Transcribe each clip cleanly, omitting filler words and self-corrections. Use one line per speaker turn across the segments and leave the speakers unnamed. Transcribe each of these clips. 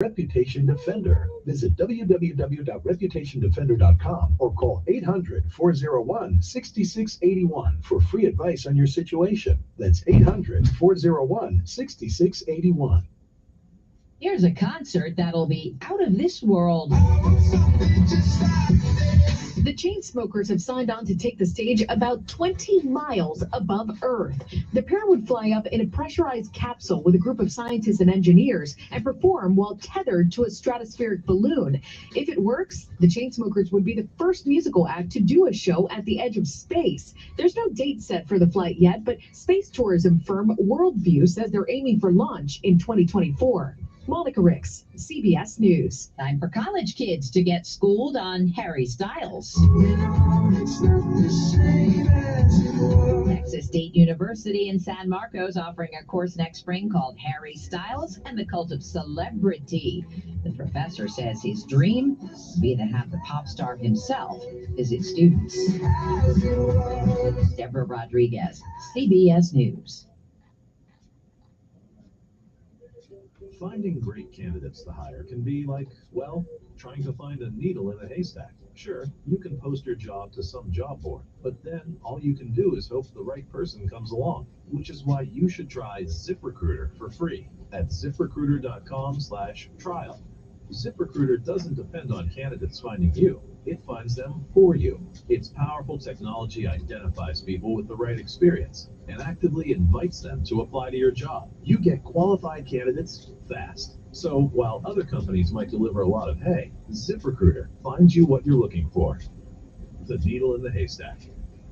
Reputation Defender. Visit www.reputationdefender.com or call 800-401-6681 for free advice on your situation. That's 800-401-6681.
Here's a concert that'll be out of this world. The Chainsmokers have signed on to take the stage about 20 miles above Earth. The pair would fly up in a pressurized capsule with a group of scientists and engineers and perform while tethered to a stratospheric balloon. If it works, the Chainsmokers would be the first musical act to do a show at the edge of space. There's no date set for the flight yet, but space tourism firm Worldview says they're aiming for launch in 2024. Monica Ricks, CBS News. Time for college kids to get schooled on Harry Styles. Texas State University in San Marcos offering a course next spring called Harry Styles and the Cult of Celebrity. The professor says his dream would be to have the pop star himself visit students. Deborah Rodriguez, CBS News.
Finding great candidates to hire can be like, well, trying to find a needle in a haystack. Sure, you can post your job to some job board, but then all you can do is hope the right person comes along, which is why you should try ZipRecruiter for free at ZipRecruiter.com/trial. ZipRecruiter doesn't depend on candidates finding you. It finds them for you. Its powerful technology identifies people with the right experience and actively invites them to apply to your job. You get qualified candidates fast. So while other companies might deliver a lot of hay, ZipRecruiter finds you what you're looking for. The needle in the haystack.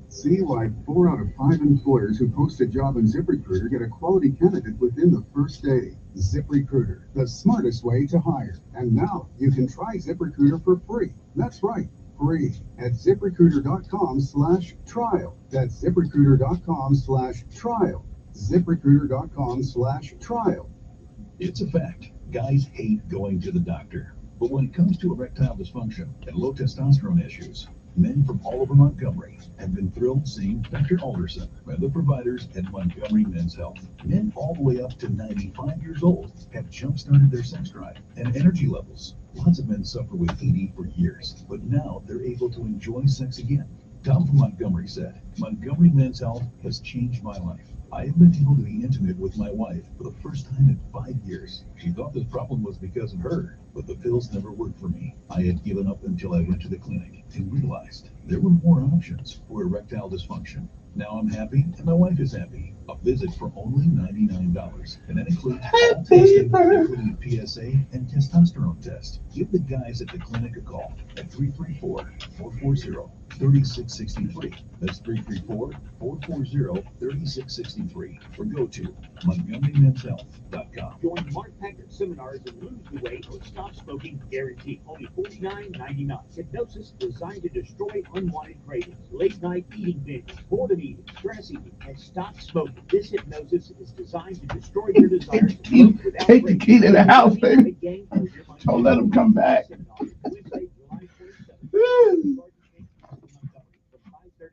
See why 4 out of 5 employers who post a job on ZipRecruiter get a quality candidate within the first day. ZipRecruiter, the smartest way to hire. And now you can try ZipRecruiter for free. That's right, free at ZipRecruiter.com/trial. That's ZipRecruiter.com/trial. ZipRecruiter.com/trial.
It's a fact. Guys hate going to the doctor. But when it comes to erectile dysfunction and low testosterone issues, men from all over Montgomery have been thrilled seeing Dr. Alderson and the providers at Montgomery Men's Health. Men all the way up to 95 years old have jump-started their sex drive and energy levels. Lots of men suffer with ED for years, but now they're able to enjoy sex again. Tom from Montgomery said, Montgomery Men's Health has changed my life. I have been able to be intimate with my wife for the first time in 5 years. She thought this problem was because of her, but the pills never worked for me. I had given up until I went to the clinic and realized there were more options for erectile dysfunction. Now I'm happy and my wife is happy. A visit for only $99, and that includes all testing, including PSA and testosterone test. Give the guys at the clinic a call at 334-440-3663. That's 334-440-3663. Or go to MontgomeryMen'sHealth.com.
Join Mark Packard seminars and lose the weight or stop smoking guaranteed. Only $49.99. Hypnosis designed to destroy unwanted cravings, late night eating binges, boredom eating, stress eating, and stop smoking. This hypnosis is designed to destroy your desires.
Take the key to the house, baby. Don't let him come back.
Wednesday, July 27th.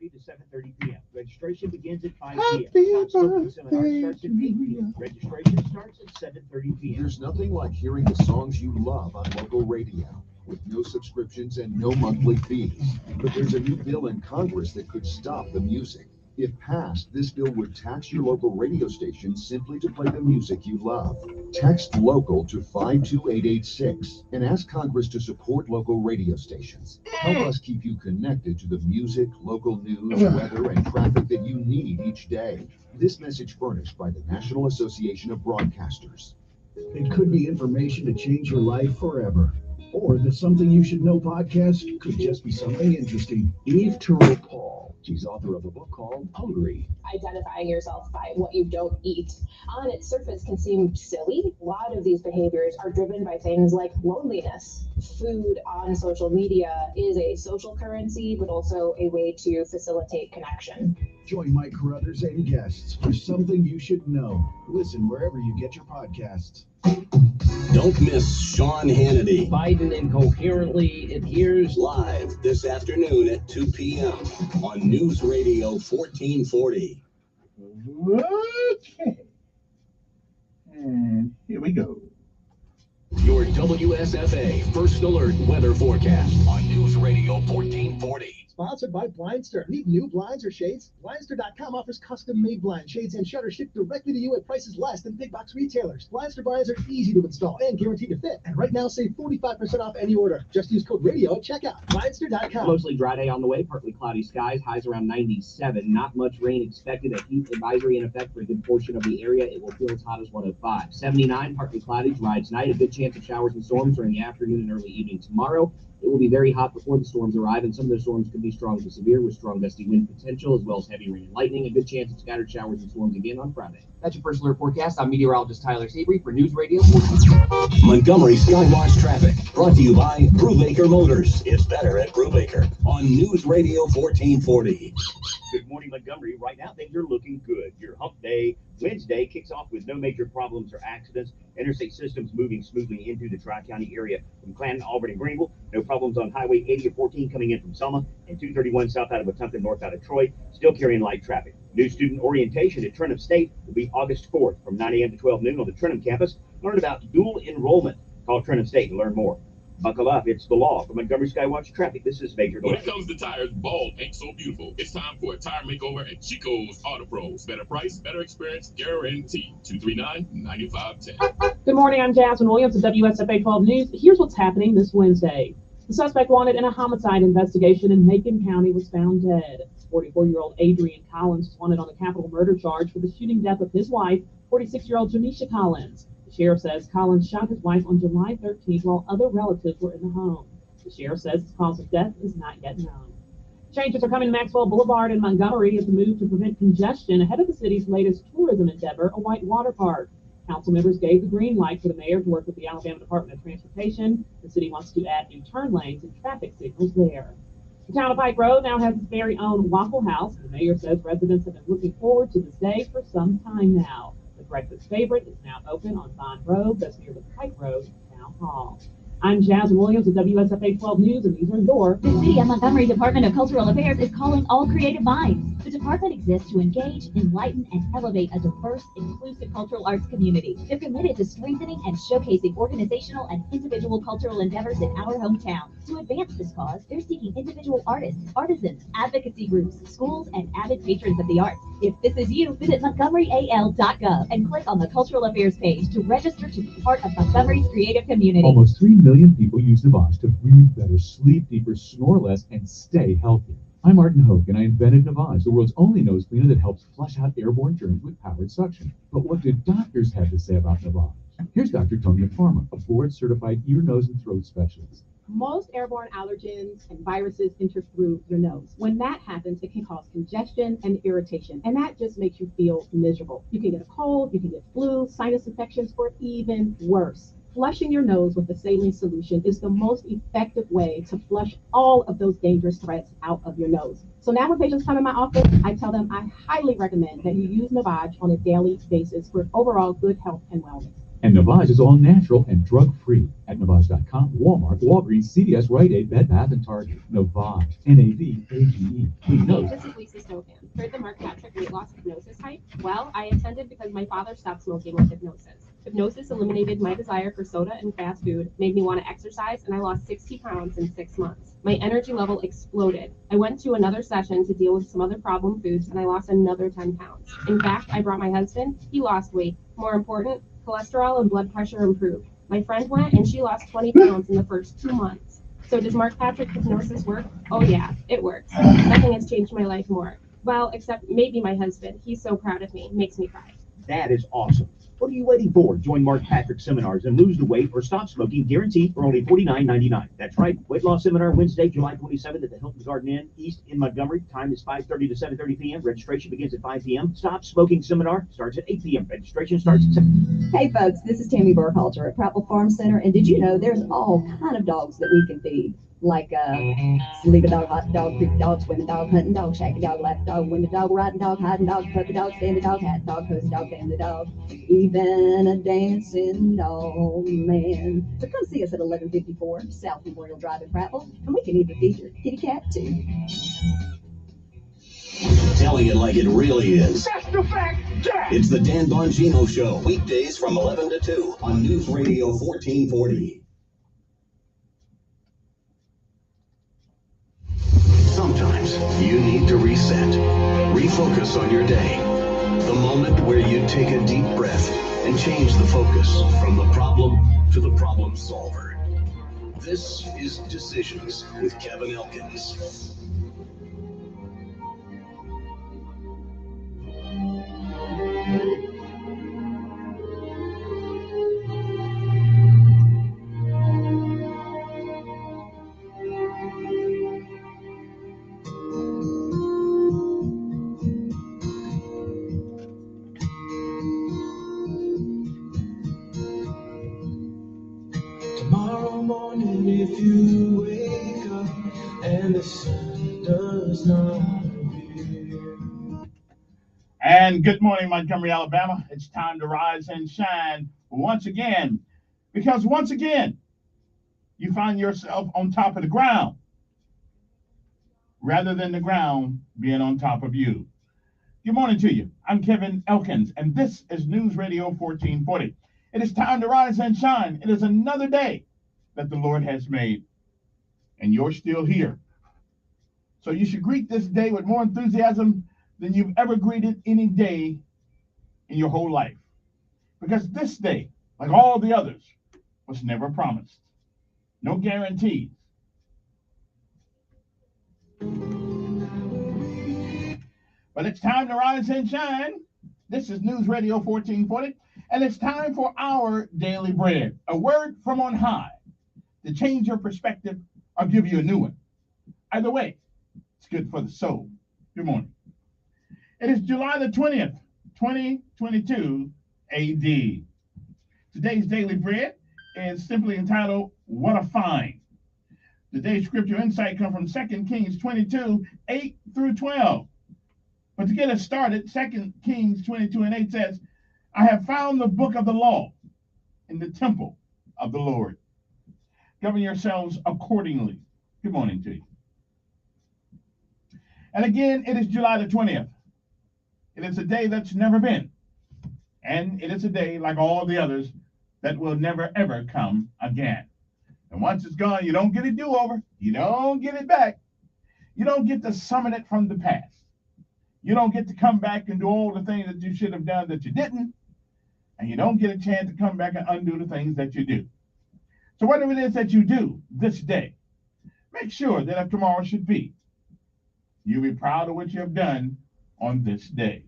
To 7:30 p.m. Registration begins at 5 p.m. Seminar starts at 8 p.m. Registration starts at 7:30 p.m.
There's nothing like hearing the songs you love on local radio with no subscriptions and no monthly fees. But there's a new bill in Congress that could stop the music. If passed, this bill would tax your local radio station simply to play the music you love. Text LOCAL to 52886 and ask Congress to support local radio stations. Help us keep you connected to the music, local news, weather, and traffic that you need each day. This message furnished by the National Association of Broadcasters.
It could be information to change your life forever. Or the Something You Should Know podcast could just be something interesting. Eve Terrell Paul. She's author of a book called Hungry.
Identifying yourself by what you don't eat on its surface can seem silly. A lot of these behaviors are driven by things like loneliness. Food on social media is a social currency, but also a way to facilitate connection.
Join Mike Carruthers and guests for Something You Should Know. Listen wherever you get your podcasts.
Don't miss Sean Hannity.
Biden incoherently adheres.
Live this afternoon at 2 p.m. on News Radio 1440.
Okay. And here we go.
Your WSFA First Alert weather forecast on News Radio 1440.
Sponsored by Blindster. Need new blinds or shades? Blindster.com offers custom-made blinds, shades, and shutters shipped directly to you at prices less than big box retailers. Blindster blinds are easy to install and guaranteed to fit. And right now, save 45% off any order. Just use code radio at checkout. Blindster.com.
Mostly dry day on the way, partly cloudy skies, highs around 97. Not much rain expected. A heat advisory in effect for a good portion of the area. It will feel as hot as 105. 79, partly cloudy, dry tonight. A good chance of showers and storms during the afternoon and early evening tomorrow. It will be very hot before the storms arrive, and some of the storms could be strong to severe with strong gusty wind potential, as well as heavy rain and lightning. A good chance of scattered showers and storms again on Friday.
That's your First Alert forecast. I'm meteorologist Tyler Sabry for News Radio.
Montgomery Skywatch traffic brought to you by Brubaker Motors. It's better at Brubaker on News Radio 1440.
Good morning, Montgomery. Right now, things are looking good. Your hump day Wednesday kicks off with no major problems or accidents. Interstate systems moving smoothly into the Tri-County area from Clanton, Auburn, and Greenville. No problems on Highway 80 or 14 coming in from Selma, and 231 south out of Wetumpka, north out of Troy, still carrying light traffic. New student orientation at Trenton State will be August 4th from 9 a.m. to 12 noon on the Trenton campus. Learn about dual enrollment. Call Trenton State to learn more. Buckle up, it's the law. For Montgomery Skywatch Traffic, this is Major
When it comes to tires, bald ain't so beautiful. It's time for a tire makeover at Chico's Auto Pros. Better price, better experience, guaranteed. 239-9510.
Good morning, I'm Jasmine Williams of WSFA 12 News. Here's what's happening this Wednesday. The suspect wanted in a homicide investigation in Macon County was found dead. 44-year-old Adrian Collins was wanted on the capital murder charge for the shooting death of his wife, 46-year-old Janisha Collins. The sheriff says Collins shot his wife on July 13th while other relatives were in the home. The sheriff says the cause of death is not yet known. Changes are coming to Maxwell Boulevard in Montgomery as a move to prevent congestion ahead of the city's latest tourism endeavor, a white water park. Council members gave the green light for the mayor to work with the Alabama Department of Transportation. The city wants to add new turn lanes and traffic signals there. The town of Pike Road now has its very own Waffle House. The mayor says residents have been looking forward to this day for some time now. The breakfast favorite is now open on Bond Road, that's near the Pike Road Town Hall. I'm Jasmine Williams of WSFA 12 News, and these are your...
The City of Montgomery Department of Cultural Affairs is calling all creative minds. The department exists to engage, enlighten, and elevate a diverse, inclusive cultural arts community. They're committed to strengthening and showcasing organizational and individual cultural endeavors in our hometown. To advance this cause, they're seeking individual artists, artisans, advocacy groups, schools, and avid patrons of the arts. If this is you, visit montgomeryal.gov and click on the Cultural Affairs page to register to be part of Montgomery's creative community.
Almost 3 million people use Navage to breathe better, sleep deeper, snore less, and stay healthy. I'm Martin Hoke, and I invented Navage, the world's only nose cleaner that helps flush out airborne germs with powered suction. But what do doctors have to say about Navage? Here's Dr. Tony Farmer, a board-certified ear, nose, and throat specialist.
Most airborne allergens and viruses enter through your nose. When that happens, it can cause congestion and irritation, and that just makes you feel miserable. You can get a cold, you can get flu, sinus infections, or even worse. Flushing your nose with a saline solution is the most effective way to flush all of those dangerous threats out of your nose. So now when patients come in my office, I tell them I highly recommend that you use Navage on a daily basis for overall good health and wellness.
And Navage is all natural and drug-free at Navage.com, Walmart, Walgreens, CVS, Rite Aid, Bed Bath, and Target. Navage, N-A-V-A-G-E. Clean nose.
This is Lisa Stokan. Heard the Mark Patrick weight loss hypnosis hype? Well, I attended because my father stopped smoking with hypnosis. Hypnosis eliminated my desire for soda and fast food, made me want to exercise, and I lost 60 pounds in 6 months. My energy level exploded. I went to another session to deal with some other problem foods, and I lost another 10 pounds. In fact, I brought my husband. He lost weight. More important, cholesterol and blood pressure improved. My friend went, and she lost 20 pounds in the first 2 months. So does Mark Patrick hypnosis work? Oh yeah, it works. Nothing has changed my life more. Well, except maybe my husband. He's so proud of me. Makes me cry.
That is awesome. What are you waiting for? Join Mark Patrick seminars and lose the weight or stop smoking, guaranteed for only $49.99. That's right. Weight loss seminar Wednesday, July 27th at the Hilton Garden Inn East in Montgomery. Time is 5:30 to 7:30 p.m. Registration begins at 5 p.m. Stop smoking seminar starts at 8 p.m. Registration starts at 7.
Hey folks, this is Tammy Burkhalter at Prattville Farm Center, and did you know there's all kind of dogs that we can feed? Like sleeping dog, hot dog, creepy dog, swimming dog, hunting dog, shaggy dog, lap dog, winning dog, riding dog, hiding dog, puppy dog, standing dog, hat dog, cozy dog, family dog, even a dancing dog, man. So come see us at 1154 South Memorial Drive in Prattville, and we can even feed your kitty cat too.
Telling it like it really is.
That's the fact, Jack.
It's the Dan Bongino Show, weekdays from 11 to 2 on News Radio 1440. Sometimes you need to reset, refocus on your day. The moment where you take a deep breath and change the focus from the problem to the problem solver. This is Decisions with Kevin Elkins.
Tomorrow morning, if you wake up and the sun does not appear.
And good morning, Montgomery, Alabama. It's time to rise and shine once again, because once again, you find yourself on top of the ground rather than the ground being on top of you. Good morning to you. I'm Kevin Elkins, and this is News Radio 1440. It is time to rise and shine. It is another day that the Lord has made, and you're still here. So you should greet this day with more enthusiasm than you've ever greeted any day in your whole life. Because this day, like all the others, was never promised. No guarantees. But it's time to rise and shine. This is News Radio 1440, and it's time for our daily bread, a word from on high to change your perspective or give you a new one. Either way, it's good for the soul. Good morning. It is July the 20th, 2022 AD. Today's daily bread is simply entitled, What a Find. Today's scripture insight comes from 2 Kings 22, 8 through 12. But to get us started, 2 Kings 22 and 8 says, I have found the book of the law in the temple of the Lord. Govern yourselves accordingly. Good morning to you. And again, it is July the 20th. It is a day that's never been. And it is a day, like all the others, that will never, ever come again. And once it's gone, you don't get a do-over. You don't get it back. You don't get to summon it from the past. You don't get to come back and do all the things that you should have done that you didn't. And you don't get a chance to come back and undo the things that you do. So whatever it is that you do this day, make sure that if tomorrow should be, you'll be proud of what you have done on this day.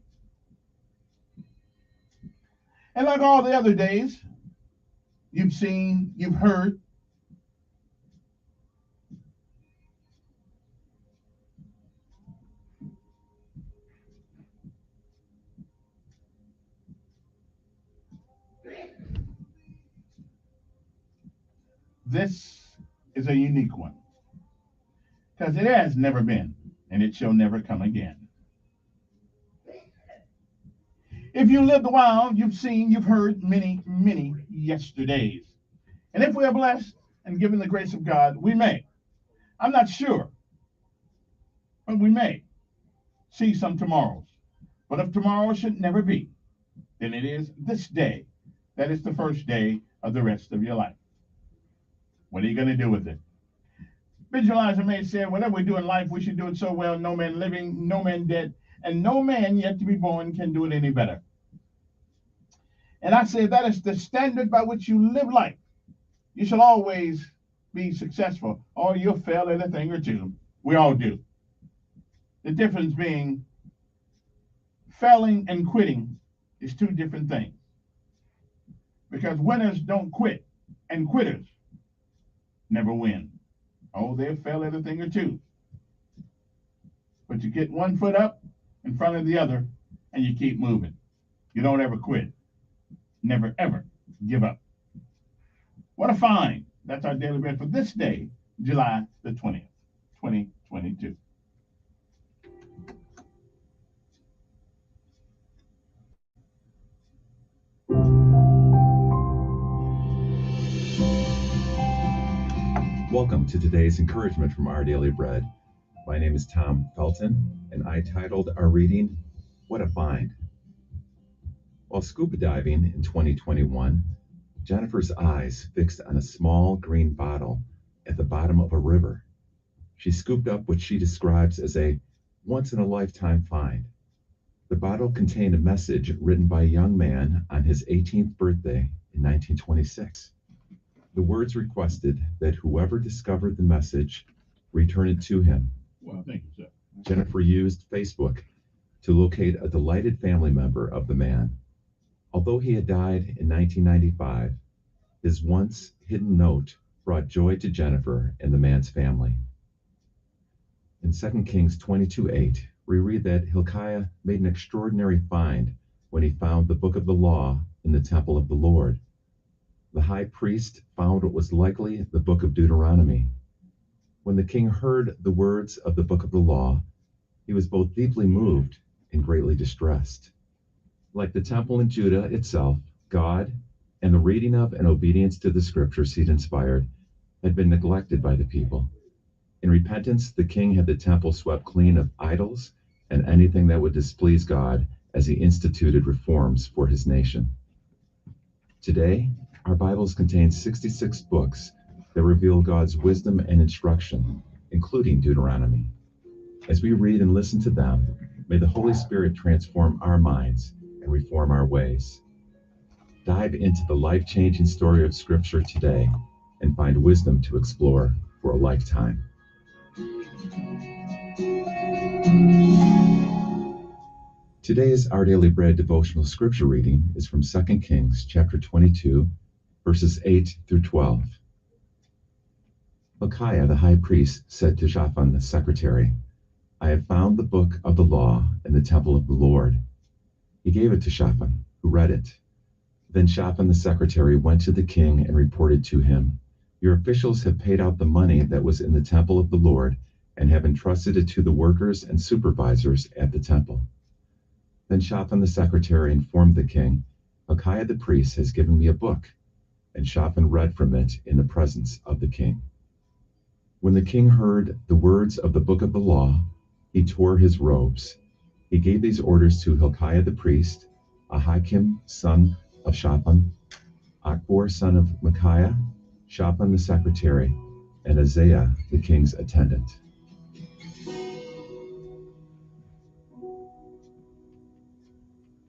And like all the other days, you've seen, you've heard, this is a unique one, because it has never been, and it shall never come again. If you lived a while, you've seen, you've heard many, many yesterdays. And if we are blessed and given the grace of God, we may, I'm not sure, but we may see some tomorrows. But if tomorrow should never be, then it is this day that is the first day of the rest of your life. What are you going to do with it? Visualizer May said, whatever we do in life, we should do it so well, no man living, no man dead, and no man yet to be born can do it any better. And I say that is the standard by which you live life. You shall always be successful, or you'll fail at a thing or two. We all do. The difference being failing and quitting is two different things. Because winners don't quit, and quitters never win. Oh, they'll fail at a thing or two. But you get one foot up in front of the other, and you keep moving. You don't ever quit. Never, ever give up. What a find. That's our daily bread for this day, July the 20th, 2022.
Welcome to today's encouragement from Our Daily Bread. My name is Tom Felton, and I titled our reading, What a Find. While scuba diving in 2021, Jennifer's eyes fixed on a small green bottle at the bottom of a river. She scooped up what she describes as a once-in-a-lifetime find. The bottle contained a message written by a young man on his 18th birthday in 1926. The words requested that whoever discovered the message return it to him.
Well, thank you, sir.
Jennifer used Facebook to locate a delighted family member of the man. Although he had died in 1995, his once hidden note brought joy to Jennifer and the man's family. In 2 Kings 22:8, we read that Hilkiah made an extraordinary find when he found the book of the law in the temple of the Lord. The high priest found what was likely the book of Deuteronomy. When the king heard the words of the book of the law, he was both deeply moved and greatly distressed. Like the temple in Judah itself, God and the reading of and obedience to the scriptures he'd inspired had been neglected by the people. In repentance, the king had the temple swept clean of idols and anything that would displease God as he instituted reforms for his nation. Today, our Bibles contain 66 books that reveal God's wisdom and instruction, including Deuteronomy. As we read and listen to them, may the Holy Spirit transform our minds and reform our ways. Dive into the life-changing story of Scripture today and find wisdom to explore for a lifetime. Today's Our Daily Bread devotional scripture reading is from 2 Kings chapter 22, verses 8 through 12. Hilkiah the high priest said to Shaphan the secretary, I have found the book of the law in the temple of the Lord. He gave it to Shaphan, who read it. Then Shaphan the secretary went to the king and reported to him, Your officials have paid out the money that was in the temple of the Lord and have entrusted it to the workers and supervisors at the temple. Then Shaphan the secretary informed the king, Hilkiah the priest has given me a book, and Shaphan read from it in the presence of the king. When the king heard the words of the book of the law, he tore his robes. He gave these orders to Hilkiah the priest, Ahikam son of Shaphan, Akbor son of Micaiah, Shaphan the secretary, and Isaiah the king's attendant.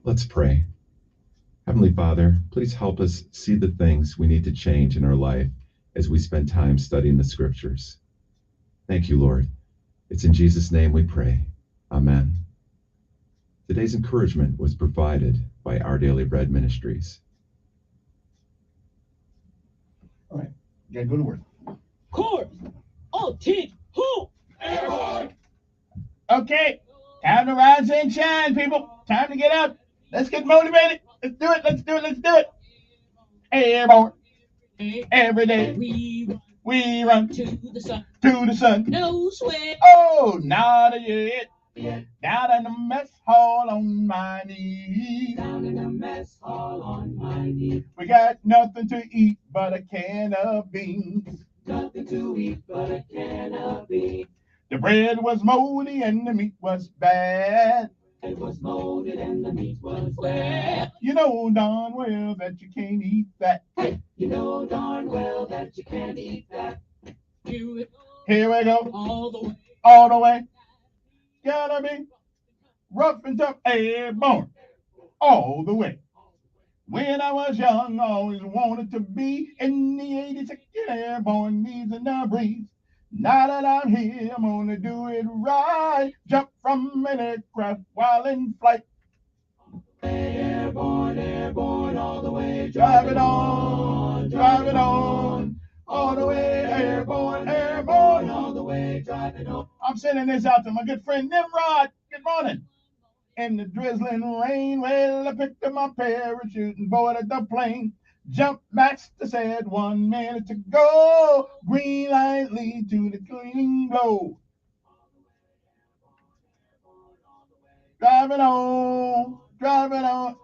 Let's pray. Heavenly Father, please help us see the things we need to change in our life as we spend time studying the scriptures. Thank you, Lord. It's in Jesus' name we pray. Amen. Today's encouragement was provided by Our Daily Bread Ministries.
All right, gotta go to work.
Course. Oh, team. Who?
Airborne. Okay, time to rise and shine, people. Time to get up. Let's get motivated. Let's do it. Let's do it. Let's do it. Airborne. Every day we run to the sun. To the sun.
No sweat.
Oh, not yet. Down in the mess hall on my knees.
Down in the mess hall on my knee.
We got nothing to eat but a can of beans.
Nothing to eat but a can of beans.
The bread was moldy and the meat was bad.
It was molded and the meat was bad.
You know darn well that you can't eat that.
Hey, you know darn well that you can't eat that.
Here we go.
All the way.
All the way. Gotta be rough and tough, airborne. All the way. When I was young, I always wanted to be in the 82nd Airborne, needing a breeze. Now that I'm here, I'm gonna do it right. Jump from an aircraft while in flight.
Airborne, airborne, all the way.
Drive it on, drive it on. All the way, airborne, airborne.
All the way, drive it on.
I'm sending this out to my good friend Nimrod. Good morning. In the drizzling rain, well, I picked up my parachute and boarded the plane. Jump master said 1 minute to go. Green light lead to the cleaning blow. Drive it on, drive it on.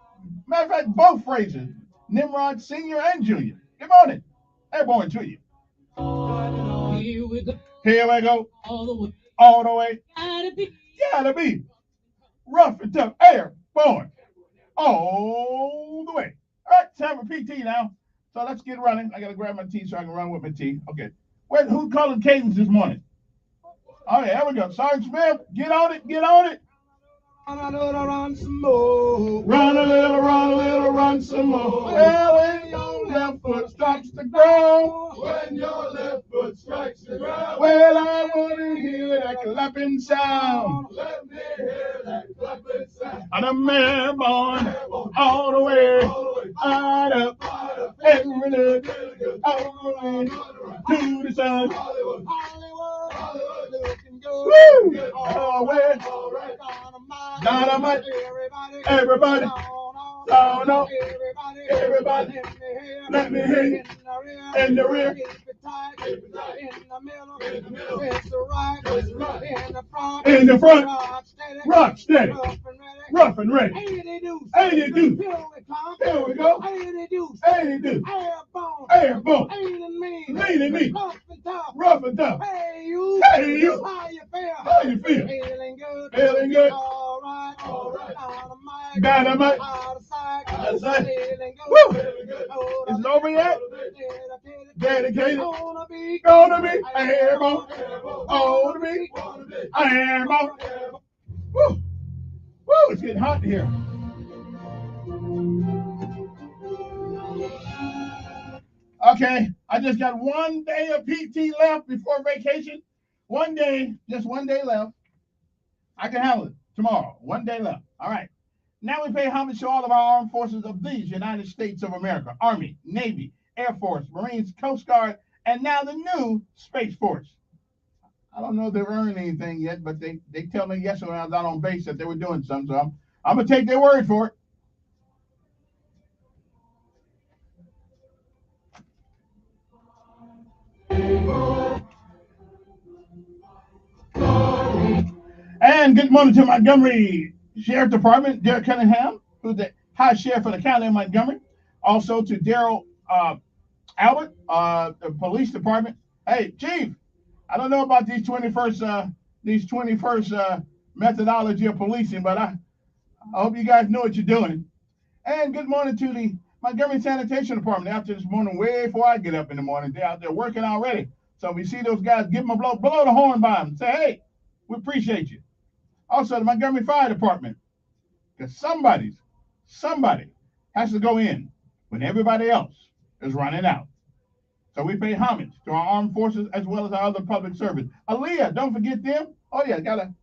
Matter of fact, both phrases. Nimrod Senior and Junior. Good morning. Airborne to you.
Here we go.
Here we go.
All the way.
all the way.
Gotta be.
Rough and tough, airborne, all the way. All right, time for PT now. So let's get running. I gotta grab my tea so I can run with my tea. Okay. Wait, who's calling cadence this morning? Oh yeah, there we go. Sergeant Smith, get on it, get on it.
Run some more.
Run a little, run some more. Well, when your left foot strikes the ground.
When your left foot strikes the ground.
Well, I want to hear that clapping sound.
Let me hear that clapping sound.
On a airborne, all the way, right up, every day, all the way to the sun. Woo! Always, dynamite, everybody, down up, everybody, let me hear you, in the rear, in the front, rock steady, rough and ready, 80 deuce, there we go, 80 deuce, airborne, lean and me, rough and tough, hey you, how you feel, feeling good, dynamite, out of sight, woo, is it over yet? Dedicated, gonna be airborne, gonna be airborne, woo, woo, it's getting hot in here. Okay, I just got 1 day of PT left before vacation. 1 day, just 1 day left. I can handle it tomorrow. 1 day left. All right. Now we pay homage to all of our armed forces of these United States of America: Army, Navy, Air Force, Marines, Coast Guard, and now the new Space Force. I don't know if they've earned anything yet, but they tell me yesterday when I was out on base that they were doing something, so I'm going to take their word for it. And good morning to Montgomery Sheriff Department, Derek Cunningham, who's the High Sheriff for the County of Montgomery. Also to Daryl Albert, the Police Department. Hey, Chief, I don't know about these 21st methodology of policing, but I hope you guys know what you're doing. And good morning to the Montgomery Sanitation Department. Out there this morning, way before I get up in the morning, they're out there working already. So if we see those guys, give them a blow the horn by them. Say, hey, we appreciate you. Also, the Montgomery Fire Department, because somebody has to go in when everybody else is running out. So we pay homage to our armed forces as well as our other public service. Aaliyah, don't forget them. Oh yeah, gotta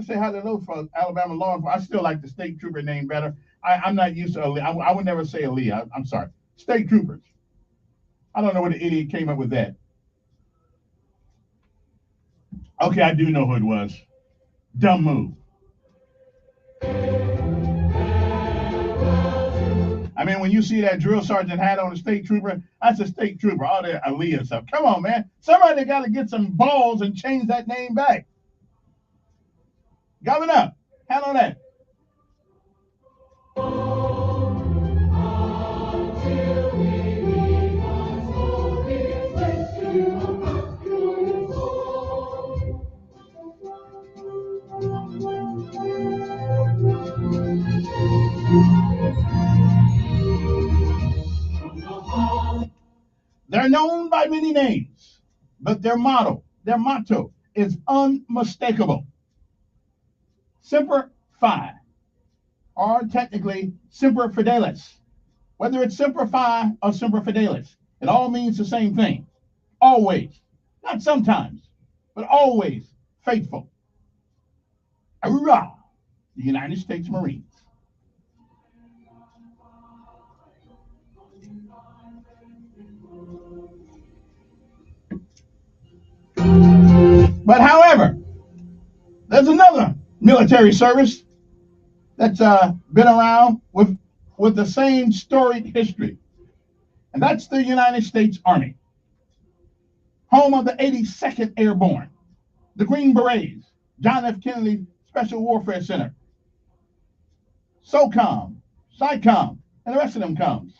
say hi to those folks. Alabama law enforcement. I still like the state trooper name better. I'm not used to Aaliyah. I would never say Aaliyah. I'm sorry. State troopers. I don't know what the idiot came up with that. Okay, I do know who it was. Dumb move. I mean, when you see that drill sergeant hat on a state trooper, that's a state trooper. All that Aaliyah stuff. Come on, man. Somebody got to get some balls and change that name back. Governor, handle that. They're known by many names, but their motto is unmistakable. Semper Fi, or technically Semper Fidelis. Whether it's Semper Fi or Semper Fidelis, it all means the same thing. Always, not sometimes, but always faithful. Hurrah, the United States Marines. But however, there's another military service that's been around with the same storied history, and that's the United States Army, home of the 82nd Airborne, the Green Berets, John F. Kennedy Special Warfare Center, SOCOM, SICOM, and the rest of them comes.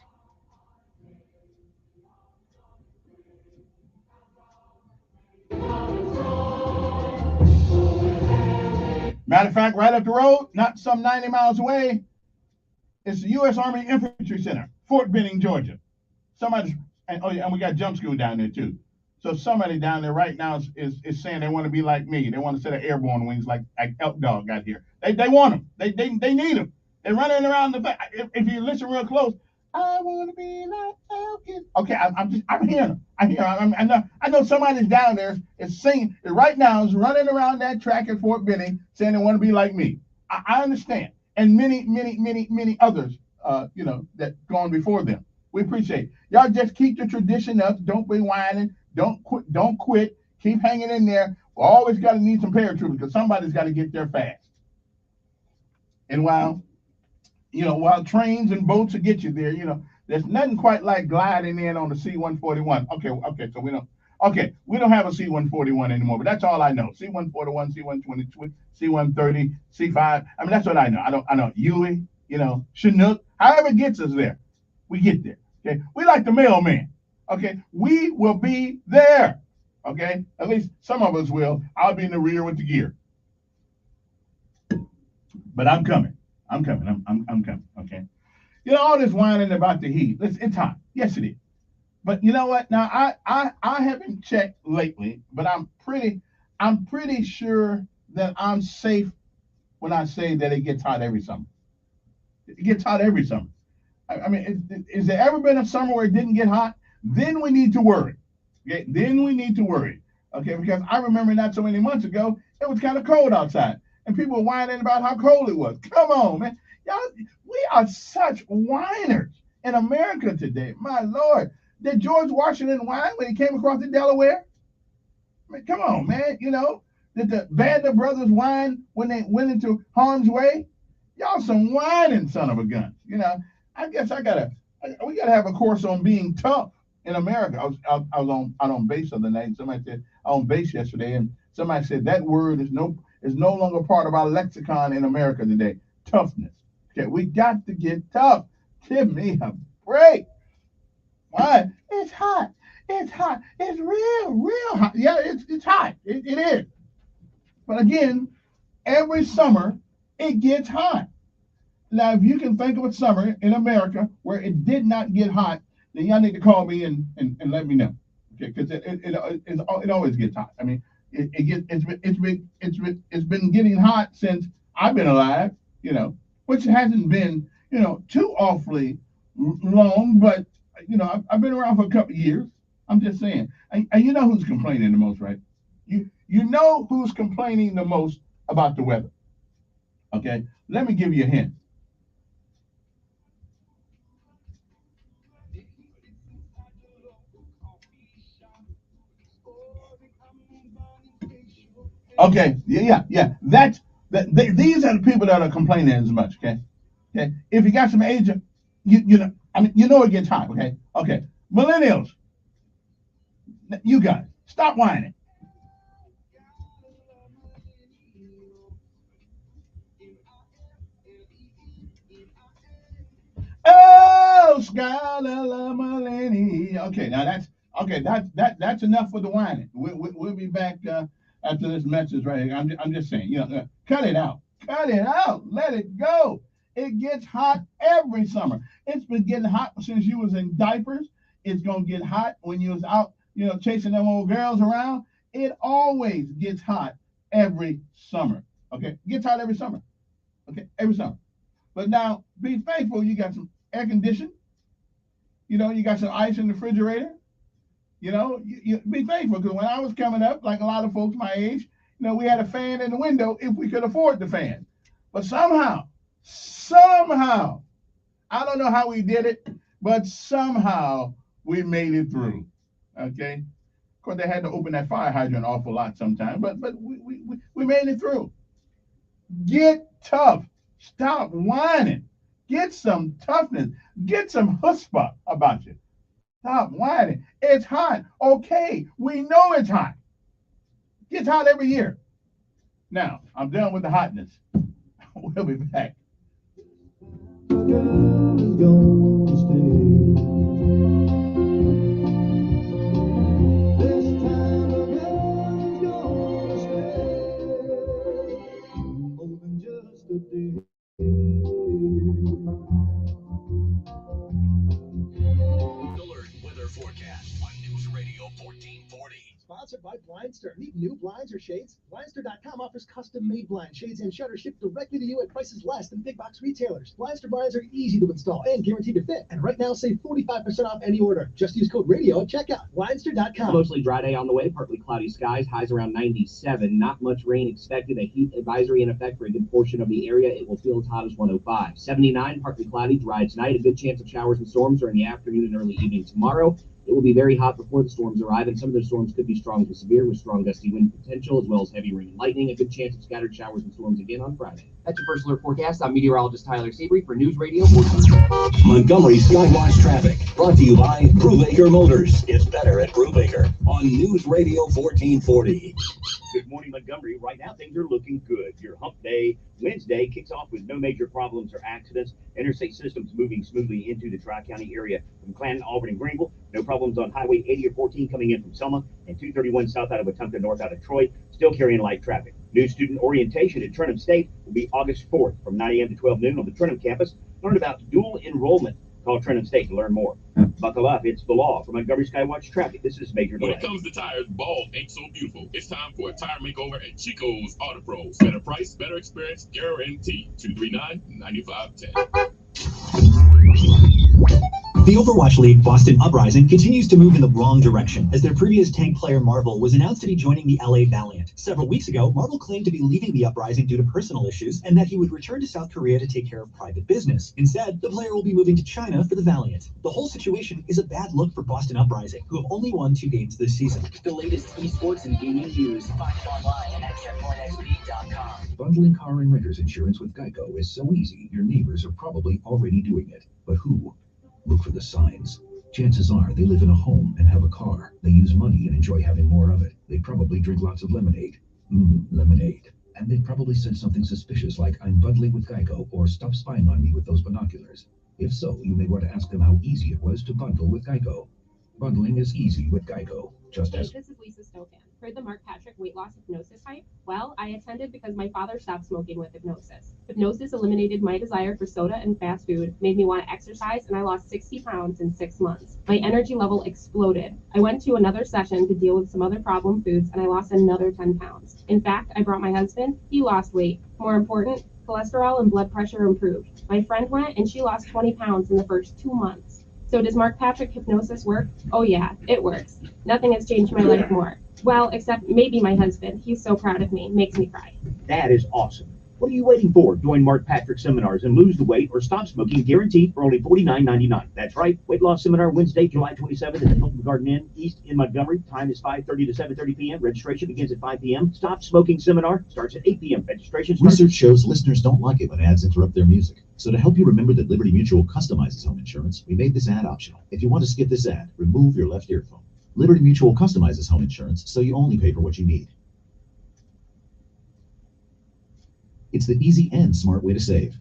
Matter of fact, right up the road, not some 90 miles away, it's the U.S. Army Infantry Center, Fort Benning, Georgia. Somebody's, and oh yeah, and we got jump school down there too. So somebody down there right now is saying they want to be like me. They want to set of airborne wings like Elk Dog got here. They want them. They need them. They're running around the back. If you listen real close, I want to be like Elkin. Okay, I'm hearing them. I know somebody's down there is singing right now, is running around that track at Fort Benning saying they want to be like me. I understand, and many others, that gone before them. We appreciate it. Y'all just keep the tradition up. Don't be whining. Don't quit. Don't quit. Keep hanging in there. We always got to need some paratroopers because somebody's got to get there fast. And while trains and boats will get you there, there's nothing quite like gliding in on the C-141. Okay, so we don't have a C-141 anymore, but that's all I know. C-141, C-122, C-130, C-5. I mean, that's what I know. I know Huey, Chinook, however it gets us there, we get there. Okay, we like the mailman. Okay, we will be there. Okay, at least some of us will. I'll be in the rear with the gear, but I'm coming. I'm coming. Okay. All this whining about the heat. It's hot. Yes, it is. But you know what? Now I haven't checked lately, but I'm pretty sure that I'm safe when I say that it gets hot every summer. It gets hot every summer. I mean, is there ever been a summer where it didn't get hot? Then we need to worry. Okay, then we need to worry. Okay, because I remember not so many months ago, it was kind of cold outside. And people were whining about how cold it was. Come on, man. Y'all, we are such whiners in America today. My Lord. Did George Washington whine when he came across the Delaware? I mean, come on, man. Did the Band of Brothers whine when they went into harm's way? Y'all some whining son of a gun. I guess we gotta have a course on being tough in America. I was on base the other night. Somebody said I was on base yesterday, and somebody said that word is no longer part of our lexicon in America today. Toughness. Okay, we got to get tough. Give me a break. Why? It's hot. It's hot. It's real hot. Yeah, it's hot. It is. But again, every summer it gets hot. Now, if you can think of a summer in America where it did not get hot, then y'all need to call me and let me know. Okay, because it always gets hot. I mean, it's been getting hot since I've been alive. Which hasn't been too awfully long, but I've been around for a couple of years. I'm just saying. And you know who's complaining the most, right? You know who's complaining the most about the weather. Okay, let me give you a hint. Okay, yeah. These are the people that are complaining as much. Okay. If you got some age, you know it gets hot. Okay. Millennials, you guys, stop whining. Oh, Skylar Millennial. Okay, now that's enough for the whining. We'll be back after this message right here. I'm just saying, cut it out. Let it go. It gets hot every summer. It's been getting hot since you was in diapers. It's gonna get hot when you was out, chasing them old girls around. It always gets hot every summer. Okay, it gets hot every summer. Okay, every summer. But now, be thankful you got some air conditioning. You got some ice in the refrigerator. You be thankful because when I was coming up, like a lot of folks my age, we had a fan in the window if we could afford the fan. But somehow, I don't know how we did it, but somehow we made it through. Okay. Of course, they had to open that fire hydrant an awful lot sometimes, but we made it through. Get tough. Stop whining. Get some toughness. Get some chutzpah about you. Stop whining. It's hot. Okay, we know it's hot. It gets hot every year. Now, I'm done with the hotness. We'll be back.
Sponsored by Blindster. Need new blinds or shades? Blindster.com offers custom-made blinds, shades, and shutters shipped directly to you at prices less than big box retailers. Blindster blinds are easy to install and guaranteed to fit. And right now, save 45% off any order. Just use code radio at checkout. Blindster.com.
Mostly dry day on the way, partly cloudy skies, highs around 97. Not much rain expected. A heat advisory in effect for a good portion of the area. It will feel as hot as 105. 79, partly cloudy, dry tonight. A good chance of showers and storms during the afternoon and early evening tomorrow. It will be very hot before the storms arrive, and some of the storms could be strong to severe with strong gusty wind potential, as well as heavy rain and lightning. A good chance of scattered showers and storms again on Friday.
That's your first alert forecast. I'm meteorologist Tyler Seabury for News Radio 1440.
Montgomery Skywatch traffic brought to you by Brubaker Motors. It's better at Brubaker on News Radio 1440.
Good morning, Montgomery. Right now, things are looking good. Your hump day Wednesday kicks off with no major problems or accidents. Interstate systems moving smoothly into the Tri-County area from Clanton, Auburn, and Greenville. No problems on Highway 80 or 14 coming in from Selma, and 231 south out of Wetumpka, north out of Troy, still carrying light traffic. New student orientation at Trenham State will be August 4th from 9 a.m. to 12 noon on the Trenham campus. Learn about dual enrollment. Call Trenham State to learn more. Buckle up, it's the law. For Montgomery Skywatch traffic, this is Major
When
Delay.
it comes to tires, bald ain't so beautiful. It's time for a tire makeover at Chico's Auto Pros. Better price, better experience, guaranteed. 239-9510.
The Overwatch League Boston Uprising continues to move in the wrong direction, as their previous tank player Marvel was announced to be joining the LA Valiant. Several weeks ago, Marvel claimed to be leaving the Uprising due to personal issues, and that he would return to South Korea to take care of private business. Instead, the player will be moving to China for the Valiant. The whole situation is a bad look for Boston Uprising, who have only won 2 games this season.
The latest esports and gaming news. Find it online at checkpointxp.com.
Bundling car and renter's insurance with Geico is so easy, your neighbors are probably already doing it. But who? Look for the signs. Chances are they live in a home and have a car. They use money and enjoy having more of it. They probably drink lots of lemonade. Lemonade. And they probably said something suspicious like, "I'm bundling with Geico," or "Stop spying on me with those binoculars." If so, you may want to ask them how easy it was to bundle with Geico. Bundling is easy with Geico. Just
Hey,
as
this is Lisa Stokan. Heard the Mark Patrick weight loss hypnosis hype? Well, I attended because my father stopped smoking with hypnosis. Hypnosis eliminated my desire for soda and fast food, made me want to exercise, and I lost 60 pounds in 6 months. My energy level exploded. I went to another session to deal with some other problem foods, and I lost another 10 pounds. In fact, I brought my husband. He lost weight. More important, cholesterol and blood pressure improved. My friend went, and she lost 20 pounds in the first 2 months. So does Mark Patrick hypnosis work? Oh yeah, it works. Nothing has changed my life more. Well, except maybe my husband. He's so proud of me. Makes me cry.
That is awesome. What are you waiting for? Join Mark Patrick seminars and lose the weight or stop smoking, guaranteed for only $49.99. That's right. Weight loss seminar Wednesday, July 27th at the Hilton Garden Inn East in Montgomery. Time is 5:30 to 7:30 p.m. Registration begins at 5 p.m. Stop smoking seminar starts at 8 p.m. Registration starts.
Research shows listeners don't like it when ads interrupt their music. So to help you remember that Liberty Mutual customizes home insurance, we made this ad optional. If you want to skip this ad, remove your left earphone. Liberty Mutual customizes home insurance, so you only pay for what you need. It's the easy and smart way to save.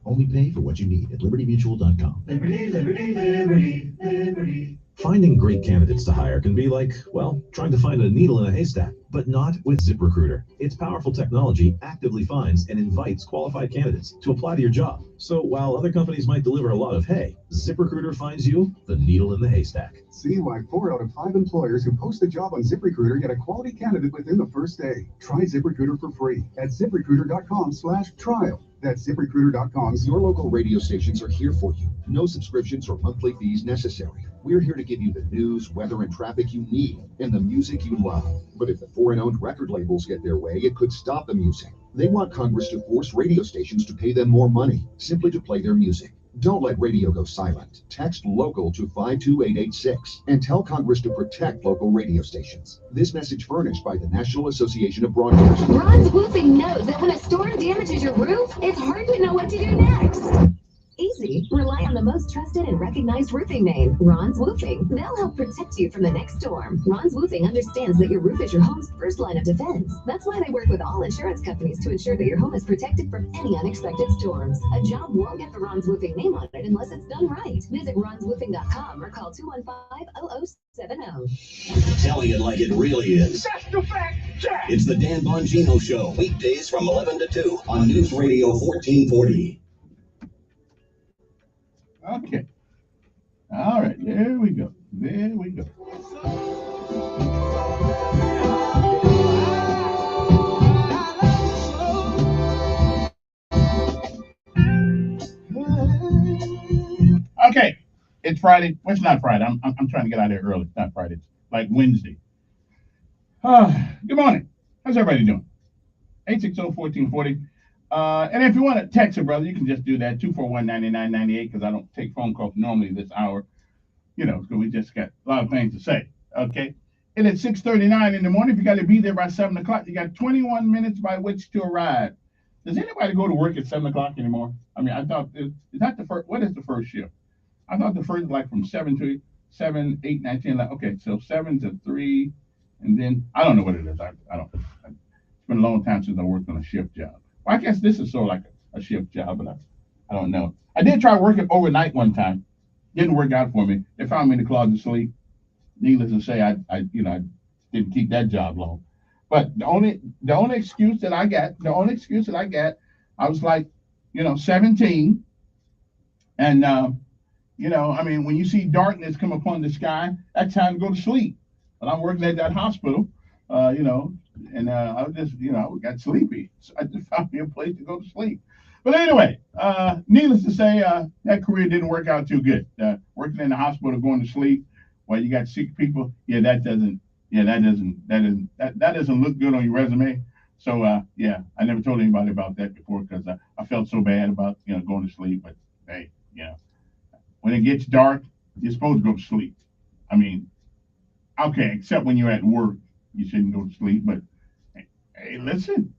Only pay for what you need at libertymutual.com.
Liberty, liberty, liberty, liberty.
Finding great candidates to hire can be like, well, trying to find a needle in a haystack, but not with ZipRecruiter. Its powerful technology actively finds and invites qualified candidates to apply to your job. So while other companies might deliver a lot of hay, ZipRecruiter finds you the needle in the haystack.
See why 4 out of 5 employers who post a job on ZipRecruiter get a quality candidate within the first day. Try ZipRecruiter for free at ZipRecruiter.com/trial. That's ZipRecruiter.com.
Your local radio stations are here for you. No subscriptions or monthly fees necessary. We're here to give you the news, weather, and traffic you need, and the music you love. But if the foreign-owned record labels get their way, it could stop the music. They want Congress to force radio stations to pay them more money, simply to play their music. Don't let radio go silent. Text LOCAL to 52886 and tell Congress to protect local radio stations. This message furnished by the National Association of Broadcasters.
Ron's Roofing knows that when a storm damages your roof, it's hard to know what to do next. Easy. Rely on the most trusted and recognized roofing name, Ron's Roofing. They'll help protect you from the next storm. Ron's Roofing understands that your roof is your home's first line of defense. That's why they work with all insurance companies to ensure that your home is protected from any unexpected storms. A job won't get the Ron's Roofing name on it unless it's done right. Visit ronsroofing.com or call 215-0070.
Telling it like it really is.
That's the fact, Jack.
It's the Dan Bongino Show, weekdays from 11 to 2 on News Radio 1440.
Okay. All right, there we go. There we go. Okay, it's Friday. Well, it's not Friday. I'm trying to get out of here early. It's not Friday. It's like Wednesday. Good morning. How's everybody doing? 860-1440. And if you want to text a brother, you can just do that, 241-9998, because I don't take phone calls normally this hour, because we just got a lot of things to say. Okay. And at 6:39 in the morning, if you got to be there by 7 o'clock, you got 21 minutes by which to arrive. Does anybody go to work at 7 o'clock anymore? I mean, I thought, is that the first, what is the first shift? I thought the first, like from 7 to 7, 8, 9, 10, 11. Okay, so 7 to 3, and then, I don't know what it is. I don't, it's been a long time since I worked on a shift job. Well, I guess this is sort of like a shift job, but I don't know. I did try working overnight one time. Didn't work out for me. They found me in the closet asleep. Needless to say, I didn't keep that job long. But the only excuse that I got, I was like, 17, and I mean, when you see darkness come upon the sky, that's time to go to sleep. But I'm working at that hospital, and I was just, I got sleepy, so I just found me a place to go to sleep. But anyway, needless to say, that career didn't work out too good. Working in the hospital, going to sleep while you got sick people, that doesn't look good on your resume. So I never told anybody about that before because I felt so bad about going to sleep. But hey, when it gets dark, you're supposed to go to sleep. I mean, okay, except when you're at work, you shouldn't go to sleep. But hey, listen,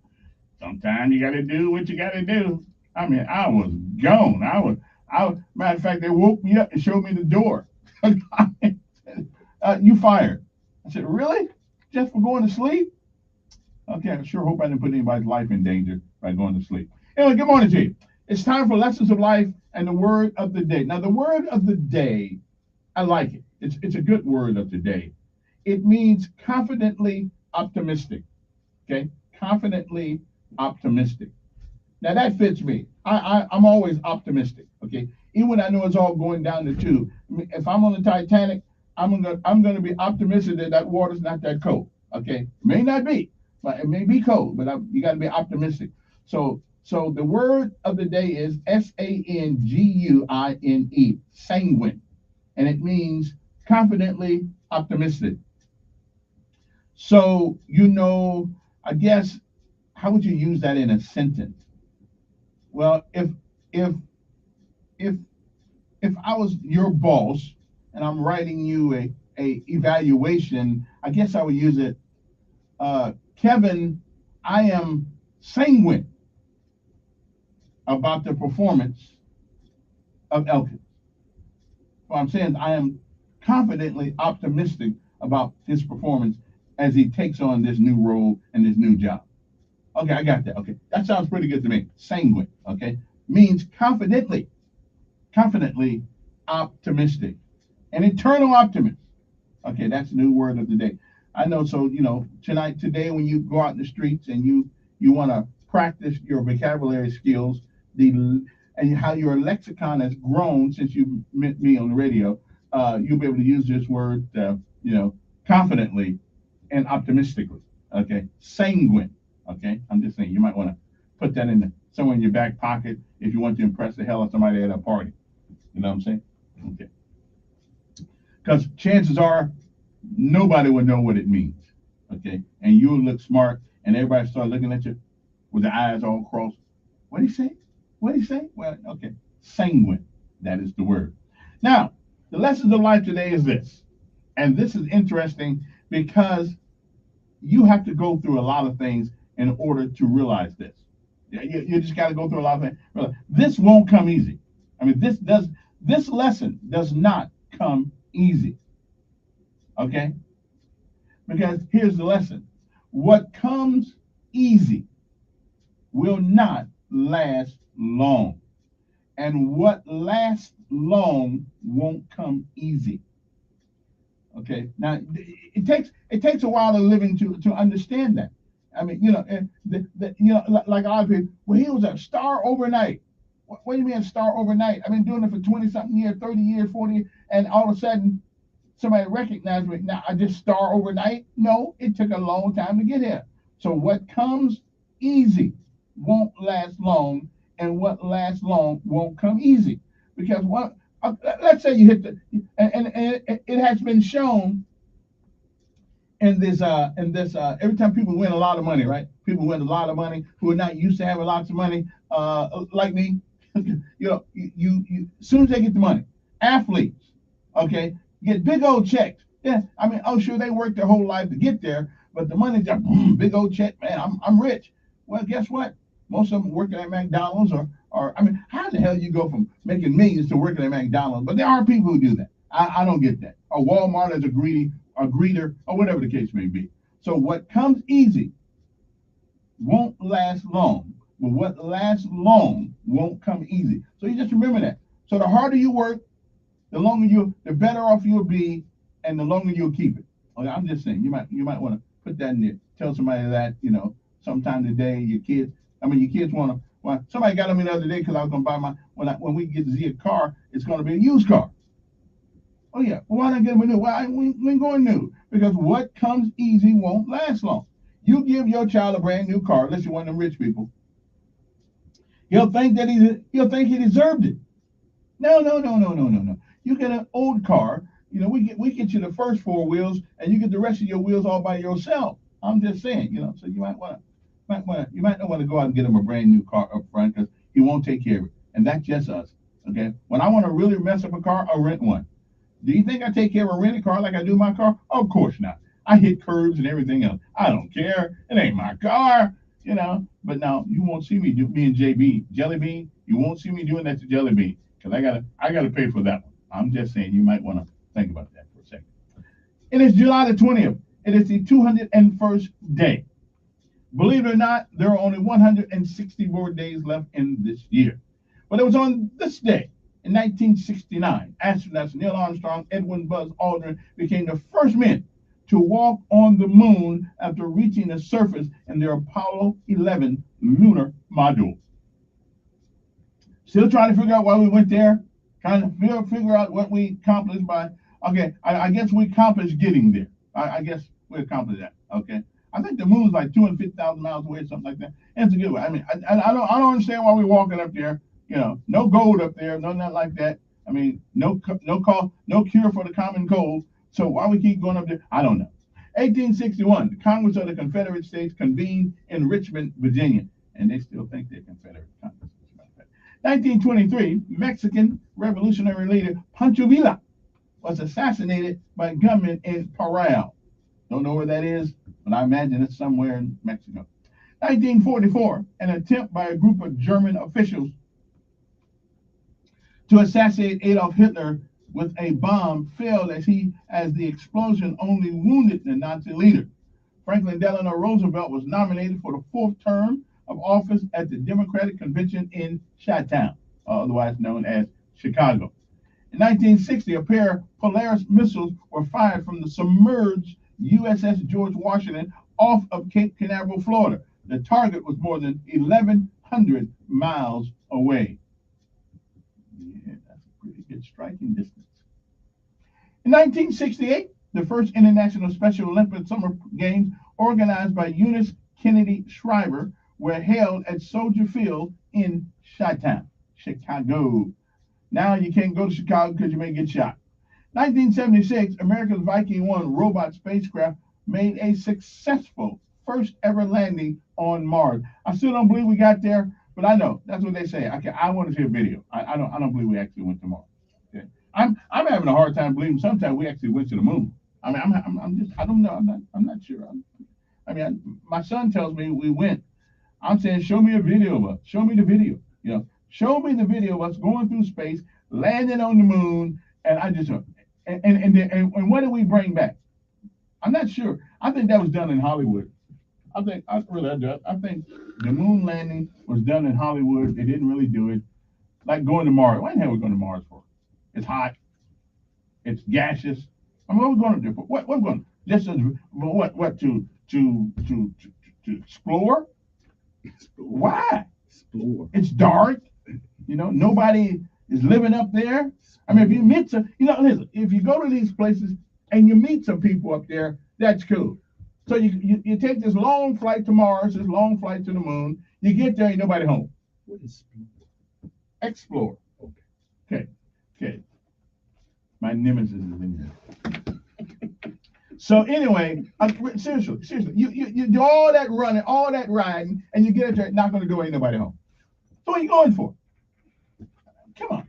sometimes you got to do what you got to do. I mean, I was gone. Matter of fact, they woke me up and showed me the door. You fired. I said, really? Just for going to sleep? Okay, I sure hope I didn't put anybody's life in danger by going to sleep. Anyway, good morning to you. It's time for Lessons of Life and the word of the day. Now, the word of the day, I like it. It's a good word of the day. It means confidently optimistic. Okay, confidently optimistic. Now that fits me. I'm always optimistic. Okay, even when I know it's all going down the tube. If I'm on the Titanic, I'm gonna be optimistic that water's not that cold. Okay, may not be, but it may be cold. But you got to be optimistic. So the word of the day is SANGUINE, sanguine, and it means confidently optimistic. So I guess, how would you use that in a sentence? Well, if I was your boss and I'm writing you a evaluation, I guess I would use it. Kevin, I am sanguine about the performance of Elkins. Well, I'm saying I am confidently optimistic about his performance as he takes on this new role and this new job. Okay, I got that. Okay, that sounds pretty good to me. Sanguine, okay, means confidently optimistic, an eternal optimist. Okay, that's the new word of the day. I know. So today, when you go out in the streets and you want to practice your vocabulary skills, and how your lexicon has grown since you met me on the radio, you'll be able to use this word, confidently and optimistically. Okay, sanguine. Okay, I'm just saying you might want to put that somewhere in your back pocket if you want to impress the hell out of somebody at a party. You know what I'm saying? Okay. Because chances are nobody will know what it means. Okay, and you'll look smart, and everybody start looking at you with their eyes all crossed. What do you say? What do you say? Well, okay, sanguine. That is the word. Now, the lessons of life today is this, and this is interesting because you have to go through a lot of things in order to realize this. You just got to go through a lot of things. This won't come easy. I mean, this lesson does not come easy. Okay? Because here's the lesson. What comes easy will not last long. And what lasts long won't come easy. Okay. Now it takes a while of living to understand that. I mean, like a lot of people, well, he was a star overnight. What do you mean start overnight? I've been doing it for 20-something years, 30 years, 40 years, and all of a sudden somebody recognized me. Now I just start overnight? No, it took a long time to get here. So what comes easy won't last long, and what lasts long won't come easy. Because let's say you hit and it has been shown in this every time people win a lot of money, right? People win a lot of money who are not used to having lots of money, like me. You as soon as they get the money, athletes, okay, get big old checks. Yeah, I mean, oh sure, they worked their whole life to get there, but the money just big old check, man. I'm rich. Well, guess what? Most of them working at McDonald's or I mean, how the hell you go from making millions to working at McDonald's? But there are people who do that. I don't get that. Or Walmart as a greeter, or whatever the case may be. So what comes easy won't last long, but what lasts long won't come easy. So you just remember that. So the harder you work, the better off you'll be, and the longer you'll keep it. Okay, I'm just saying, you might want to put that in there. Tell somebody that, sometime today, your kids want to. Well, somebody got on me the other day because I was going to buy when we get Z a car, it's going to be a used car. Oh yeah, well, why not get them a new? Why we ain't going new? Because what comes easy won't last long. You give your child a brand new car, unless you're one of them rich people. He'll think he deserved it. No. You get an old car. We get you the first 4 wheels, and you get the rest of your wheels all by yourself. I'm just saying, so you might not want to go out and get him a brand new car up front because he won't take care of it. And that's just us. Okay. When I want to really mess up a car, I'll rent one. Do you think I take care of a rented car like I do my car? Of course not. I hit curbs and everything else. I don't care. It ain't my car, But now you won't see me and JB Jelly Bean. You won't see me doing that to Jelly Bean because I gotta pay for that one. I'm just saying you might want to think about that for a second. It is July the 20th. It is the 201st day. Believe it or not, there are only 160 more days left in this year. But it was on this day, in 1969, astronauts Neil Armstrong, Edwin Buzz Aldrin became the first men to walk on the moon after reaching the surface in their Apollo 11 lunar module. Still trying to figure out why we went there, trying to figure out what we accomplished I guess we accomplished getting there. I guess we accomplished that, okay? I think the moon's like 250,000 miles away, something like that. And it's a good way. I mean, I don't understand why we're walking up there. No gold up there, no nothing like that. I mean, no cure for the common cold. So why we keep going up there? I don't know. 1861, the Congress of the Confederate States convened in Richmond, Virginia, and they still think they're Confederate Congress. 1923, Mexican revolutionary leader Pancho Villa was assassinated by gunmen in Parral. Don't know where that is, but I imagine it's somewhere in Mexico. 1944, an attempt by a group of German officials to assassinate Adolf Hitler with a bomb failed as the explosion only wounded the Nazi leader. Franklin Delano Roosevelt was nominated for the 4th term of office at the Democratic Convention in Chi-Town, otherwise known as Chicago. In 1960, a pair of Polaris missiles were fired from the submerged USS George Washington off of Cape Canaveral, Florida. The target was more than 1,100 miles away. Yeah, that's a pretty good striking distance. In 1968, the first International Special Olympic Summer Games, organized by Eunice Kennedy Shriver, were held at Soldier Field in Chi-Town, Chicago. Now you can't go to Chicago because you may get shot. 1976, America's Viking 1 robot spacecraft made a successful first ever landing on Mars. I still don't believe we got there, but I know that's what they say. I want to see a video. I don't believe we actually went to Mars. Okay. I'm having a hard time believing sometimes we actually went to the moon. I mean, I don't know. I'm not sure. My son tells me we went. I'm saying, show me a video of us. Show me the video. Show me the video of us going through space, landing on the moon, and I just and what did we bring back? I'm not sure. I think that was done in Hollywood. I think the moon landing was done in Hollywood. They didn't really do it. Like going to Mars. Why the hell are we going to Mars for? It's hot. It's gaseous. I mean, what are we going to do? What we're going to just to explore? Why? Explore. It's dark. You know, nobody is living up there. I mean, if you meet some, you know, listen, if you go to these places and you meet some people up there, that's cool. So you take this long flight to Mars, this long flight to the moon. You get there, ain't nobody home.
What is
Explore. Okay. Okay. My nemesis is in there. So anyway, seriously, you do all that running, all that riding, and you get there, not going to do, ain't nobody home. So what are you going for? Come on,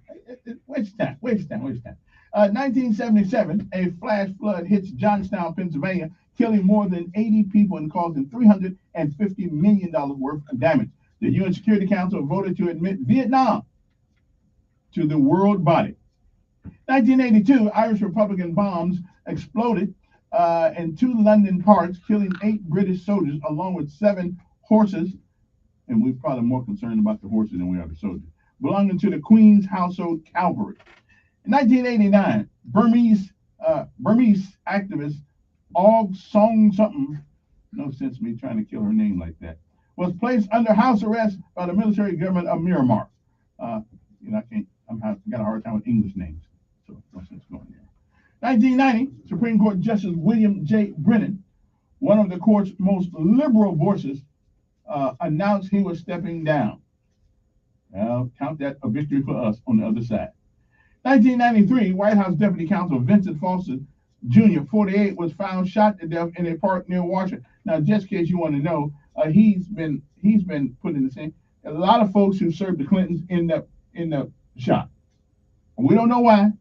waste time. 1977, a flash flood hits Johnstown, Pennsylvania, killing more than 80 people and causing $350 million worth of damage. The UN Security Council voted to admit Vietnam to the world body. 1982, Irish Republican bombs exploded in 2 London parks, killing 8 British soldiers along with 7 horses, and we're probably more concerned about the horses than we are the soldiers, belonging to the Queen's Household Cavalry. In 1989, Burmese activist Aung San Something, no sense me trying to kill her name like that, was placed under house arrest by the military government of Myanmar. You know, I got a hard time with English names, so no sense going there. 1990, Supreme Court Justice William J. Brennan, one of the court's most liberal voices, announced he was stepping down. Well, count that a victory for us on the other side. 1993, White House Deputy Counsel Vincent Foster Jr., 48, was found shot to death in a park near Washington. Now, just in case you want to know, he's been put in the same. A lot of folks who served the Clintons end up shot. We don't know why.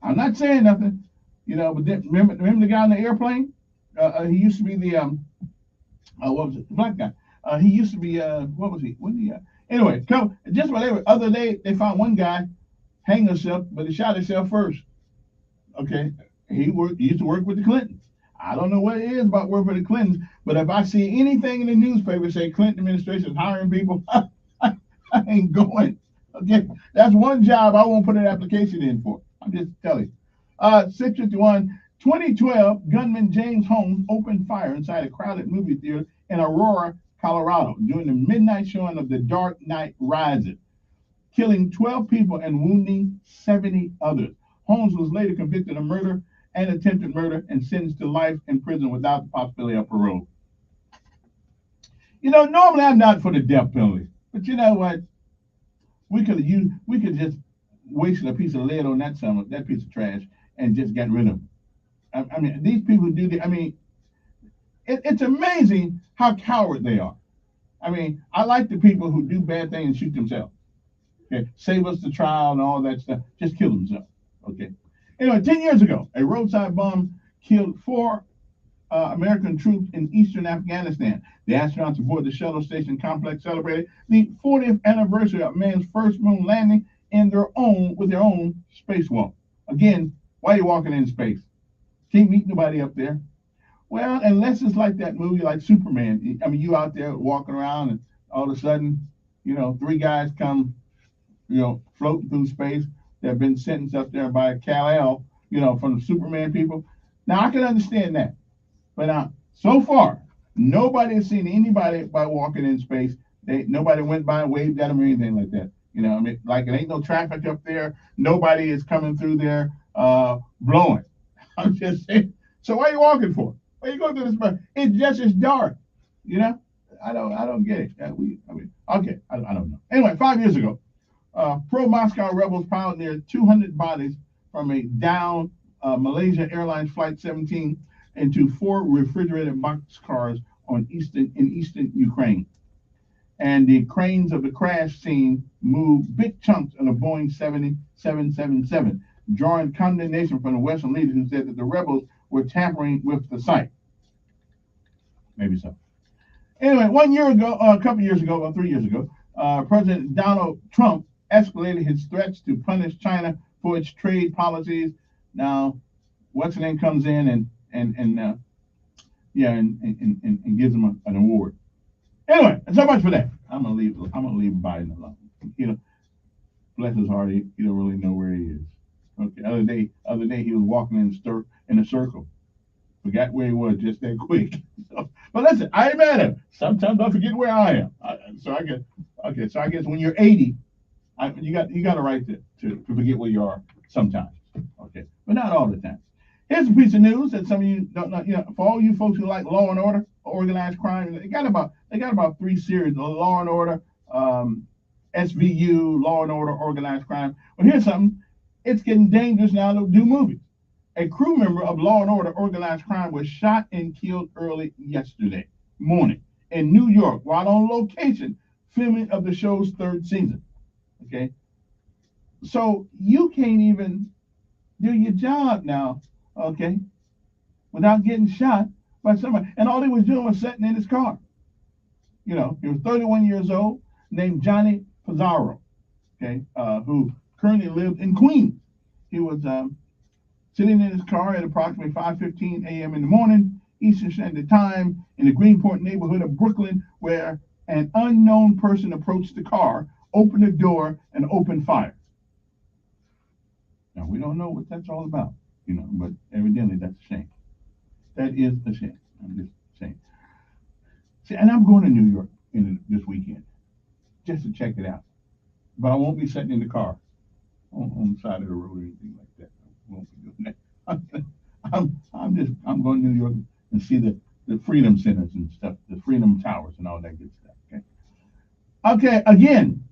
I'm not saying nothing, you know. But then, remember the guy on the airplane? He used to be the what was it? The black guy. He used to be what was he? Anyway, just whatever. Other day they found one guy hang himself, but he shot himself first. Okay, he used to work with the Clintons. I don't know what it is about working for the Clintons, but if I see anything in the newspaper say Clinton administration is hiring people, I ain't going. Okay, that's one job I won't put an application in for. I'm just telling you. 651, 2012, gunman James Holmes opened fire inside a crowded movie theater in Aurora, Colorado, during the midnight showing of The Dark Knight Rises, killing 12 people and wounding 70 others. Holmes was later convicted of murder and attempted murder and sentenced to life in prison without the possibility of parole. You know, normally I'm not for the death penalty, but you know what? We could just wasted a piece of lead on that piece of trash and just get rid of them. I mean, these people do the. I mean, it's amazing how coward they are. I mean, I like the people who do bad things and shoot themselves. Okay, save us the trial and all that stuff. Just kill themselves. Okay. Anyway, 10 years ago, a roadside bomb killed 4 American troops in eastern Afghanistan. The astronauts aboard the shuttle station complex celebrated the 40th anniversary of man's first moon landing with their own spacewalk. Again, why are you walking in space? Can't meet nobody up there. Well, unless it's like that movie, like Superman. I mean, you out there walking around, and all of a sudden, you know, 3 guys come, you know, floating through space. They've been sentenced up there by Kal-El, you know, from the Superman people. Now, I can understand that. But so far, nobody has seen anybody by walking in space. Nobody went by and waved at them or anything like that. You know, I mean, like it ain't no traffic up there. Nobody is coming through there blowing. I'm just saying. So what are you walking for? Why are you going through this space? It's dark. You know, I don't get it. I don't know. Anyway, 5 years ago, pro-Moscow rebels pioneered 200 bodies from a downed Malaysia Airlines Flight 17 into 4 refrigerated boxcars in eastern Ukraine. And the cranes of the crash scene moved big chunks of the Boeing 777, drawing condemnation from the Western leaders who said that the rebels were tampering with the site. Maybe so. Anyway, 1 year ago, a couple years ago, or 3 years ago, President Donald Trump escalated his threats to punish China for its trade policies. Now, what's the name comes in and gives him an award. Anyway, so much for that. I'm gonna leave Biden alone. You know, bless his heart, he don't really know where he is. Okay, other day he was walking in a circle. Forgot where he was just that quick. But listen, I ain't mad at him. Sometimes I forget where I am. So I guess when you're 80, You got a right to forget where you are sometimes, okay, but not all the time. Here's a piece of news that some of you don't know. For all you folks who like Law and Order, organized crime, they got about 3 series: Law and Order, SVU, Law and Order, organized crime. But here's something: it's getting dangerous now to do movies. A crew member of Law and Order, organized crime, was shot and killed early yesterday morning in New York while on location filming of the show's 3rd season. Okay, so you can't even do your job now, okay, without getting shot by somebody. And all he was doing was sitting in his car. He was 31 years old, named Johnny Pizarro, okay, who currently lived in Queens. He was sitting in his car at approximately 5:15 a.m. in the morning, Eastern Standard Time, in the Greenport neighborhood of Brooklyn, where an unknown person approached the car, opened the door, and opened fire. Now, we don't know what that's all about, but evidently that's a shame. That is a shame. I'm just saying. See, and I'm going to New York this weekend just to check it out. But I won't be sitting in the car on the side of the road or anything like that. I won't be doing that. I'm going to New York and see the Freedom Centers and stuff, the Freedom Towers and all that good stuff. Okay, again,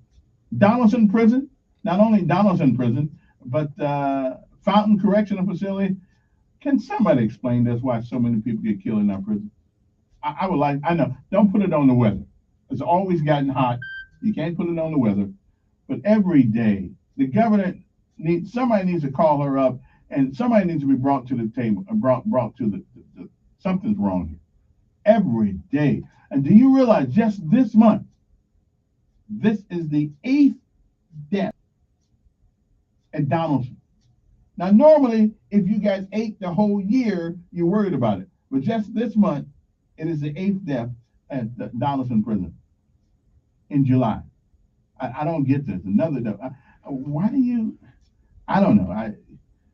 Donaldson Prison. Not only Donaldson Prison, but Fountain Correctional Facility. Can somebody explain this, why so many people get killed in our prison? I know, don't put it on the weather. It's always gotten hot. You can't put it on the weather. But every day, the governor somebody needs to call her up, and somebody needs to be brought to the table, brought to the something's wrong here. Every day. And do you realize just this month, this is the 8th death at Donaldson? Now, normally, if you guys ate the whole year, you're worried about it. But just this month, it is the 8th death at the Donaldson prison in July. I don't get this. Another death. Why do you? I don't know.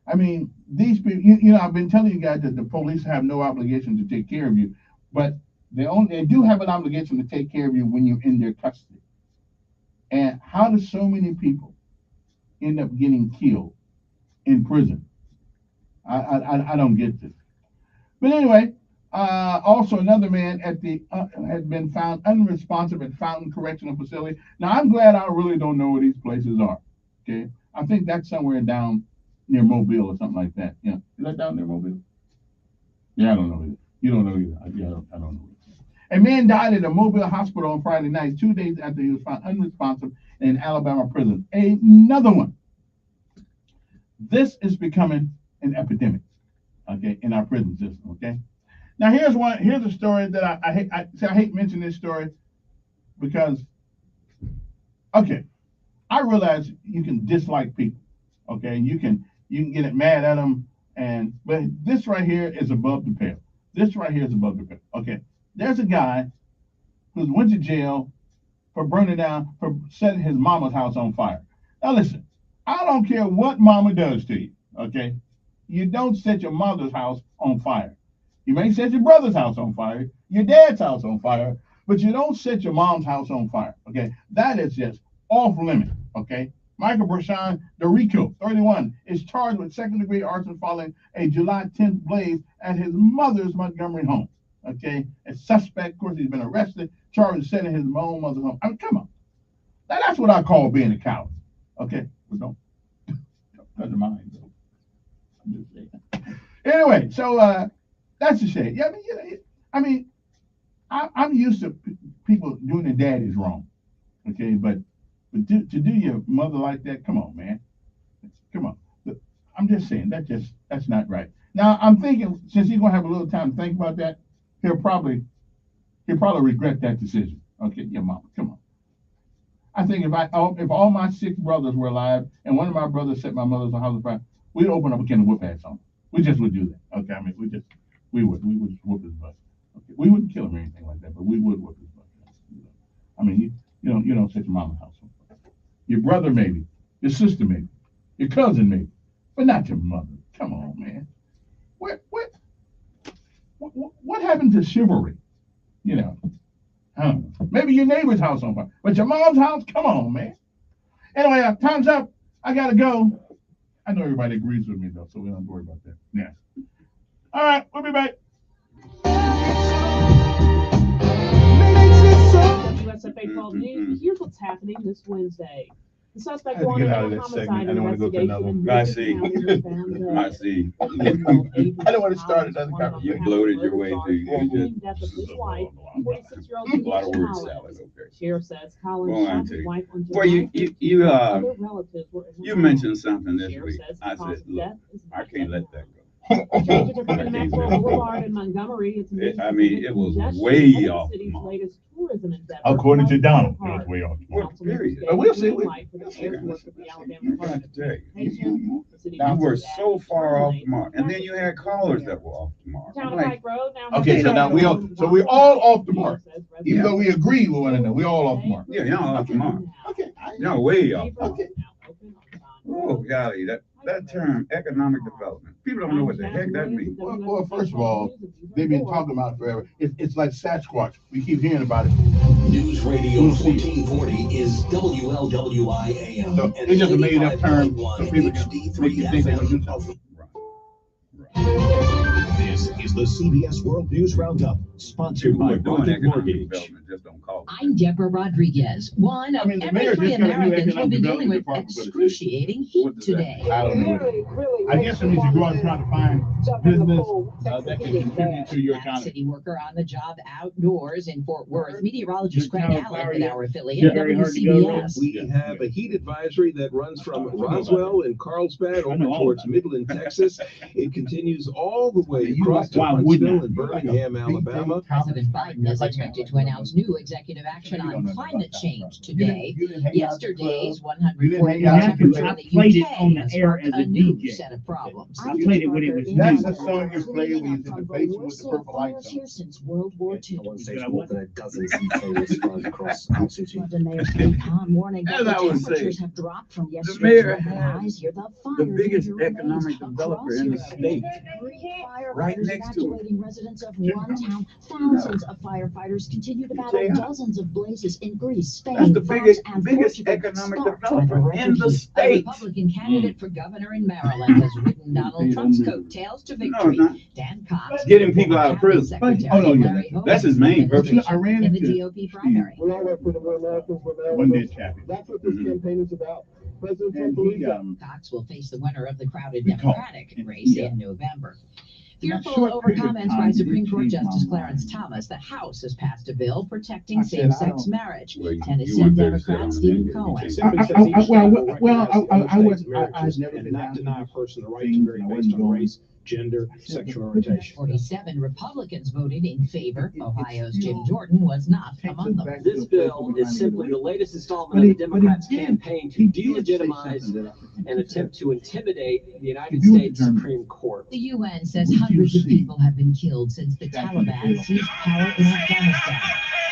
I mean, these people. I've been telling you guys that the police have no obligation to take care of you, but they do have an obligation to take care of you when you're in their custody. And how do so many people end up getting killed in prison? I don't get this. But anyway, also another man had been found unresponsive at Fountain Correctional Facility. Now, I'm glad I really don't know where these places are. Okay, I think that's somewhere down near Mobile or something like that. Yeah, is that down near Mobile? Yeah, I don't know either. You don't know either. Yeah, I don't know. A man died at a Mobile hospital on Friday night, 2 days after he was found unresponsive in an Alabama prison. Another one. This is becoming an epidemic, okay, in our prison system, okay? Now, here's a story that I hate mentioning this story because, okay, I realize you can dislike people, okay? You can get mad at them, but this right here is above the pale. This right here is above the pale, okay? There's a guy who went to jail for setting his mama's house on fire. Now listen, I don't care what mama does to you, okay? You don't set your mother's house on fire. You may set your brother's house on fire, your dad's house on fire, but you don't set your mom's house on fire, okay? That is just off limit, okay? Michael Bershon Dorico, 31, is charged with second-degree arson following a July 10th blaze at his mother's Montgomery home, okay? A suspect, of course, he's been arrested, charged with setting his own mother's home. I mean, come on. Now, that's what I call being a coward, okay? But don't touch your mind, though. I'm just saying. Anyway, so that's a shame. Yeah, I'm used to people doing their daddies wrong, okay? But to do your mother like that, come on, man. Come on. I'm just saying that's not right. Now I'm thinking, since he's gonna have a little time to think about that, he'll probably regret that decision. Okay, your mama, come on. I think if all my 6 brothers were alive and one of my brothers set my mother's house on fire, we'd open up a can of whoop ass on him. We just would do that. Okay, I mean, we would whoop his butt. Okay, we wouldn't kill him or anything like that, but we would whoop his butt. I mean, you don't set your mama's house on fire. Your brother maybe, your sister maybe, your cousin maybe, but not your mother. Come on, man. What happened to chivalry? You know, I don't know. Maybe your neighbor's house on fire, but your mom's house? Come on, man. Anyway, time's up. I gotta go. I know everybody agrees with me though, so we don't have to worry about that. Yeah. All right, we'll be back.
WSFA 12 News. Here's what's happening this Wednesday. The suspect
I had to
wanted
get out
in
of
a
that segment.
homicide
I don't want to go to another
investigation
one.
in
I see.
Lincoln County was found
I see.
dead.
I
don't want to start another
Wanted on
You
conversation.
bloated your way through. You
death of his wife, 46-year-old
just a lot of word
Collins.
salad. Okay.
Sheriff says Collins
Go on
shot
to
his
you.
wife on
Well,
July 15th. Other relatives were in the
you
home.
mentioned something this
Sheriff
week.
says
I
cause
said,
of
look,
death is
I
not
can't
yet
let
known.
that go.
Changes are coming to Maxwell Boulevard in Montgomery. It's needed
I
to
mean,
prevent
it was
congestion
way
ahead of
off
the
the
city's
mark.
latest tourism endeavor.
According to
Like
Donald, it
Park.
was way off.
What
Councilman
period?
gave
But we'll see.
green light for the airport of the Alabama
I
Department
got
of
to tell you.
Transportation. The city
You
council
were
added
so far off
terminate
the mark. And then you had callers that were off the mark.
Town
I'm
of
like,
Pike Road now
Okay,
has
so now we're all off the mark. Even though we agree with one another, we're all off the mark.
yeah, y'all off the mark.
Okay.
Y'all way off.
Okay.
Oh, golly, that term, economic development. People don't know what the heck that means.
Well, first of all, they've been talking about it forever. It's like Sasquatch. We keep hearing about it.
News Radio 1440 is WLWI AM.
So
and
it's just a made up term
85.1
so people can
HD3
make you think they're going to do
FM.
something.
This is the CBS World News Roundup, sponsored by
People who are doing
Rocket
economic
Mortgage.
development just don't call it.
I'm Deborah Rodriguez. One of
the
every
mayor
3
just got a new
Americans will be
economic
dealing with
development department for the city.
excruciating heat today.
I don't know. I guess it means you go out and try to find business that can contribute to your
That
economy.
city worker on the job outdoors in Fort Worth. Meteorologist Craig
Good job,
Allen
Larry.
with our affiliate,
Yeah, very hard to go around.
WCBS.
We have a heat advisory that runs from Roswell and Carlsbad over towards Midland, Texas. It continues all the way across to Huntsville and Birmingham, Alabama.
President Biden is expected to announce new executive action on climate change today. Yesterday's 140 temperature in the UK has sparked a new set of problems.
I played it when it was That's the song you play when he's in the basement with the purple lights on.
Here since World War II.
One says more than a dozen CKs flying across our city.
London Mayor Steve Khan warning that
As
the
I was
temperatures
saying,
have dropped from
the
yesterday's
mayor
record
has
highs. Here, the
the
fire
biggest
danger
economic
remains
developer
across
in the
Europe.
state. Right
Firefighters
next to it.
evacuating residents of one town. Thousands of firefighters continue to battle
Jay,
dozens of blazes in Greece, Spain,
That's the
France,
biggest
and
Portugal,
economic
developer in the
A
state.
Republican candidate for governor in Maryland has ridden Donald Trump's coattails to victory.
not.
Dan Cox,
Getting people out of prison.
Secretary
Oh, no,
Larry
yeah. That's his main purpose.
I ran
in the
into
GOP primary.
We all work for the real Americans, for
one
Maryland.
day champion.
That's what this campaign is about. President Trump
And
believes
he,
that.
Cox will face the winner of the crowded
We call.
Democratic race
Yeah.
in November.
In a
Fearful
short
over
period of
comments
time,
by
he did
Supreme Court
change my
Justice
mind.
Clarence Thomas, the House has passed a bill protecting
I said, I
same-sex
don't-
marriage.
Well, you
Tennessee
weren't there to sit
Democrat
on
Stephen
that.
Cohen.
Simply says each state will recognize the other state's
I've
marriages
never
and
been
not
down to
deny a
this
person the right
thing,
to marry
and I
based
wasn't
on
going-
race, gender, sexual orientation.
47 Republicans voted in favor. Ohio's Jim Jordan was not among them.
This bill is simply the latest installment of the Democrats' campaign to delegitimize and attempt to intimidate the United States Supreme Court.
The UN says hundreds of people have been killed since the Taliban seized power in Afghanistan.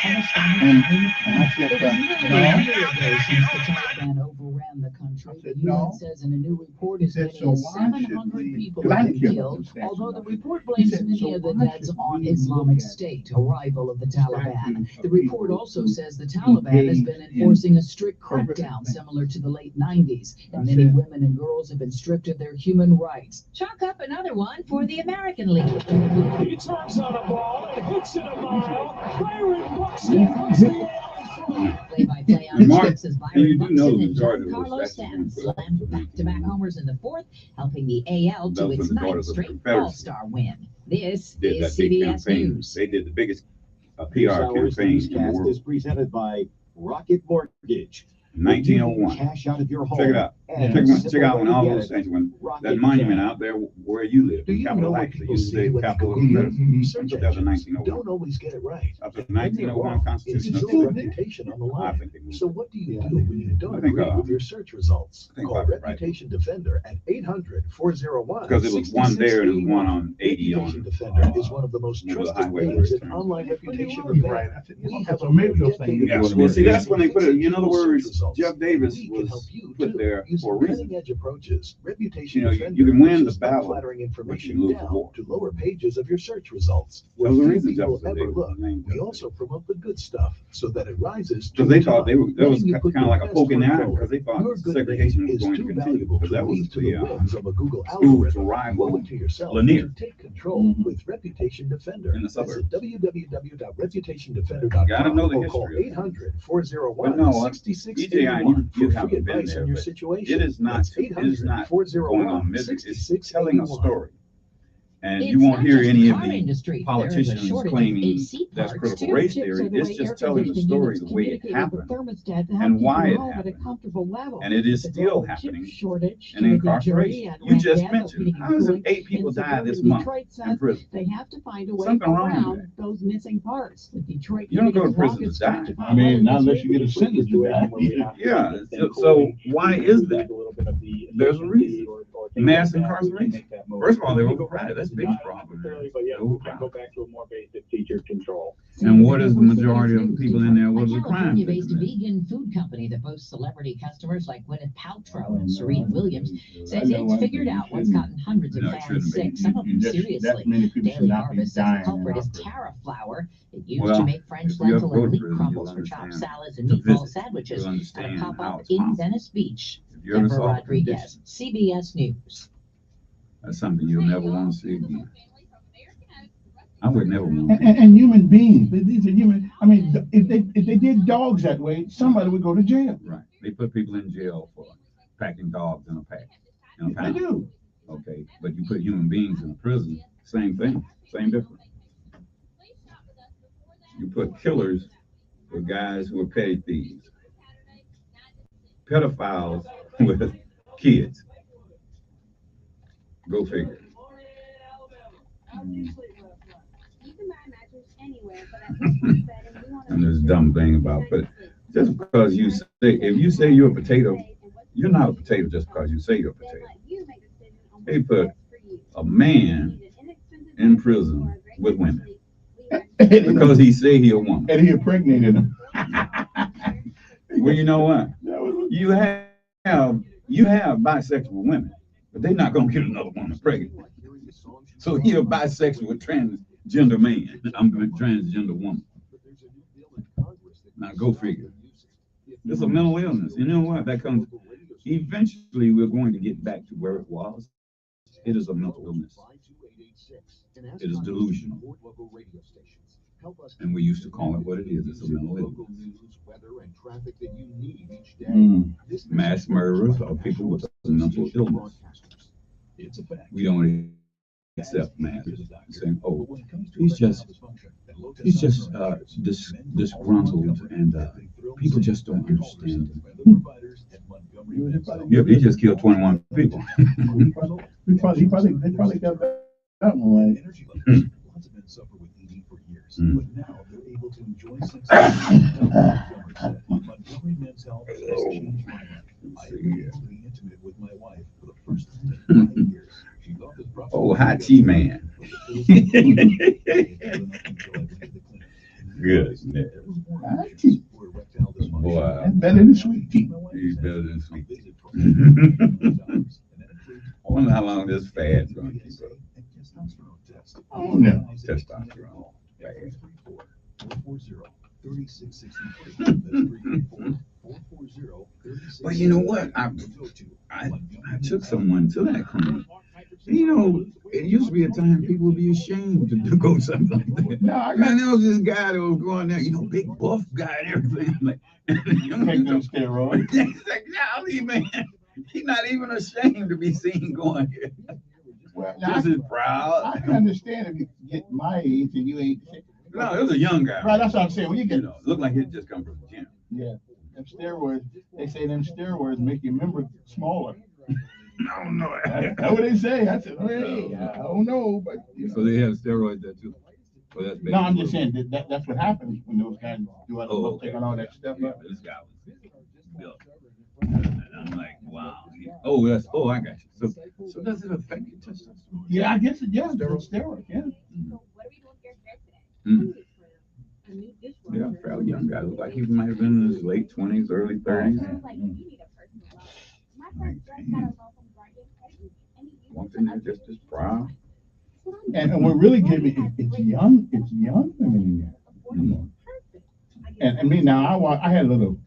And I said,
It was nearly
no.
a year ago since the Taliban overran the country. The UN
no.
says in a new report as
said,
many
so
as
why should
700
we-
people
'cause I
have
didn't
been
care about
killed,
the statute.
although the report
He
blames
said,
many
so
of the
why
deaths
should
on
we
Islamic
look at
State, a rival of the Taliban.
statute
The
of
report
people
also
who
says the Taliban has been
engage in
enforcing a strict
horrific
crackdown
things.
similar to the late 90s, and
I
many
said-
women and girls have been stripped of their human rights. Chalk up another one for the American League.
He turns on a ball and hits it a mile. Byron Buxton puts the A's front.
Play-by-play on
Mark,
Texas,
you
Byron
do know
Buxton
the
and
majority of
Giancarlo
those
Stanton
statutes were put up
slammed
for
back-to-back homers in the fourth, helping the AL to
Those were
its
the daughters
ninth
of the
straight
Confederacy.
All-Star win. This
Did
is
that big
CBS
campaign.
News.
They did the biggest PR
This hour's
campaign in the
newscast
world.
is presented by Rocket Mortgage.
1901.
Cash out of your home.
Check it out.
and
Check out when all
get
those
it.
things, when
Rocket
that monument
Cash.
out there where you live,
Do
in
you know
Capitol
what
Heights, they
people
used to
see
say
when they
Capitol
Google you?
Confederacy.
Search
That was in
engines
1901.
don't always get it right.
Up to
And they're
1901
wrong. It's
Constitution.
your reputation on the
I
line.
think it was.
So what do you do when you don't
I think,
agree with your search results?
I think
Call
Bobby right.
Reputation Defender at 800-401.
Because it was one there and it was one on 80
Reputation
on
Defender is one of the most
the
trusted
highway
ways
list.
in online reputation
You're right.
repair.
I said,
We have
so maybe those things.
Yeah, well, see, that's when they put it. In other words, Jeff Davis
We can help
was
you
put there
Using
for a reason.
cutting-edge approaches, Reputation
You know,
Defender
you can win the
pushes
battle,
flattering
but
information
you lose the
down
war.
to lower pages of your search results. Where
Those are
few
reasons
people
Jefferson
ever
Davis
look.
was named
We
Jefferson.
also promote the good stuff so that it rises to
Because they
the
thought
top,
that was
letting you
kind
put
of
your
like a
best
poke in the
foot
eye,
forward.
because they thought
Your good
segregation
name
was
is
going
too
to continue.
valuable
Because
to
that was
leave to the whims of a Google
school to
algorithm.
rival
Owe it to yourself
Lanier
to take control with Reputation Defender.
in the
Visit
suburbs.
www.reputationdefender.com
Gotta know the
or call
history.
800-401-6681
But no, EJI, you
for free
haven't been
advice
there,
on your
but
situation.
it is not,
That's
it is not going on misery. It's
800-401-6681.
telling a story. And
It's
you won't
not
hear
just
any
the
of
car
the
industry. There is a
politicians
shortage of
claiming
AC
that's
parts,
critical
too.
race
Chips
theory.
are the
It's
way
just
air
telling the
conditioning
story
units
the way it
communicate with
happened
the thermostat to help
and
keep
why
your
it
home at a
happened.
comfortable level.
And it is
But
still
the chip
happening
shortage,
in
Timothy
incarceration.
Jury and
You just
Randall
mentioned,
heating and
how is it
cooling
8 people
in
died this
suburban
month
Detroit
in
says
prison?
they have to find a way
Something wrong with
around
that.
those missing parts. With Detroit
You don't go to
getting its
prison to
longest
die.
stretch of
I mean, not unless you
history.
get a sentence to die.
Yeah, so why is that? There's a reason. Mass incarceration. First of all, they're overcrowded. That's the biggest problem. They're overcrowded. And what is the majority of the people in there? What is the crime?
California-based vegan food company that boasts celebrity customers like Gwyneth Paltrow and Serena Williams says it's figured out what's gotten hundreds of fans sick, some of them seriously. Daily Harvest says the culprit is tara flour that used to make French lentil and leek crumbles for chopped salads and meatball sandwiches at a pop-up in Venice Beach. Deborah Rodriguez, CBS News.
That's something you'll never want to see again. I would never want to.
And human beings, these are human. I mean, if they did dogs that way, somebody would go to jail.
Right. They put people in jail for packing dogs in a pack. In a
They
pound.
do.
Okay, but you put human beings in prison, same thing, same difference. You put killers with guys who are petty thieves, pedophiles with kids. Go figure. And this dumb thing about, but just because you say, if you say you're a potato, you're not a potato just because you say you're a potato. They put a man in prison with women because he say he a woman.
And he impregnated them.
Well, you know what? You have bisexual women, but they're not gonna get another woman pregnant. So you're bisexual with transgender man. I'm a transgender woman. Now go figure. It's a mental illness. You know what? That comes. Eventually, we're going to get back to where it was. It is a mental illness. It is delusional. And we used to call it what it is. It's a mental illness. Mass murderers are people with a mental illness. We don't accept mass. Saying, oh, he's just disgruntled, and people just don't understand him. Yeah, he just killed 21 people.
They probably got that one right.
Lots of men suffer with ED for years, but now they're able to enjoy success. Montgomery Men's Health has changed my life. I am able to be intimate with my wife for the first time in 5 years. She thought this process
Oh, hot tea man. Good. Boy,
That's better than sweet tea.
He's better than sweet tea. I wonder how long this fad's going to keep up.
Oh, no.
Testosterone. But you know what? I took someone to that clinic. You know, it used to be a time people would be ashamed to go something like that. Man, there was this guy that was going there, you know, big buff guy and everything. Like,
steroids.
It's like, golly, man, he's not even ashamed to be seen going here.
Well,
Just as proud.
I can understand if you get my age and you ain't.
No, it was a young guy.
Right, that's what I'm saying. When you get,
looked like he'd just come from the gym.
Yeah, them steroids. They say them steroids make your member smaller.
I don't know.
That's what they say. I said, hey, I don't know, but you know.
So they have steroids there too. Well, that's
No, I'm just saying that's what happens when those guys do all
okay.
taking all that stuff up.
This guy was built. And I'm like, wow. I got you. So does it affect your testosterone?
Yeah, I guess it does. Steroids, yeah.
Mm. Yeah, fairly young guy. Looked like he might have been in his late 20s, early 30s.
And we're really giving it's young women in there. You know. And I mean, now I had a little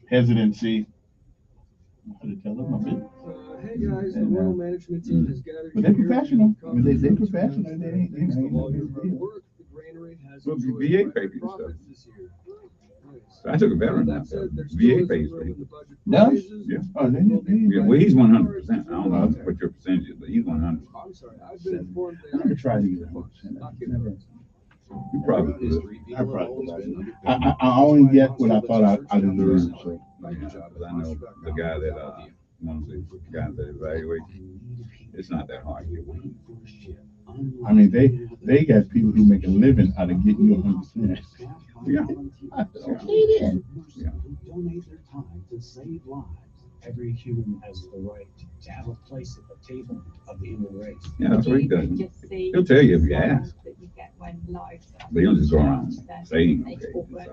hesitancy. How to tell them a bit.
Hey guys, the royal management team has gathered.
But they're professional. I mean, they're professional. They ain't, you know,
Well, VA pays and stuff. So I took a veteran out. VA pays for it.
No?
Yeah.
Oh,
Yeah, well, he's 100%. I don't know what your percentage is, but he's 100%.
I'm sorry, I've been informed
I never tried to get 100%. Never.
You probably could.
I probably could. I only get what I thought I deserved. So.
Yeah, because I know the guy that one of the guys that evaluates, it's not that hard to get one.
I mean, they got people who make a living out of getting you 100%.
Yeah.
Okay then.
Yeah.
Donate their time to save lives. Every human has the right to have a place at the table of the human race.
Yeah, that's what he does. He'll tell you if you ask. But he'll just go around saying, okay. It's like,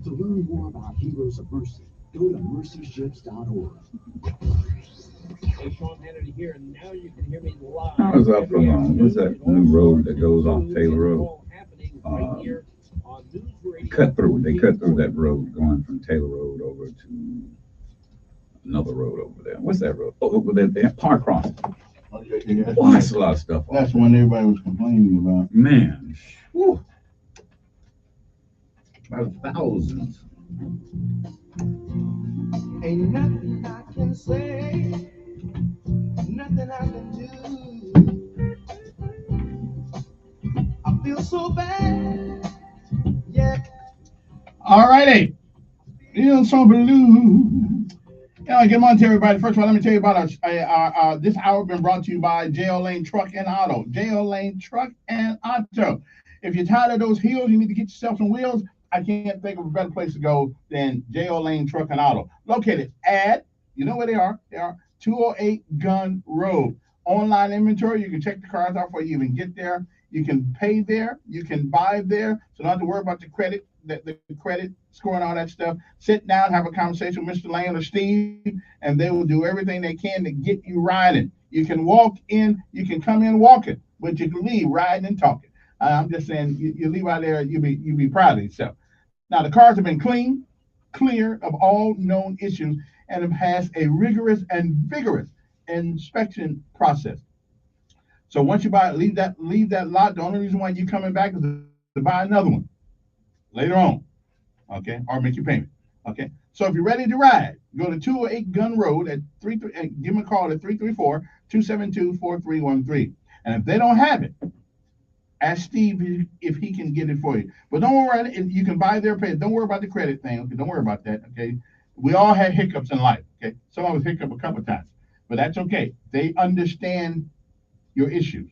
To learn more about Heroes of Mercy, go to mercyships.org.
Hey, Sean Hannity here, and now you can hear me live.
I was up from, what's that new road that goes off Taylor Road? Cut through, they cut through that road going from Taylor Road over to another road over there. What's that road? Oh, over there, Park Crossing.
Yeah,
Boy, that's a lot of stuff.
That's one everybody was complaining about.
Man, whew. About thousands.
Ain't nothing I can say, nothing I can do. I feel so bad, yeah.
All righty. Feel so blue. Yeah, good morning to everybody. First of all, let me tell you about our this hour been brought to you by J.O. Lane Truck and Auto. J.O. Lane Truck and Auto. If you're tired of those heels, you need to get yourself some wheels. I can't think of a better place to go than J.O. Lane Truck and Auto. Located at, you know where they are? They are 208 Gun Road. Online inventory, you can check the cars out before you even get there. You can pay there. You can buy there. So don't have to worry about the credit, the credit score and all that stuff. Sit down, have a conversation with Mr. Lane or Steve, and they will do everything they can to get you riding. You can walk in, you can come in walking, but you can leave riding and talking. I'm just saying, you leave out there, you'll be proud of yourself. Now, the cars have been clean, clear of all known issues, and it has a rigorous and vigorous inspection process. So once you leave that lot, the only reason why you're coming back is to buy another one later on, okay, or make your payment, okay. So if you're ready to ride, go to 208 Gun Road at and give them a call at 334-272-4313. And if they don't have it, ask Steve if he can get it for you. But don't worry, you can buy their pay. Don't worry about the credit thing. Okay, don't worry about that. Okay, we all had hiccups in life. Okay, some of us hiccup a couple times, but that's okay. They understand your issues.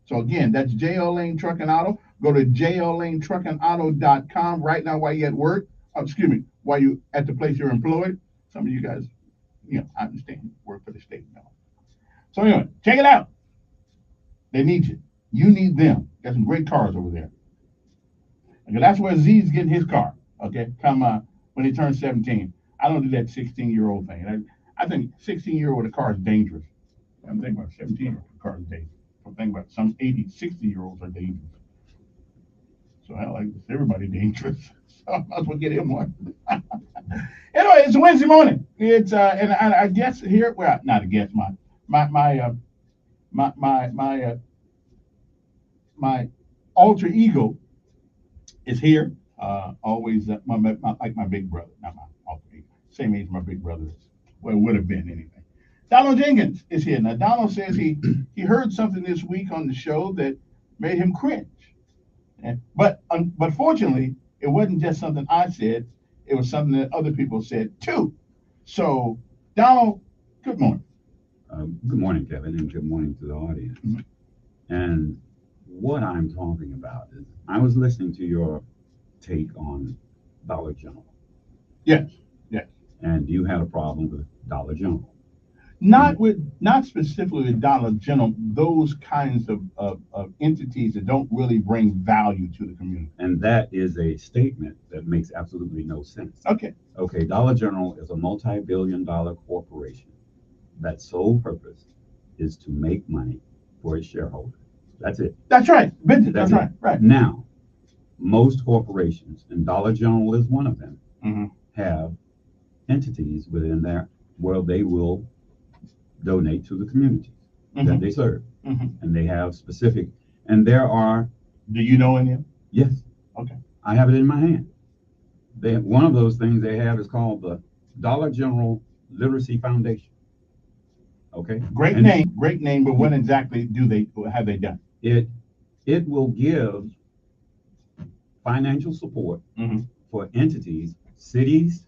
So again, that's J.O. Lane Truck and Auto. Go to jolanetruckandauto.com right now while you're at work. While you're at the place you're employed. Some of you guys, I understand, work for the state now. So anyway, check it out. They need you. You need them. Got some great cars over there. Okay, that's where Z's getting his car. Okay, come when he turns 17. I don't do that 16-year-old thing. I think 16-year-old with a car is dangerous. I'm thinking about 17-year-old car is dangerous. I'm thinking about some 60-year-olds are dangerous. So I like this. Everybody dangerous. So I might as well get him one. Anyway, it's Wednesday morning. It's and I guess here, well, not a guess. My alter ego is here. Always like my big brother, not my alter ego. Same age my big brother is. Well, would have been anyway. Donald Jenkins is here. Now, Donald says he heard something this week on the show that made him cringe. But fortunately, it wasn't just something I said. It was something that other people said too. So, Donald, good morning.
Good morning, Kevin, and good morning to the audience. Mm-hmm. And what I'm talking about is I was listening to your take on Dollar General.
Yes.
And you had a problem with Dollar General.
Not specifically with Dollar General, those kinds of entities that don't really bring value to the community.
And that is a statement that makes absolutely no sense.
Okay,
Dollar General is a multi-billion-dollar corporation. That sole purpose is to make money for its shareholders. That's it.
That's right. Business. That's right. Right.
Now, most corporations, and Dollar General is one of them, have entities within there where they will donate to the communities that they serve. And they have specific, and there are.
Do you know any of them?
Yes.
Okay.
I have it in my hand. They have, one of those things they have is called the Dollar General Literacy Foundation. Okay.
Great name, but when exactly have they done?
It will give financial support for entities, cities,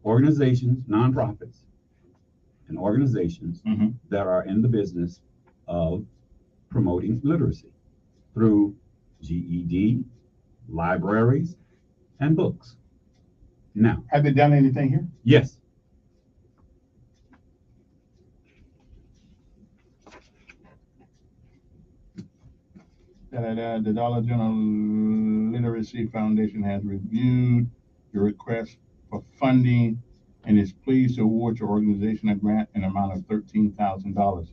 organizations, nonprofits, and organizations that are in the business of promoting literacy through GED, libraries, and books. Now,
have they done anything here?
Yes.
The Dollar General Literacy Foundation has reviewed your request for funding and is pleased to award your organization a grant in amount of $13,000.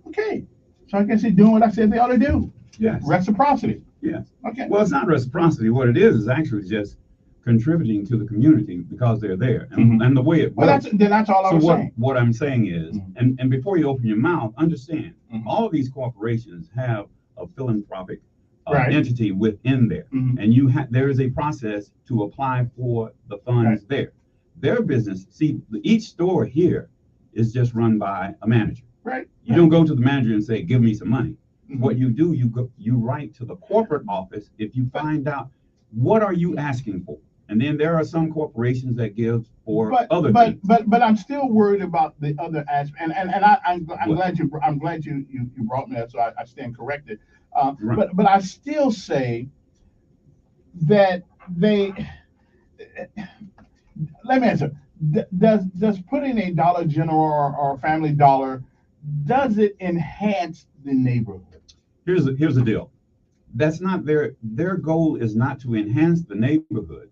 Okay, so I guess they're doing what I said they ought to do.
Yes.
Reciprocity.
Yes.
Okay.
Well, it's not reciprocity. What it is actually just contributing to the community because they're there, and the way it works.
Well, that's all I was saying.
What I'm saying is, and before you open your mouth, understand, all of these corporations have a philanthropic entity within there, and there is a process to apply for the funds there. Their business, see, each store here is just run by a manager.
Right.
You don't go to the manager and say, "Give me some money." What you do, you write to the corporate office if you find out what are you asking for. And then there are some corporations that give for other things.
But I'm still worried about the other aspect, and I'm glad you brought me that, so I stand corrected. But I still say that they. Let me answer. Does putting a Dollar General or Family Dollar, does it enhance the neighborhood?
Here's the deal. That's not their goal is not to enhance the neighborhood.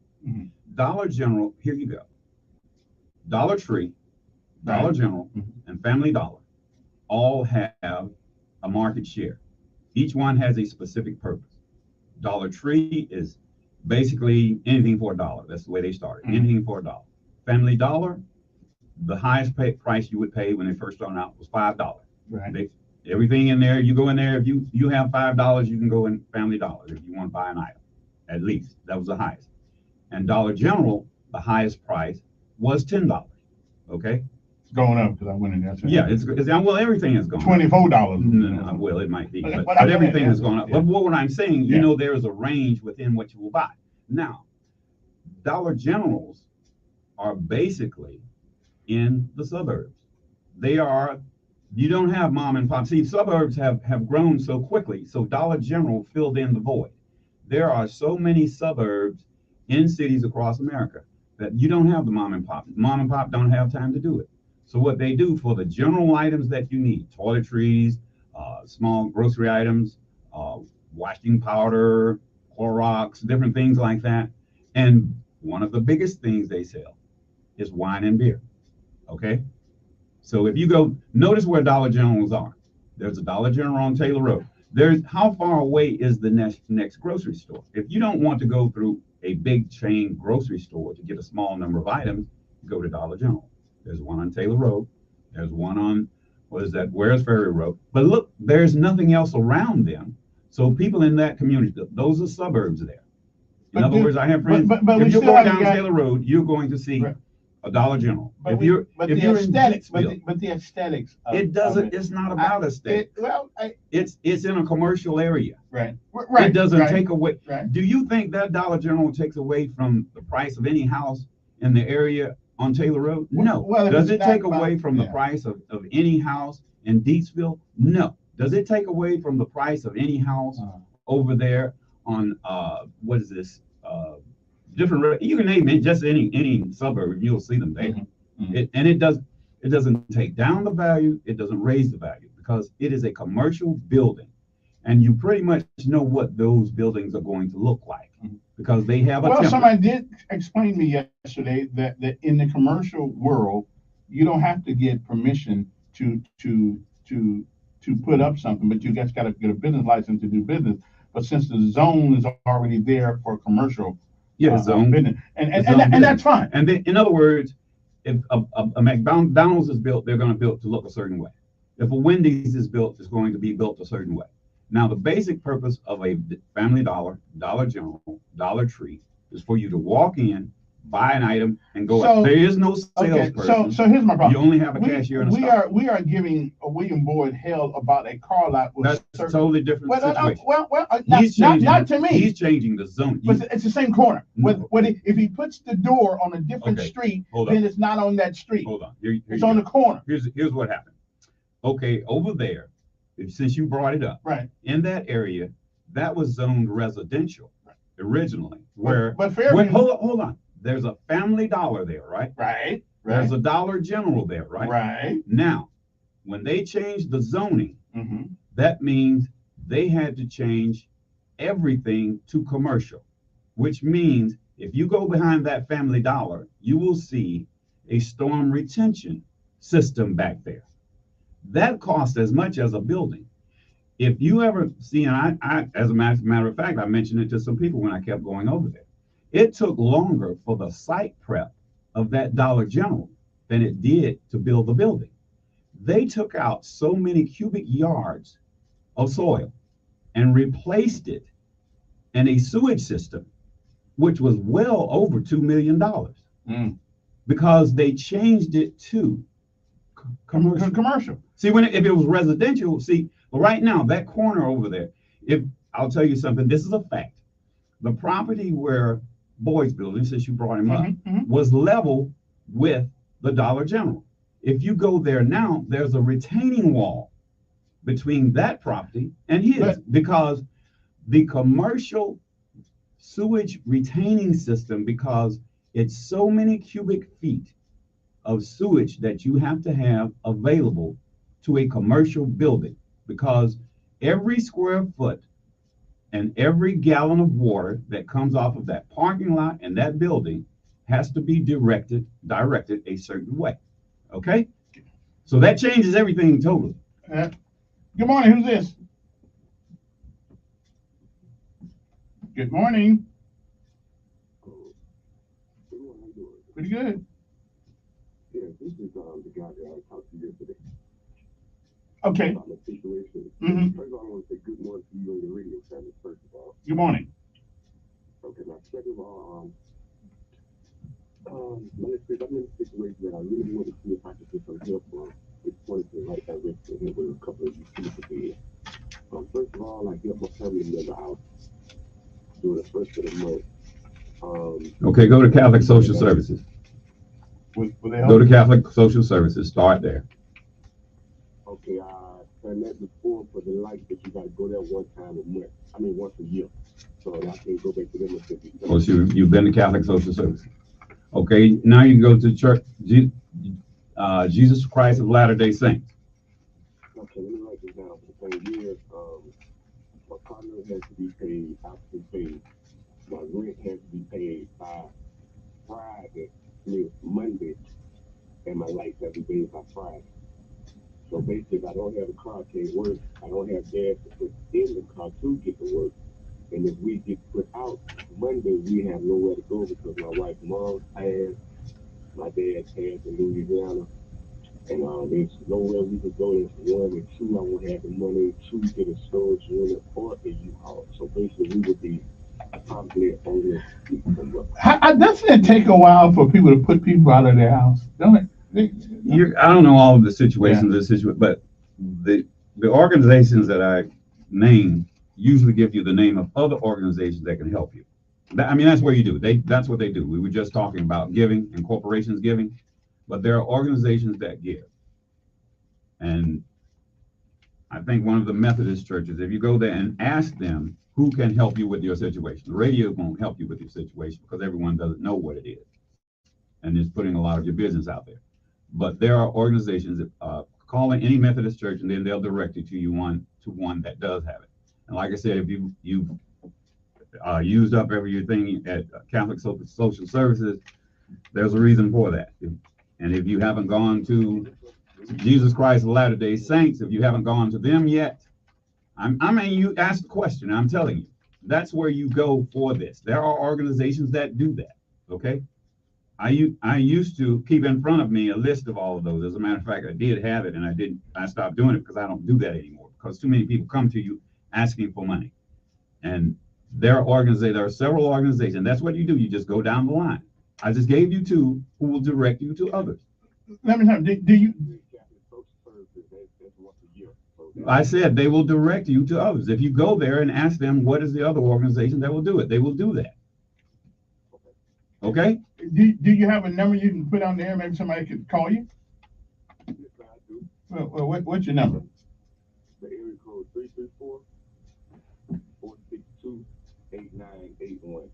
Dollar General, here you go. Dollar Tree, Dollar General, and Family Dollar all have a market share. Each one has a specific purpose. Dollar Tree is basically anything for $1. That's the way they started. Anything for $1. Family Dollar, the highest price you would pay when they first started out was $5.
Right.
Everything in there, you go in there, if you have $5, you can go in Family Dollar if you want to buy an item. At least that was the highest. And Dollar General, the highest price was $10. Okay.
It's going up because I went in there.
Yeah, it's well, everything is going
$24.
No, well, it might be, but everything is going up. But what I'm saying, you know, there is a range within what you will buy. Now, Dollar Generals are basically in the suburbs. You don't have mom and pop. See, suburbs have grown so quickly, so Dollar General filled in the void. There are so many suburbs in cities across America that you don't have the mom and pop. Mom and pop don't have time to do it. So what they do for the general items that you need, toiletries, small grocery items, washing powder, Clorox, different things like that. And one of the biggest things they sell is wine and beer. Okay? So if you go, notice where Dollar Generals are. There's a Dollar General on Taylor Road. How far away is the next grocery store? If you don't want to go through a big chain grocery store to get a small number of items, go to Dollar General. There's one on Taylor Road. There's one on, Where's Ferry Road? But look, there's nothing else around them. So people in that community, those are suburbs there. In other words, I have friends, if you're going down Taylor Road, you're going to see a Dollar General.
But
the
aesthetics.
It's not about aesthetics. It's in a commercial area.
Right.
It doesn't take away. Right. Do you think that Dollar General takes away from the price of any house in the area on Taylor Road? No.
Well,
does it take away from the price of any house in Deatsville? No. Does it take away from the price of any house over there on different, you can name it, just any suburb, you'll see them there. It doesn't take down the value, it doesn't raise the value, because it is a commercial building, and you pretty much know what those buildings are going to look like because they have a template.
Somebody did explain to me yesterday that in the commercial world, you don't have to get permission to to put up something, but you guys got to get a business license to do business. But since the zone is already there for commercial,
zone
business, and that's fine.
And then, in other words, if a McDonald's is built, they're going to build to look a certain way. If a Wendy's is built, it's going to be built a certain way. Now, the basic purpose of a Family Dollar, Dollar General, Dollar Tree is for you to walk in, buy an item, and go out. There is no salesperson.
So here's my problem.
You only have a cashier and a stop.
We are giving William Boyd hell about a car lot.
That's a totally different situation.
Not to me.
He's changing the zone.
But it's the same corner. If he puts the door on a different street, then it's not on that street.
Hold on.
It's on the corner.
Here's what happened. Okay, over there, since you brought it up,
right
in that area, that was zoned residential originally.
But
hold on. There's a Family Dollar there, right?
Right.
There's a Dollar General there, right?
Right.
Now, when they changed the zoning,
mm-hmm.
that means they had to change everything to commercial, which means if you go behind that Family Dollar, you will see a storm retention system back there. That costs as much as a building. If you ever see, and I as a matter of fact, I mentioned it to some people when I kept going over there. It took longer for the site prep of that Dollar General than it did to build the building. They took out so many cubic yards of soil and replaced it in a sewage system, which was well over $2 million because they changed it to
commercial.
See, if it was residential, well, right now, that corner over there, I'll tell you something, this is a fact. The property where Boyd's building, since you brought him up, was level with the Dollar General. If you go there now, there's a retaining wall between that property and his, because the commercial sewage retaining system, because it's so many cubic feet of sewage that you have to have available to a commercial building, because every square foot and every gallon of water that comes off of that parking lot and that building has to be directed a certain way. Okay? So that changes everything totally.
Good morning. Who's this? Good morning. Pretty good.
Yeah, this is the guy that I talked to yesterday.
Okay.
About the situation. First of all, I want to say good morning to you on the radio channel, first of all.
Good morning.
Okay, now second of all, I'm in a situation that I really want to see if I can get some help from. It's pointing in the right direction here with a couple of these people here. First of all, I helped my family member out during the first of the month.
Okay, go to Catholic Social Services. Go to Catholic Social Services. Start there.
Okay, I done that before for the light, but you got to go there once a year. So I can't go back to them until December.
Oh, so you've been to Catholic Social Services. Okay, now you can go to church, Jesus Christ of Latter-day Saints.
Okay, let me write this down. For the same year, my partner has to be paid, I have to be paid. My rent has to be paid by Friday, Monday, and my lights have to be paid by Friday. So basically, if I don't have a car, I can't work. I don't have gas to put in the car to get to work. And if we get put out Monday, we have nowhere to go because my wife's mom passed, my dad passed in Louisiana, and there's nowhere we could go. There's one, and two, I won't have the money to get a storage unit or a U-Haul. So basically, we would be probably only.
Doesn't it take a while for people to put people out of their house? Don't it?
I don't know all of the situations, but the organizations that I named usually give you the name of other organizations that can help you. That's where you do. That's what they do. We were just talking about giving and corporations giving, but there are organizations that give. And I think one of the Methodist churches, if you go there and ask them who can help you with your situation, the radio won't help you with your situation because everyone doesn't know what it is. And it's putting a lot of your business out there. But there are organizations that call in any Methodist church, and then they'll direct you to one that does have it. And like I said, if you've used up everything at Catholic Social Services, there's a reason for that. And if you haven't gone to Jesus Christ of Latter-day Saints, if you haven't gone to them yet, I mean, you asked the question, I'm telling you, that's where you go for this. There are organizations that do that, okay? I used to keep in front of me a list of all of those. As a matter of fact, I did have it, and I stopped doing it because I don't do that anymore, because too many people come to you asking for money. And there are several organizations. That's what you do. You just go down the line. I just gave you two who will direct you to others.
Let me know, do you?
I said they will direct you to others. If you go there and ask them what is the other organization that will do it, they will do that. Okay?
Do you have a number you can put on there? Maybe somebody could call you. Well, what's your number?
The area code 334-462-8981.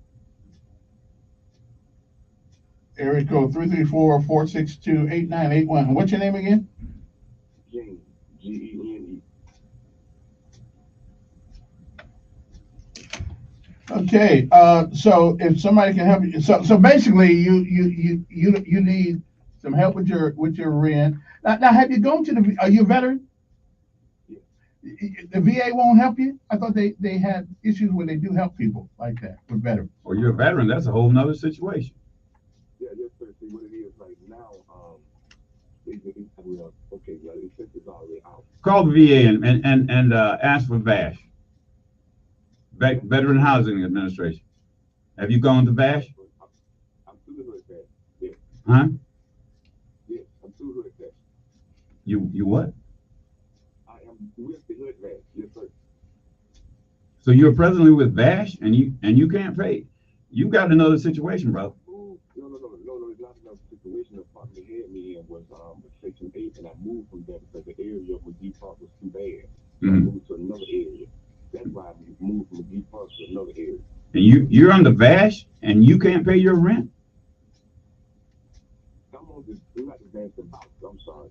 Area code 334-462-8981. What's your name again?
Gene, Gene.
Okay, so if somebody can help you, so basically you need some help with your rent. Now have you gone to are you a veteran? The VA won't help you? I thought they had issues where they do help people like that with veterans.
Well, you're a veteran, that's a whole nother situation.
Yeah, yes, sir. See what it is right now. Okay, yeah, it's already out.
Call the VA and ask for VASH, Veteran Housing Administration. Have you gone to VASH?
I'm through the hood VASH. Yeah.
Huh?
Yeah, I'm through the hood VASH.
You what?
I am with the hood VASH. Yes, sir.
So you're presently with VASH and you can't pay. You got another situation, bro.
No. It's not another situation. The part they had me in was Section 8, and I moved from there because the area of McGee Park was too bad. So I moved to another area. That's why I moved from McGee Park to another area.
And you're under VASH and you can't pay your rent?
I'm not the VASH about. I'm sorry.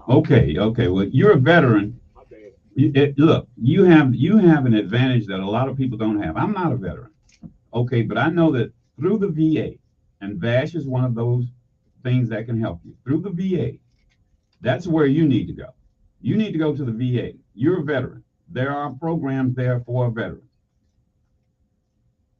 Okay. Well, you're a veteran.
My bad.
Look, you have an advantage that a lot of people don't have. I'm not a veteran. Okay, but I know that through the VA, and VASH is one of those things that can help you. Through the VA, that's where you need to go. You need to go to the VA. You're a veteran. There are programs there for veterans.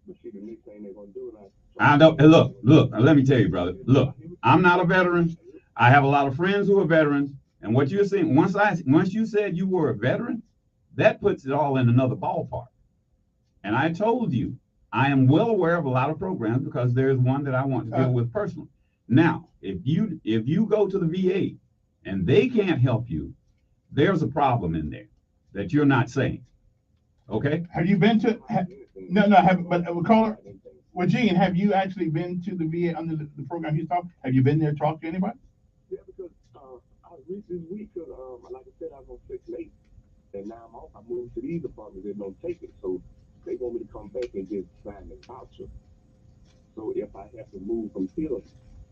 But see, the next thing they're going to do,
I don't, look, let me tell you, brother. Look, I'm not a veteran. I have a lot of friends who are veterans. And what you're saying, once you said you were a veteran, that puts it all in another ballpark. And I told you, I am well aware of a lot of programs because there's one that I want to deal with personally. Now, if you go to the VA and they can't help you, there's a problem in there that you're not saying. Okay?
Have you been to? Well, Gene, have you actually been to the VA under the program he's talking? Have you been there, talked to anybody?
Yeah, because I reached this week because, like I said, I was on Section 8, and now I'm off. I moved to these apartments. They don't take it, so they want me to come back and just sign the voucher. So if I have to move from here,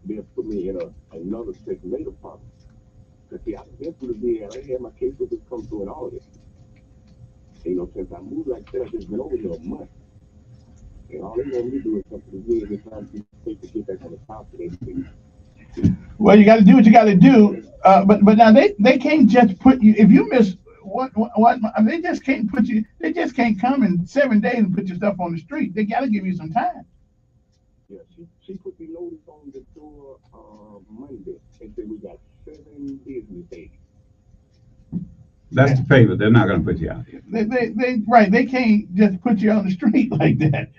they'll put me in another Section 8 apartment. Because see, I've been through the VA. I had my caseworkers come through and all of this. You know, since I moved like that, I've just been over here a month. And all they want me to do is come to the VA and try to get back on the top of everything.
Well, you got to do what you got to do. But now they can't just put you, if you miss what they just can't put you, they just can't come in 7 days and put your stuff on the street. They got to give you some time.
Yeah, she put the notice on the door Monday and said we got 7 business days.
That's the favor. They're not going to put you out here.
They can't just put you on the street like that.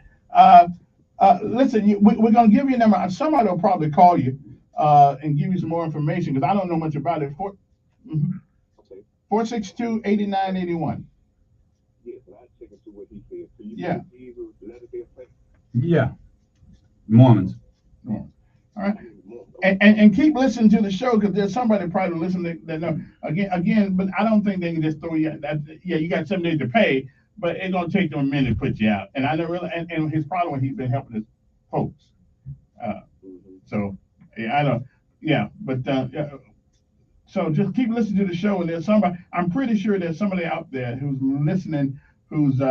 Listen, we're going to give you a number. Somebody will probably call you and give you some more information because I don't know much about it. 462-8981.
Yes, and I check into what he said. So you
Yeah. Mormons.
All right. And keep listening to the show because there's somebody probably listening that know again, but I don't think they can just throw you out. You got 7 days to pay, but it's gonna take them a minute to put you out. And I know really and his problem when he's been helping his folks. So so just keep listening to the show, and there's somebody. I'm pretty sure there's somebody out there who's listening who's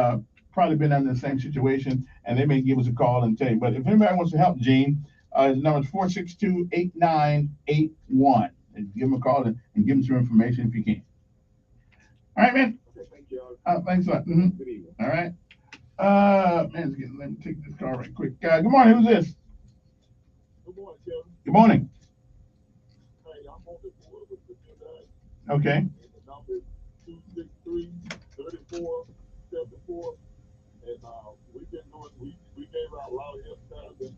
probably been in the same situation, and they may give us a call and tell you. But if anybody wants to help Gene, his number is 462-8981. And give him a call and give him some information if you can. All right, man.
Okay, thank you.
Thanks a lot.
Good evening.
All right. Man, let me take this call right quick. Good morning. Who's this?
Good morning, Kevin.
Good morning.
Hey, I'm on the board with the Hyundai.
Okay.
And the number is 263-3474. And we've been doing, we gave out a lot of advertising.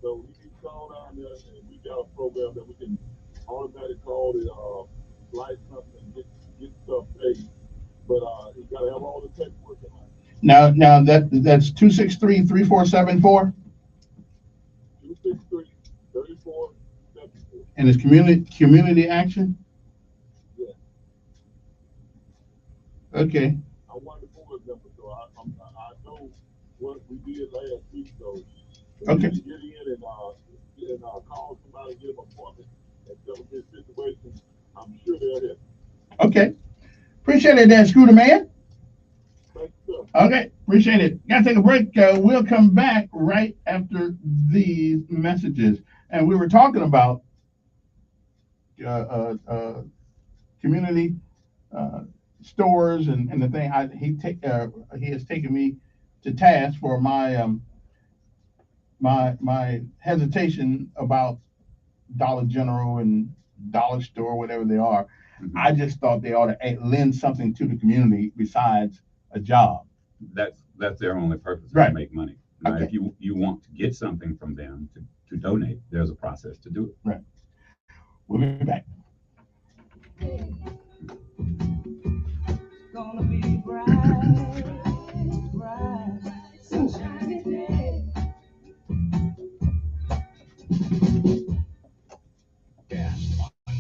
So we need to call down there and we got a program that we can automatically call the license and get stuff paid. But you gotta have all the paperwork in line.
Now that's 263-3474.
263-3474.
And it's community action.
Yeah.
Okay.
I wanted to board member, so I know what we did last week. So
Okay.
Get in and call somebody, get an appointment, and tell them this situation. I'm sure they'll help.
Okay. Appreciate it, Dan Scooter Man.
Thank you, sir.
Okay, appreciate it. Gotta take a break. We'll come back right after these messages. And we were talking about community stores and the thing. He has taken me to task for my my hesitation about Dollar General and Dollar Store, whatever they are.
Mhm.
I just thought they ought to lend something to the community besides a job.
That's their only purpose, is
Right.
to make money. Now,
Okay.
if you want to get something from them to donate, there's a process to do it.
Right. We'll be back.
Gonna be bright, bright, sunshiny day.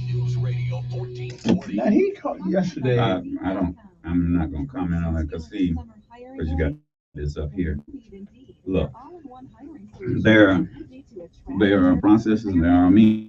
News Radio 1440.
Now he called yesterday.
I'm not gonna comment on it because you got this up here. Look, there are processes, there are means.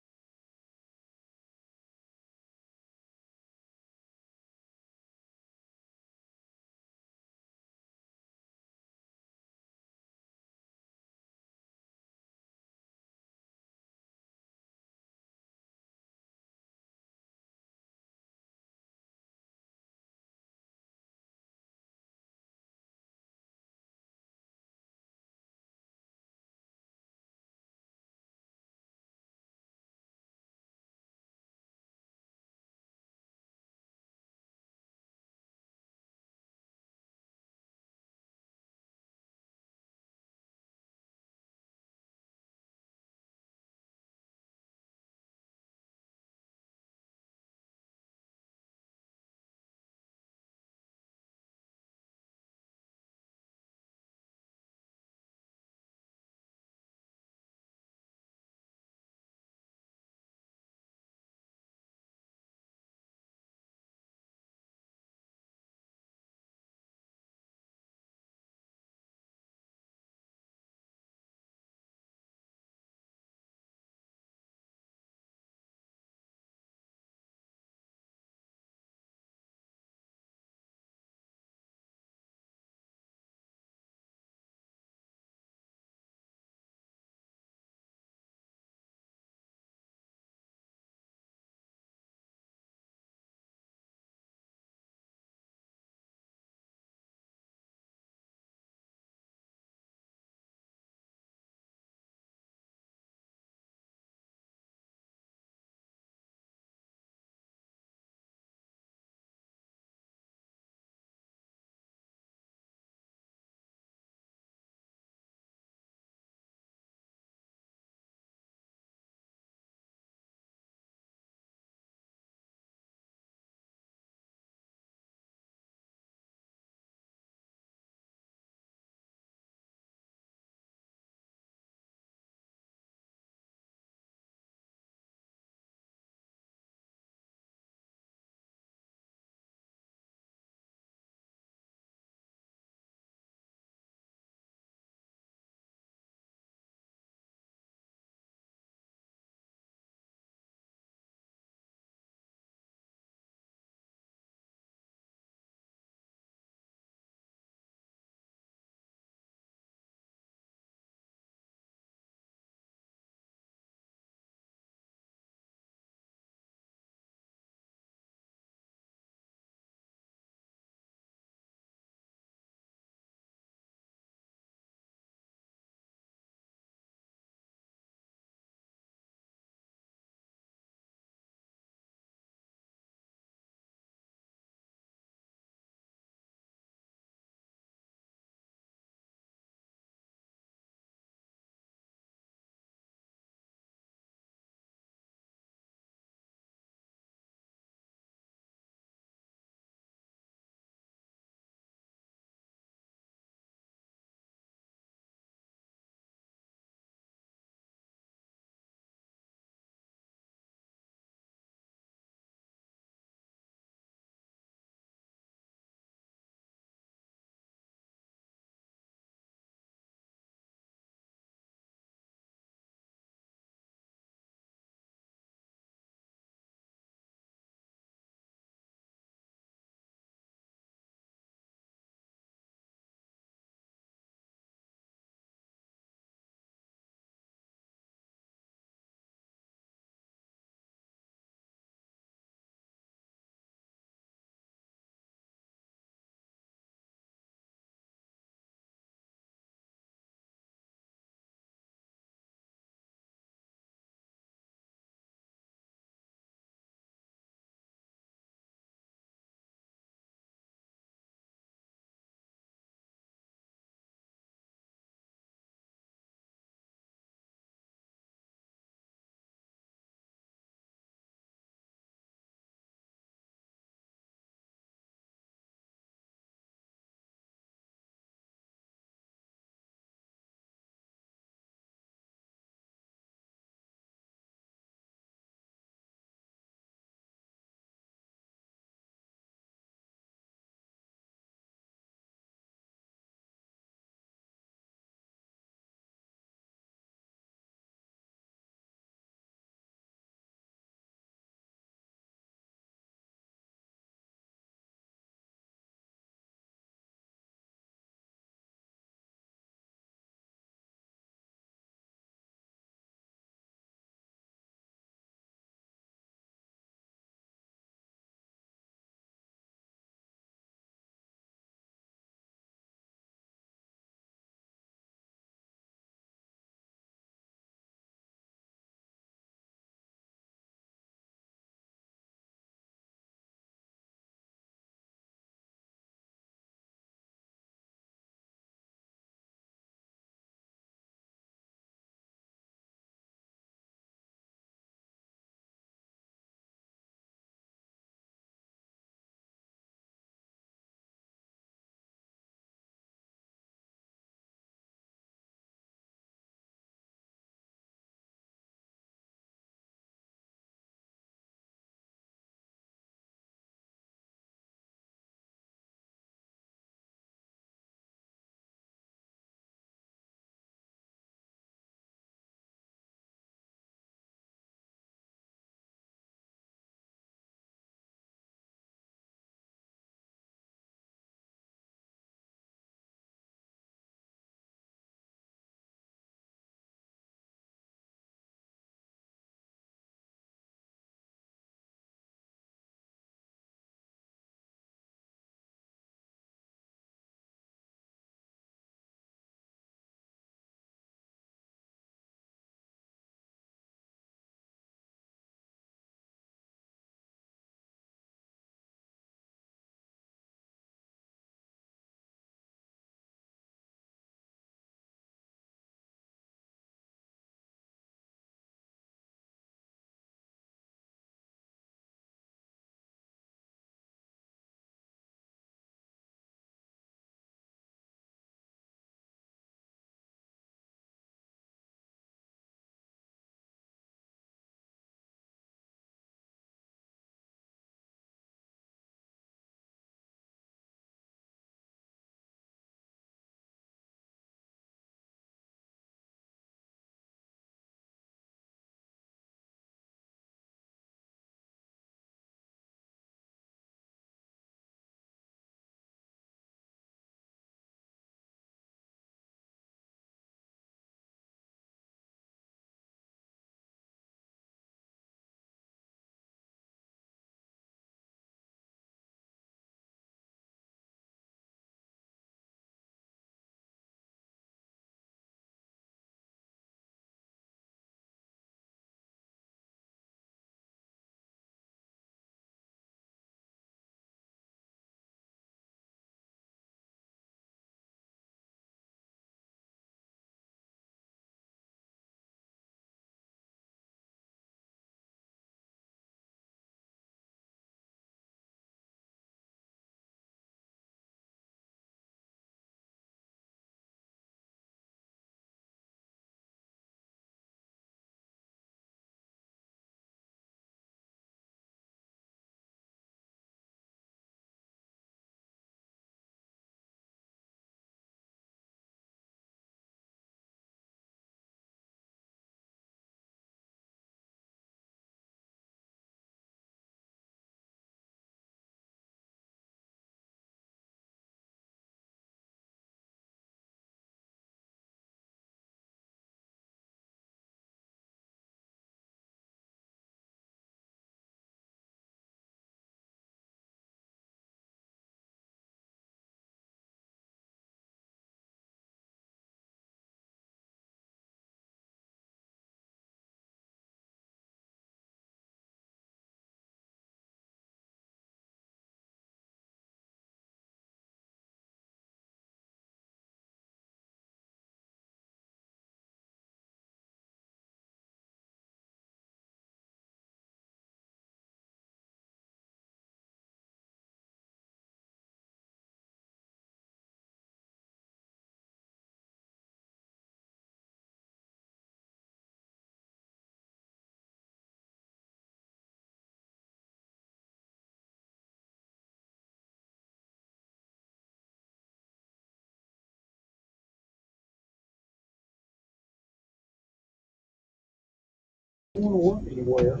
don't want to work anywhere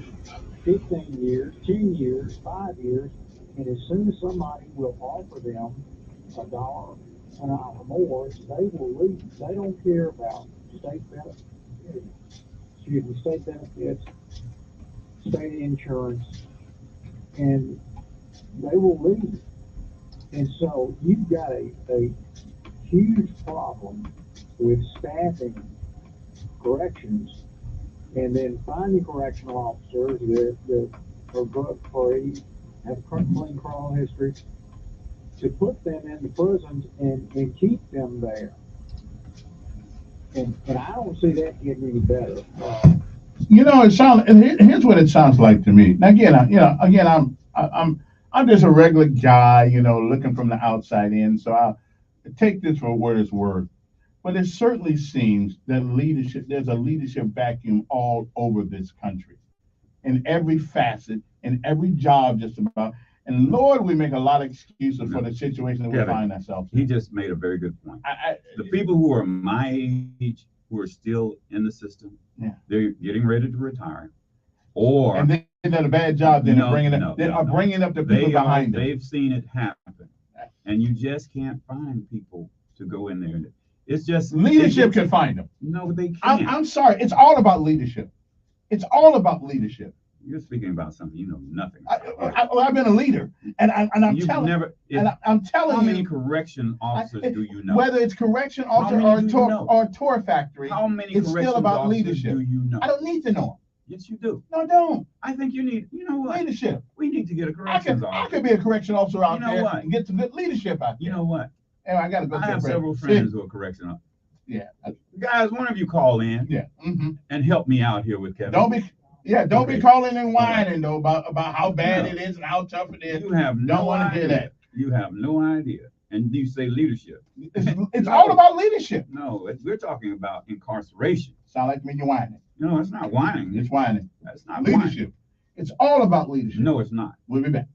15 years, 10 years, 5 years, and as soon as somebody will offer them $1 an hour more, they will leave. They don't care about state benefits, state benefits, state insurance, and they will leave. And so you've got a huge problem with staffing corrections, and then finding correctional officers that are drug-free, have clean criminal history, to put them in the prisons and keep them there. And I don't see that getting any better.
Here's what it sounds like to me. Now, again, I'm just a regular guy, looking from the outside in. So I'll take this for what it's worth. But it certainly seems that there's a leadership vacuum all over this country, in every facet, in every job, just about. And Lord, we make a lot of excuses for the situation that we find ourselves in.
He just made a very good point. The people who are my age, who are still in the system, they're getting ready to retire,
and they've done a bad job. Then bringing up the people behind them.
They've seen it happen, and you just can't find people to go in there. It's just
leadership can find them.
No, they can't.
I'm sorry. It's all about leadership. It's all about leadership.
You're speaking about something you know nothing.
I've been a leader, and I'm telling you.
How many correction officers do you know?
Whether it's correction officer or a tour factory,
how many
it's still about leadership.
Do you know?
I don't need to know them.
Yes, you do.
No, I don't.
I think you need. You know what?
Leadership.
We need to get a corrections officer.
I could be a correction officer out there
what?
and get some good leadership out there.
You know what?
And I got to go.
I have several friends who are correction officers.
Yeah.
Guys, one of you call in.
Yeah.
And help me out here with Kevin.
Don't be calling and whining though about how bad it is and how tough it is.
You have
don't want to hear that.
You have no idea. And you say leadership.
It's all about leadership.
No, we're talking about incarceration.
Sound like me, you're whining.
No, it's not whining.
It's whining.
That's not
leadership.
Whining.
It's all about leadership.
No, it's not.
We'll be back.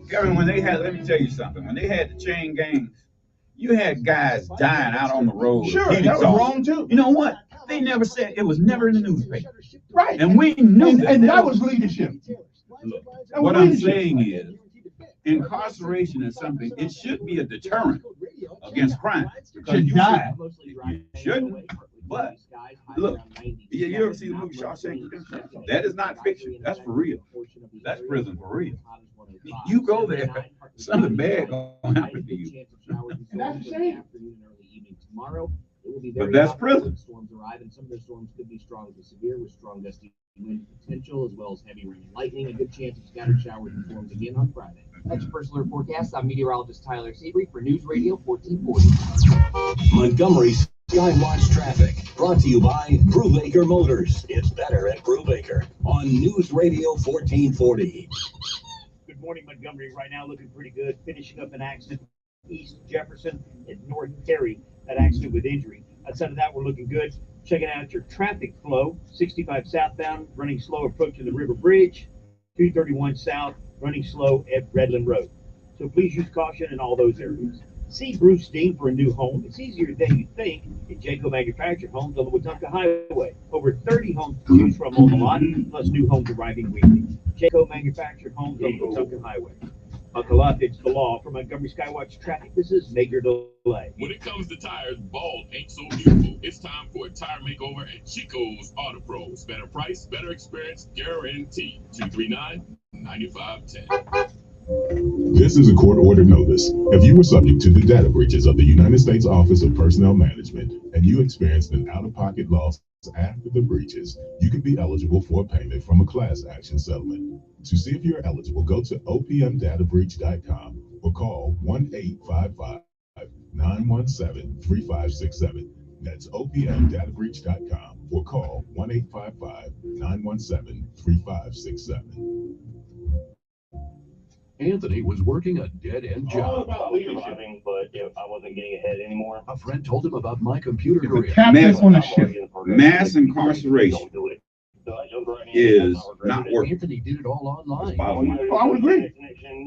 Kevin, let me tell you something. When they had the chain gangs, you had guys dying out on the road.
Sure, that was wrong too.
You know what? They never said, it was never in the newspaper.
Right.
And we knew that.
And that was leadership.
Look, what I'm saying is, incarceration is something, it should be a deterrent against crime. Because you shouldn't. But look, you ever see the movie Shawshank Redemption? That is not fiction. That's for real. That's prison for real. You go there, something bad gonna happen to you.
That's a shame.
But that's prison.
Storms arrive, and some of the storms could be strong to severe with strong gusty wind potential, as well as heavy rain and lightning. A good chance of scattered showers and storms again on Friday. That's your first alert forecast. I'm meteorologist Tyler Seabury for News Radio 1440.
Montgomery's Skywatch Traffic, brought to you by Brubaker Motors. It's better at Brubaker on News Radio 1440.
Good morning, Montgomery. Right now looking pretty good. Finishing up an accident East Jefferson and North Terry. That accident with injury. Outside of that, we're looking good. Checking out your traffic flow. 65 southbound, running slow approaching the River Bridge. 231 south, running slow at Redland Road. So please use caution in all those areas. See Bruce Dean for a new home. It's easier than you think at Jayco Manufactured Homes on the Wetumpka Highway. Over 30 homes to choose from on the lot, plus new homes arriving weekly. Jayco Manufactured Homes on the Wetumpka Highway. Buckle up, it's the law. For Montgomery Skywatch Traffic, this is Major Delay.
When it comes to tires, bald ain't so beautiful. It's time for a tire makeover at Chico's Auto Pros. Better price, better experience, guaranteed. 239-9510.
This is a court-ordered notice. If you were subject to the data breaches of the United States Office of Personnel Management and you experienced an out-of-pocket loss after the breaches, you could be eligible for a payment from a class action settlement. To see if you're eligible, go to opmdatabreach.com or call 1-855-917-3567. That's opmdatabreach.com or call 1-855-917-3567.
Anthony was working a dead-end job.
But I wasn't getting ahead anymore.
A friend told him about My Computer Career.
Mass incarceration is not working.
Anthony did it all online.
I would agree.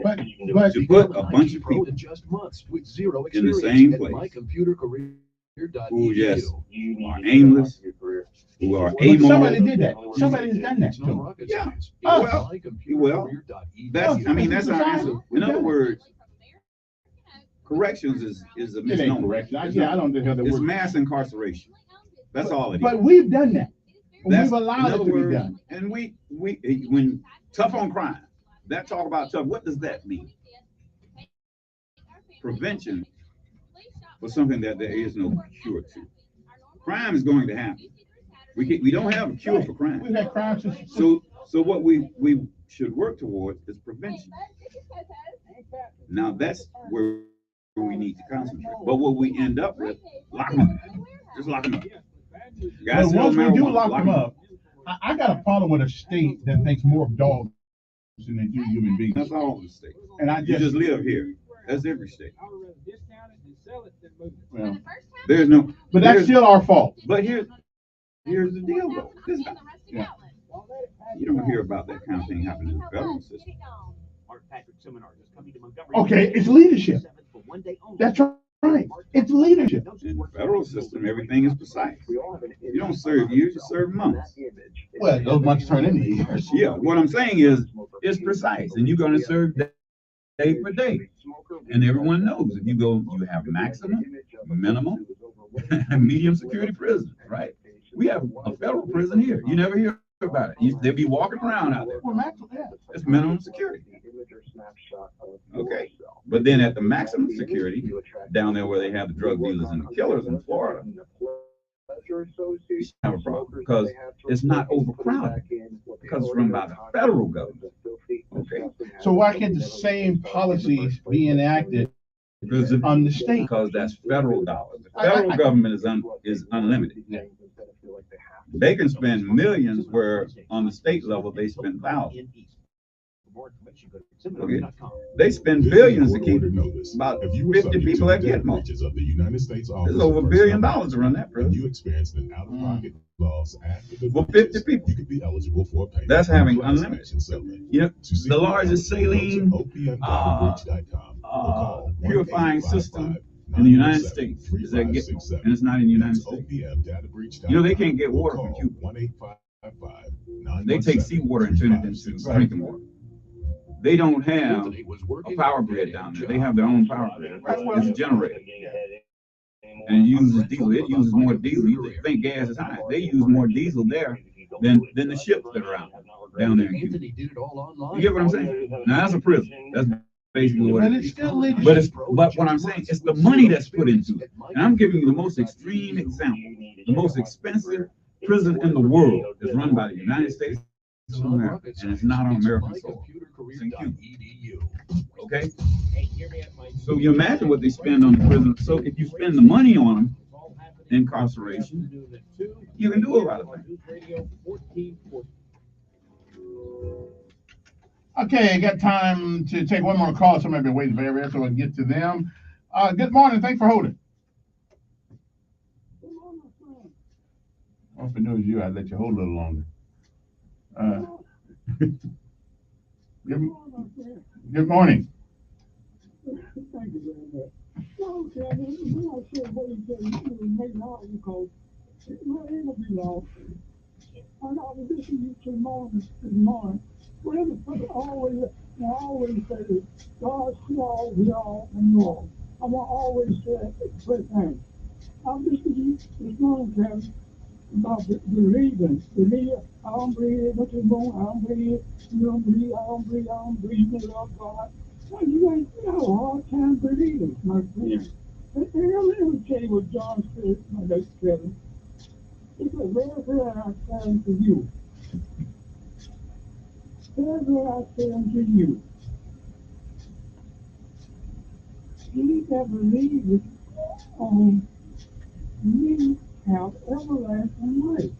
But
to put a bunch of people
in just months with zero
in the
experience
same
at
place
mycomputercareer.edu.
who just are aimless, who are amoral.
somebody did that. Somebody's done that
No
too.
rocket
Yeah.
science.
Well,
mycomputercareer.edu.
that's, I mean, that's our answer. In other words, corrections is a
It ain't
misnomer.
correction. I don't know how that
It's
works.
mass incarceration. That's all it is.
But we've done that.
That's,
We've allowed
in
it
other
to be
words,
done.
and we when tough on crime, that talk about tough, what does that mean? Prevention was something that there is no cure to. Crime is going to happen. We don't have a cure for crime.
We've had crime since.
So what we should work towards is prevention. Now that's where we need to concentrate. But what we end up with, lock them up. Just lock them up.
But once we do lock them up, I got a problem with a state that thinks more of dogs than they do human beings.
That's all the state.
And I
You just live here. That's every state.
Well,
There's no.
but that's still our fault.
But here's the deal, though.
Yeah.
You don't hear about that kind of thing happening in the federal system.
Okay, it's leadership. That's right. It's leadership.
In the federal system, everything is precise. You don't serve years, you serve months.
Well, those months turn into years.
Yeah, what I'm saying is, it's precise, and you're going to serve day for day. And everyone knows if you go, you have maximum, minimum, and medium security prison, right? We have a federal prison here. You never hear about it. They'll be walking around out there. It's minimum security. Okay. But then at the maximum security, down there where they have the drug dealers and the killers in Florida, you have a problem because it's not overcrowded, because it's run by the federal government. Okay.
So why can't the same policies be enacted on the state?
Because that's federal dollars. The federal government is unlimited. They can spend millions where on the state level they spend thousands. Okay. They spend billions to keep about 50 people at Gitmo. There's over $1 billion to run that prison.
You experienced an out-of-pocket loss after the
For 50 people.
You could be eligible for a payment.
That's having unlimited. You know, the largest saline purifying system in the United States is at Gitmo, and it's not in the United States. You know, they can't get water from Cuba. They take seawater and turn it into drinking water. They don't have a power grid down there. They have their own power grid. It's a generator. And it uses diesel. It uses more diesel. You think gas is high. They use more diesel there than the ships that are out down there in Cuba. You get what I'm saying? Now that's a prison. That's basically what it is. But what I'm saying, it's the money that's put into it. And I'm giving you the most extreme example. The most expensive prison in the world is run by the United States of America, and it's not on American soil. It's in Cuba. Okay? So you imagine what they spend on the prison. So if you spend the money on them, incarceration, you can do a lot of things.
Okay, I got time to take one more call. Somebody been waiting forever, so I'll get to them. Good morning. Thanks for holding. Well, if I knew it was you, I'd let you hold a little longer. Good morning.
Thank you very much. No, Kevin, I'm not sure what you said you made out because my interview lost. And I was listening to morning this morning. Whatever, I always say that God small, we all and more. I want to always say that thing. I'm listening to you this morning, Kevin, about believing. Believe, I don't believe what you're doing, I don't believe, you don't believe, I don't believe, you love God. Well, you have a hard time believing, my friend. And let me tell you what John said, my late Kevin. He said, therefore I say unto you. Therefore I say unto you. He that believeth on me have everlasting life.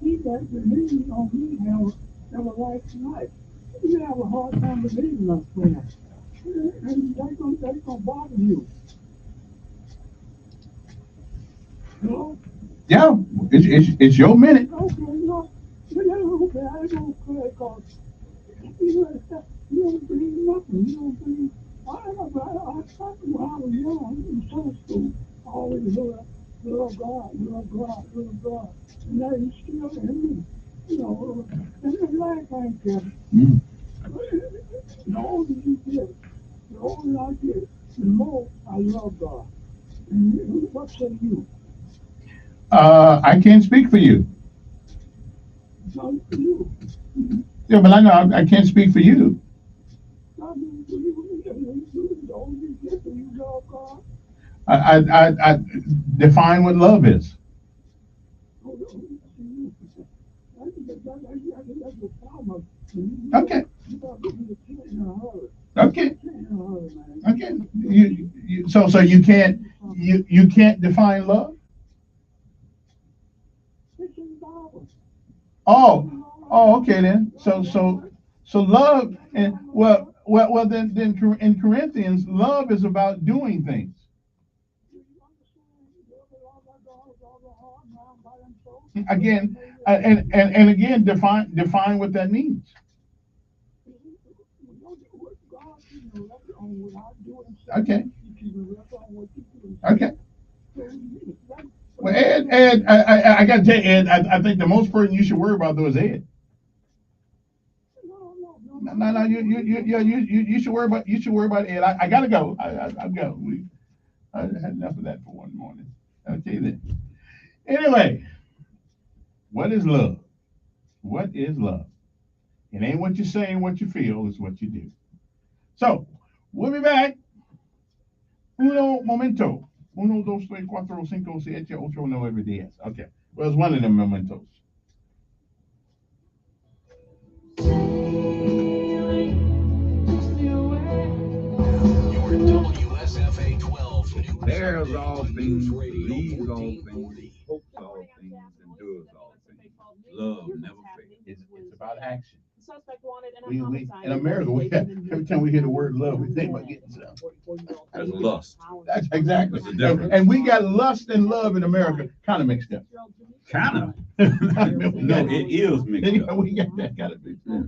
He that believes on me have everlasting life. You have a hard time believing, my friend. And that's gonna bother you. No?
Yeah, it's your minute.
Okay, no. Okay, I don't care because You don't believe nothing. You don't believe. I thought when I was young in Sunday school, I always heard, love God, love God, love God. And now you still in me. You know, and life ain't Kevin. The older you get, the older I get, the more I love God. And what say you?
I can't speak for you.
Not for you.
Yeah, but I know I can't speak for you.
Not for you. The older you get, the you love God.
I define what love is. Okay. Okay. Okay. So you can't define love. Okay then. So love and then in Corinthians, love is about doing things. Again, and again, define what that means. Okay. Okay. Well, Ed, I got to tell you, Ed, I think the most person you should worry about though is Ed. No, you should worry about Ed. I gotta go. I've got. I had enough of that for one morning. Okay then. Anyway, what is love? What is love? It ain't what you say and what you feel, it's what you do. So, we'll be back. Uno momento. Uno, dos, tres, cuatro, cinco, siete, ocho, nueve, diez. Okay. Well, it's one of them mementos.
WSFA 12 News
There's all
Update.
things,
News Radio
believes all
1440.
things, hopes all things, endures all things. Love never fails.
It's about action.
Suspect wanted in a
We
homicide
in America, every time we hear the word love, we think about getting some.
That's lust.
That's exactly.
That's the difference.
And we got lust and love in America kind of mixed up.
Kind of.
We
No,
got-
it is mixed up.
We got that kind of mixed up.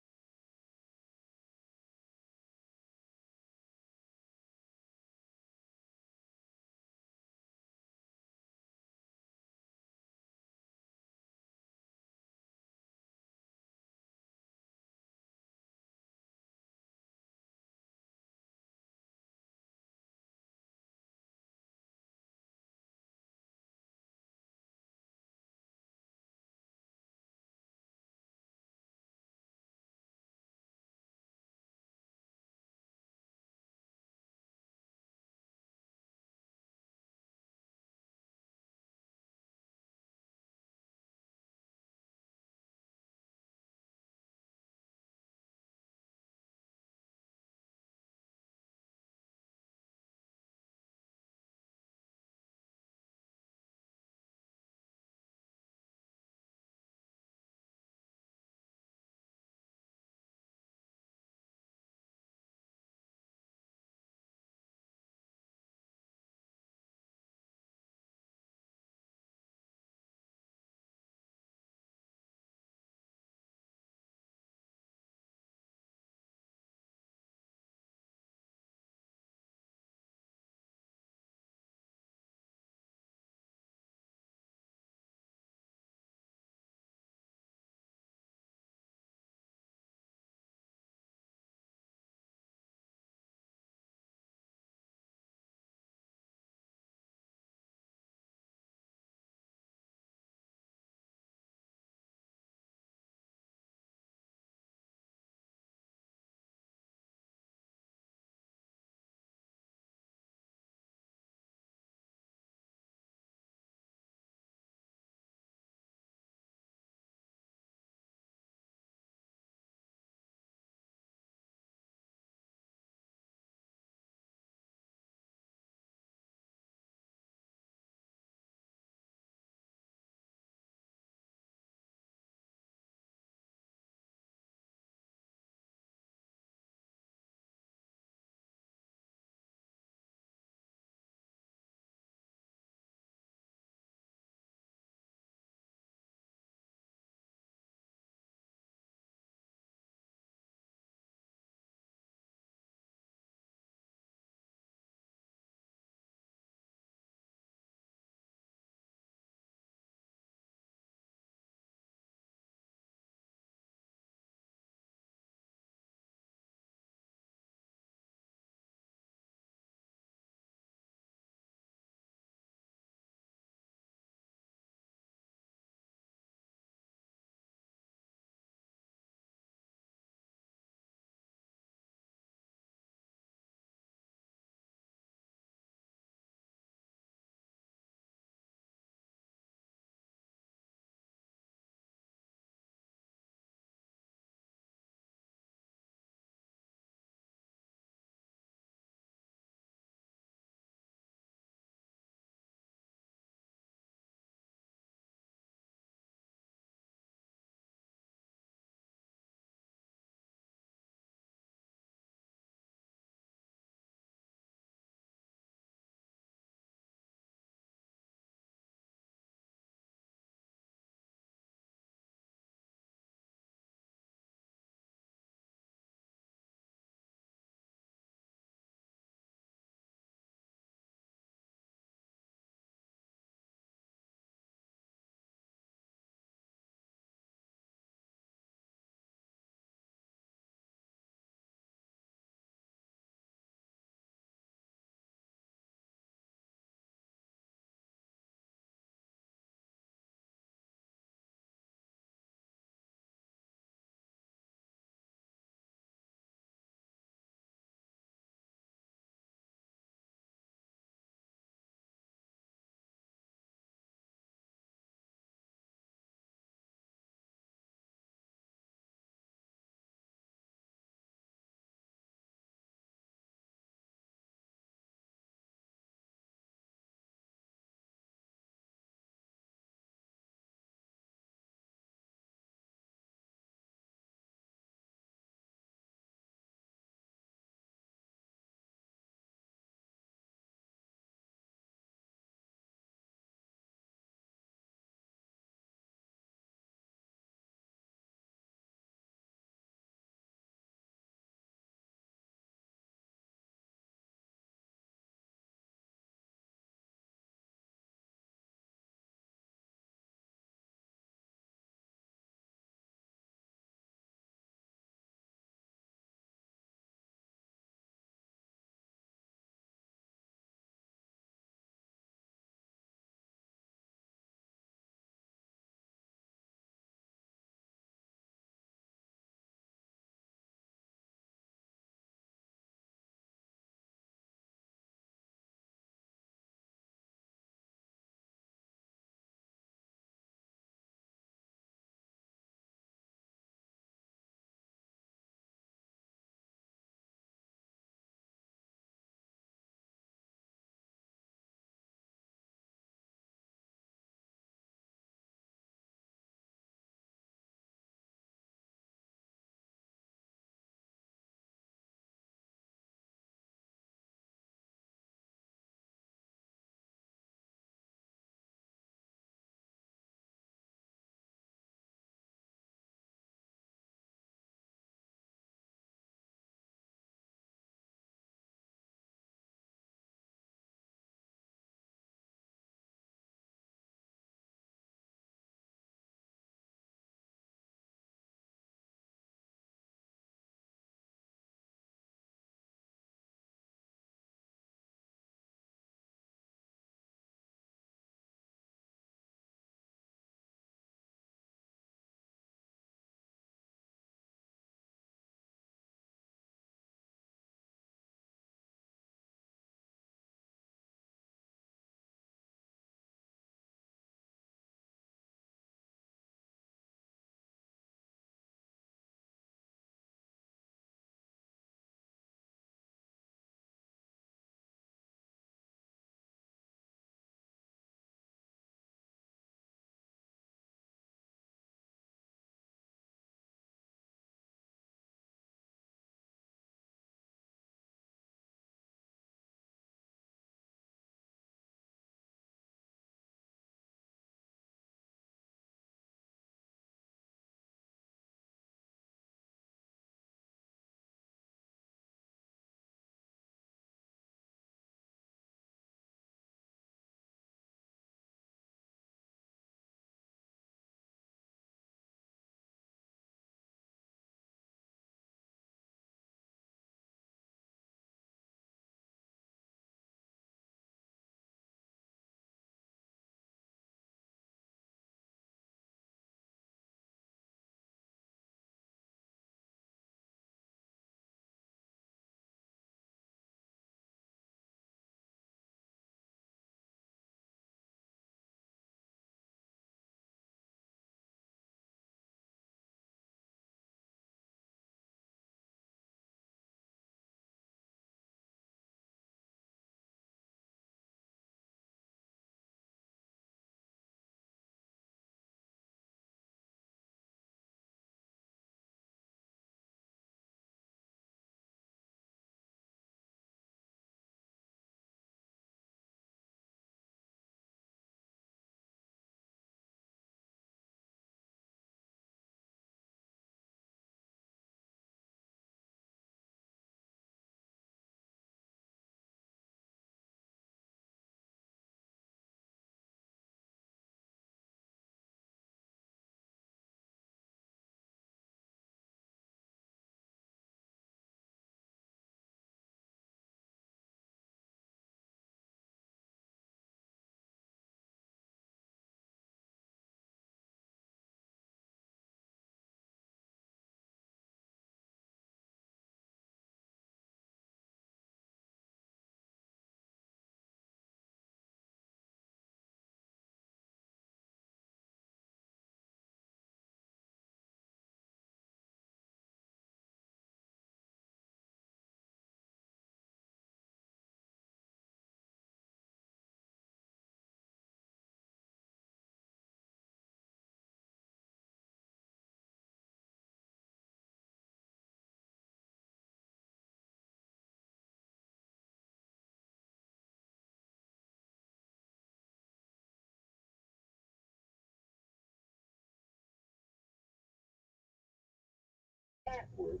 backwards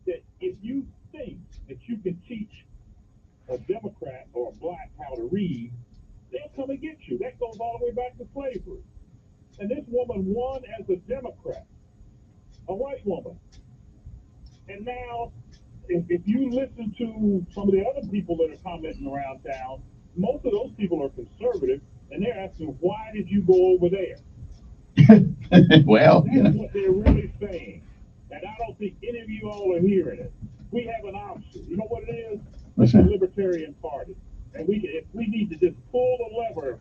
that if you think that you can teach a Democrat or a black how to read, they'll come and get you. That goes all the way back to slavery. And this woman won as a Democrat, a white woman. And now, if you listen to some of the other people that are commenting around town, most of those people are conservative, and they're asking, why did you go over there? Well, that's what they're really saying. And I don't think any of you all are hearing it. We have an option. You know what it is? It's the Libertarian Party. And if we need to just pull the lever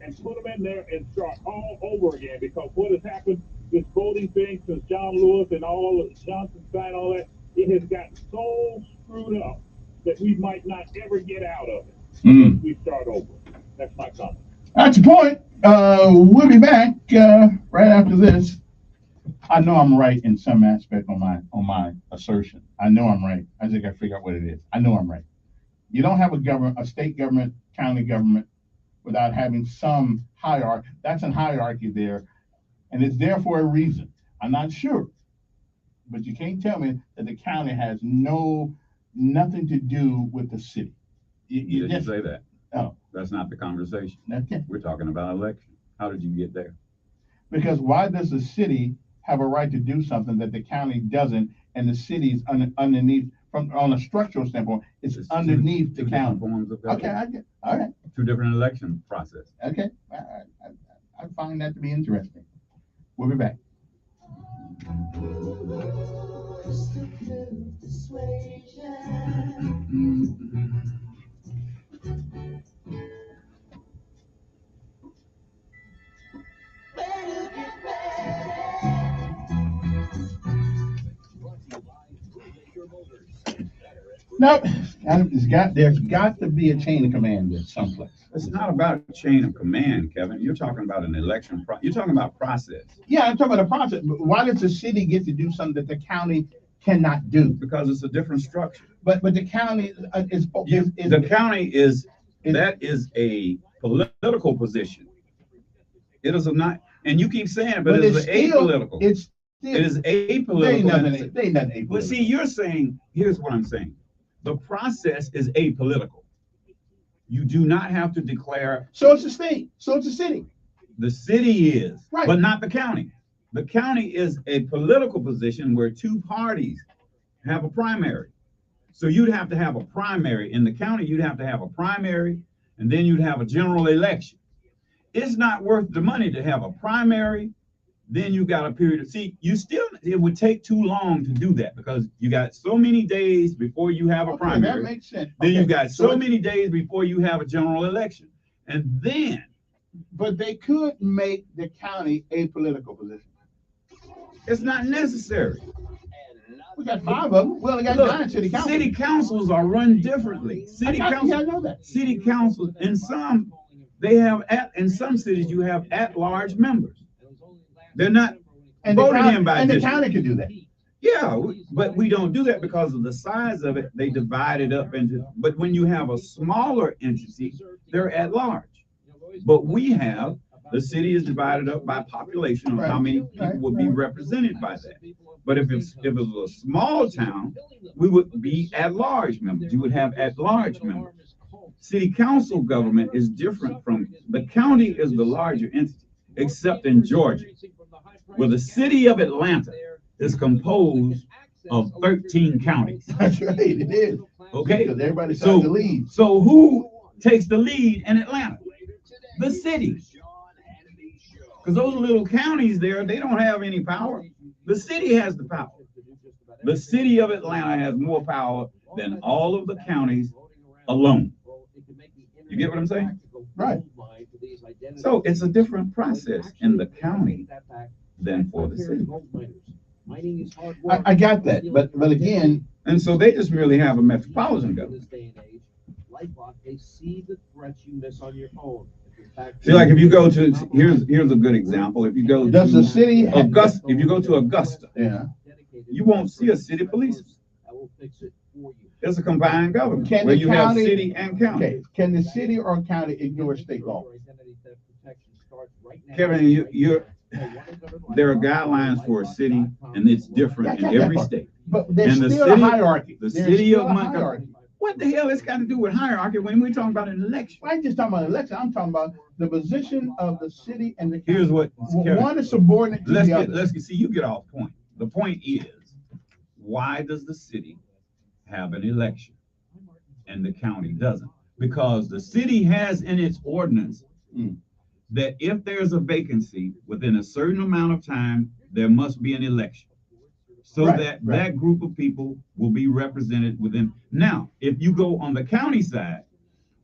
and put them in there and start all over again, because what has happened, this voting thing since John Lewis and all of Johnson signed all that, it has gotten so screwed up that we might not ever get out of it. If we start over. That's my comment. That's the point. We'll be back right after this. I know I'm right in some aspect on my assertion. I know I'm right. I just got to figure out what it is. I know I'm right. You don't have a state government, county government, without having some hierarchy. That's a hierarchy there, and it's there for a reason. I'm not sure, but you can't tell me that the county has nothing to do with the city.
You didn't say that.
Oh,
that's not the conversation.
Okay.
We're talking about election. How did you get there?
Because why does the city have a right to do something that the county doesn't, and the city is underneath? On a structural standpoint, it's underneath the county.
Forms of
Okay, I get. All right.
Two different election process.
Okay, I find that to be interesting. We'll be back. Nope. There's got to be a chain of command there someplace.
It's not about a chain of command, Kevin. You're talking about an election. You're talking about process.
Yeah, I'm talking about a process. But why does the city get to do something that the county cannot do?
Because it's a different structure.
But the county is
the county is a political position. It is not, and you keep saying it, but it's apolitical. It is apolitical.
They ain't nothing apolitical.
But see, you're saying, here's what I'm saying. The process is apolitical. You do not have to declare.
So it's a state. So it's a city.
The city is,
right,
but not the county. The county is a political position where two parties have a primary. So you'd have to have a primary. In the county, you'd have to have a primary, and then you'd have a general election. It's not worth the money to have a primary. Then you got a period of, it would take too long to do that because you got so many days before you have a primary.
That makes sense.
Then you got so many days before you have a general election. And then.
But they could make the county a political position.
It's not necessary.
We got 5 of them. We only got 9 city councils.
City councils are run differently.
I know that.
City councils, in some cities you have at-large members. They're not voted in by district.
And the county can do that.
Yeah, but we don't do that because of the size of it. They divide it up into, but when you have a smaller entity, they're at large. But the city is divided up by population of how many people would be represented by that. But if it was a small town, we would be at large members. You would have at large members. City council government is different from, the county is the larger entity, except in Georgia, where the city of Atlanta is composed of 13 counties.
That's right, it is.
Okay.
Because everybody starts to lead.
So who takes the lead in Atlanta? The city. Because those little counties there, they don't have any power. The city has the power. The city of Atlanta has more power than all of the counties alone. You get what I'm saying?
Right.
So it's a different process in the county than for the city.
I got that, but again,
and so they just merely have a metropolitan government.
They see the threats you miss on your phone.
See, like if you go to here's a good example. If you go
does the city
Augusta, if you go to Augusta,
yeah,
you won't see a city police. It's a combined government where you have city and county.
Okay. Can the city or county ignore state law?
Kevin, there are guidelines for a city, and it's different in every state.
But there's
And the
still
city,
a hierarchy.
The
There's
city
still
of
a
Montgomery.
hierarchy.
What the hell is got to do with hierarchy when we're talking about an election?
I ain't just talking about election. I'm talking about the position of the city and the county.
Here's what
One is subordinate to the other.
See, you get off point. The point is, why does the city have an election and the county doesn't? Because the city has in its ordinance that if there's a vacancy within a certain amount of time, there must be an election. So that group of people will be represented within. Now, if you go on the county side,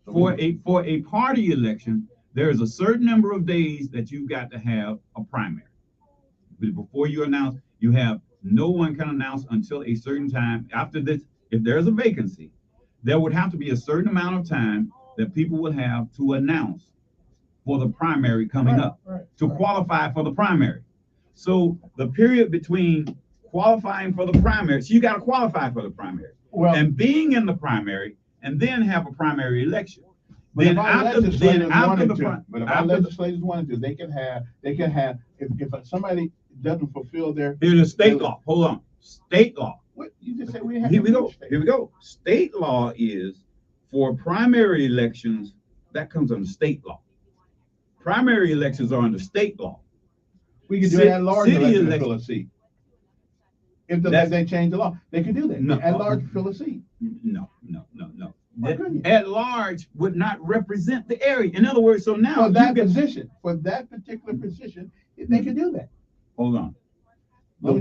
for a party election, there's a certain number of days that you've got to have a primary. Before you announce, you have no one can announce until a certain time. After this, if there's a vacancy, there would have to be a certain amount of time that people would have to announce for the primary coming up to qualify for the primary. So the period between qualifying for the primary, so you got to qualify for the primary, and being in the primary, and then have a primary election.
But if our legislators wanted to, they can have, if somebody doesn't fulfill their.
Here's a state law. Hold on, state law.
What you just said we have.
Here we go. Here we go. State law is for primary elections. That comes under state law. Primary elections are under state law.
We can do it at large election to fill a seat. If they change the law, they can do that. No, at large fill a seat.
No. At large would not represent the area. In other words, so now
for that particular position, they can do that.
Hold on.
As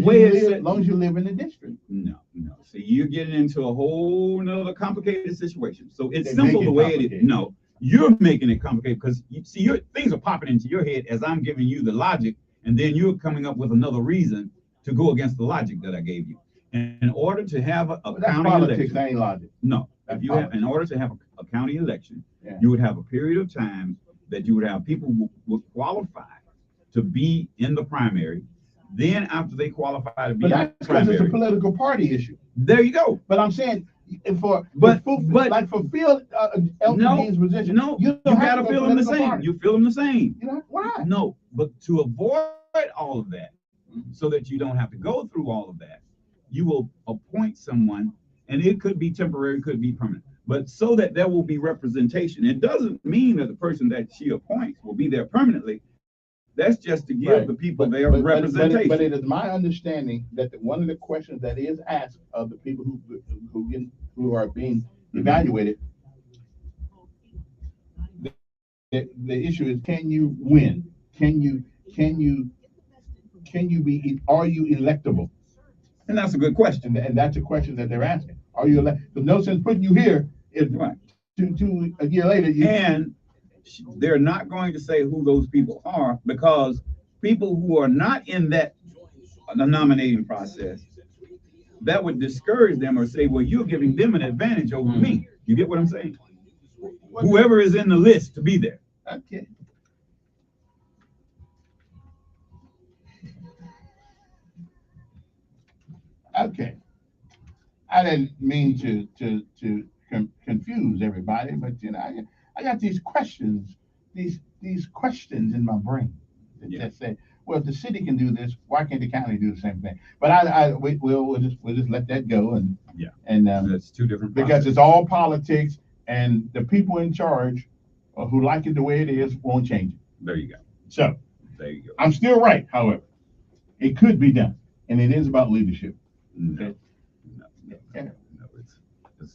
long as you live in the district.
No. See, you're getting into a whole nother complicated situation. So it's simple the way it is. No, you're making it complicated because you see your things are popping into your head as I'm giving you the logic, and then you're coming up with another reason to go against the logic that I gave you. And in order to have a county election,
that ain't logic.
No, if you have, in order to have a county election, you would have a period of time that you would have people who would qualify to be in the primary. Then after they qualify to be in the primary,
it's a political party issue.
There you go.
But I'm saying fulfill Elton Dean's position.
No, you gotta feel them the same. Party. You feel them the same.
You know why?
No, but to avoid all of that, so that you don't have to go through all of that, you will appoint someone, and it could be temporary, could be permanent, but so that there will be representation. It doesn't mean that the person that she appoints will be there permanently. That's just to give the people their representation.
But it is my understanding that one of the questions that is asked of the people who are being evaluated, the issue is, can you win? Can you be? Are you electable?
And that's a good question.
And that's a question that they're asking. Are you elected? So no sense putting you here if a year later
and they're not going to say who those people are, because people who are not in that nominating process, that would discourage them or say, well, you're giving them an advantage over me. You get what I'm saying? Whoever is in the list to be there.
Okay. Okay. I didn't mean to confuse everybody, but I got these questions in my brain that say, well, if the city can do this, why can't the county do the same thing? But we'll just let that go, and
that's two different
because processes. It's all politics, and the people in charge who like it the way it is won't change it.
There you go.
So
there you go.
I'm still right, however, it could be done, and it is about leadership.
No,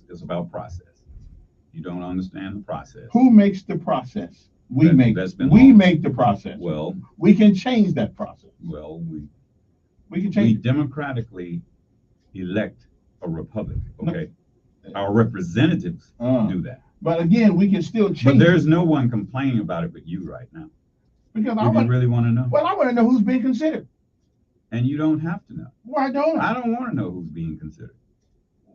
it's about process. You don't understand the process.
Who makes the process? We make the process.
Well,
we can change that process.
Well,
we can change.
We democratically elect a republic. Okay, our representatives do that.
But again, we can still change.
But there's no one complaining about it but you right now.
Because
you really want to know.
Well, I want to know who's being considered.
And you don't have to know.
Why don't I?
I don't want to know who's being considered.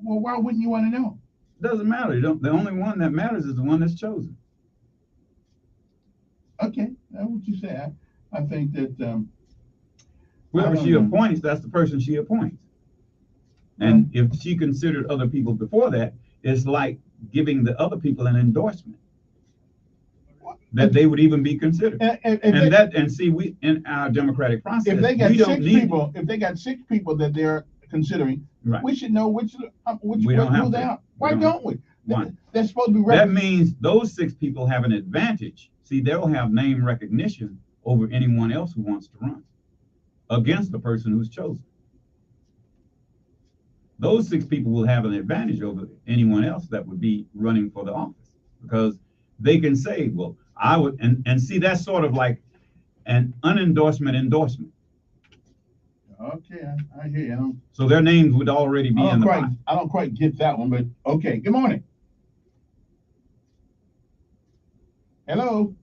Well, why wouldn't you want to know?
Doesn't matter. The only one that matters is the one that's chosen.
Okay, that's what you say. I think that
whoever she appoints, that's the person she appoints. And if she considered other people before that, it's like giving the other people an endorsement. that they would even be considered.
And
see, we in our democratic process,
if they got
we don't need
if they got 6 people that they're considering,
right.
we should know which
we don't have
they
to.
are. Why don't we?
One.
They're supposed to be
that means those 6 people have an advantage. See, they'll have name recognition over anyone else who wants to run against the person who's chosen. Those 6 people will have an advantage over anyone else that would be running for the office, because they can say, well, I would, and see, that's sort of like an endorsement.
Okay, I hear you.
So their names would already be in the pot.
I don't quite get that one, but okay. Good morning. Hello.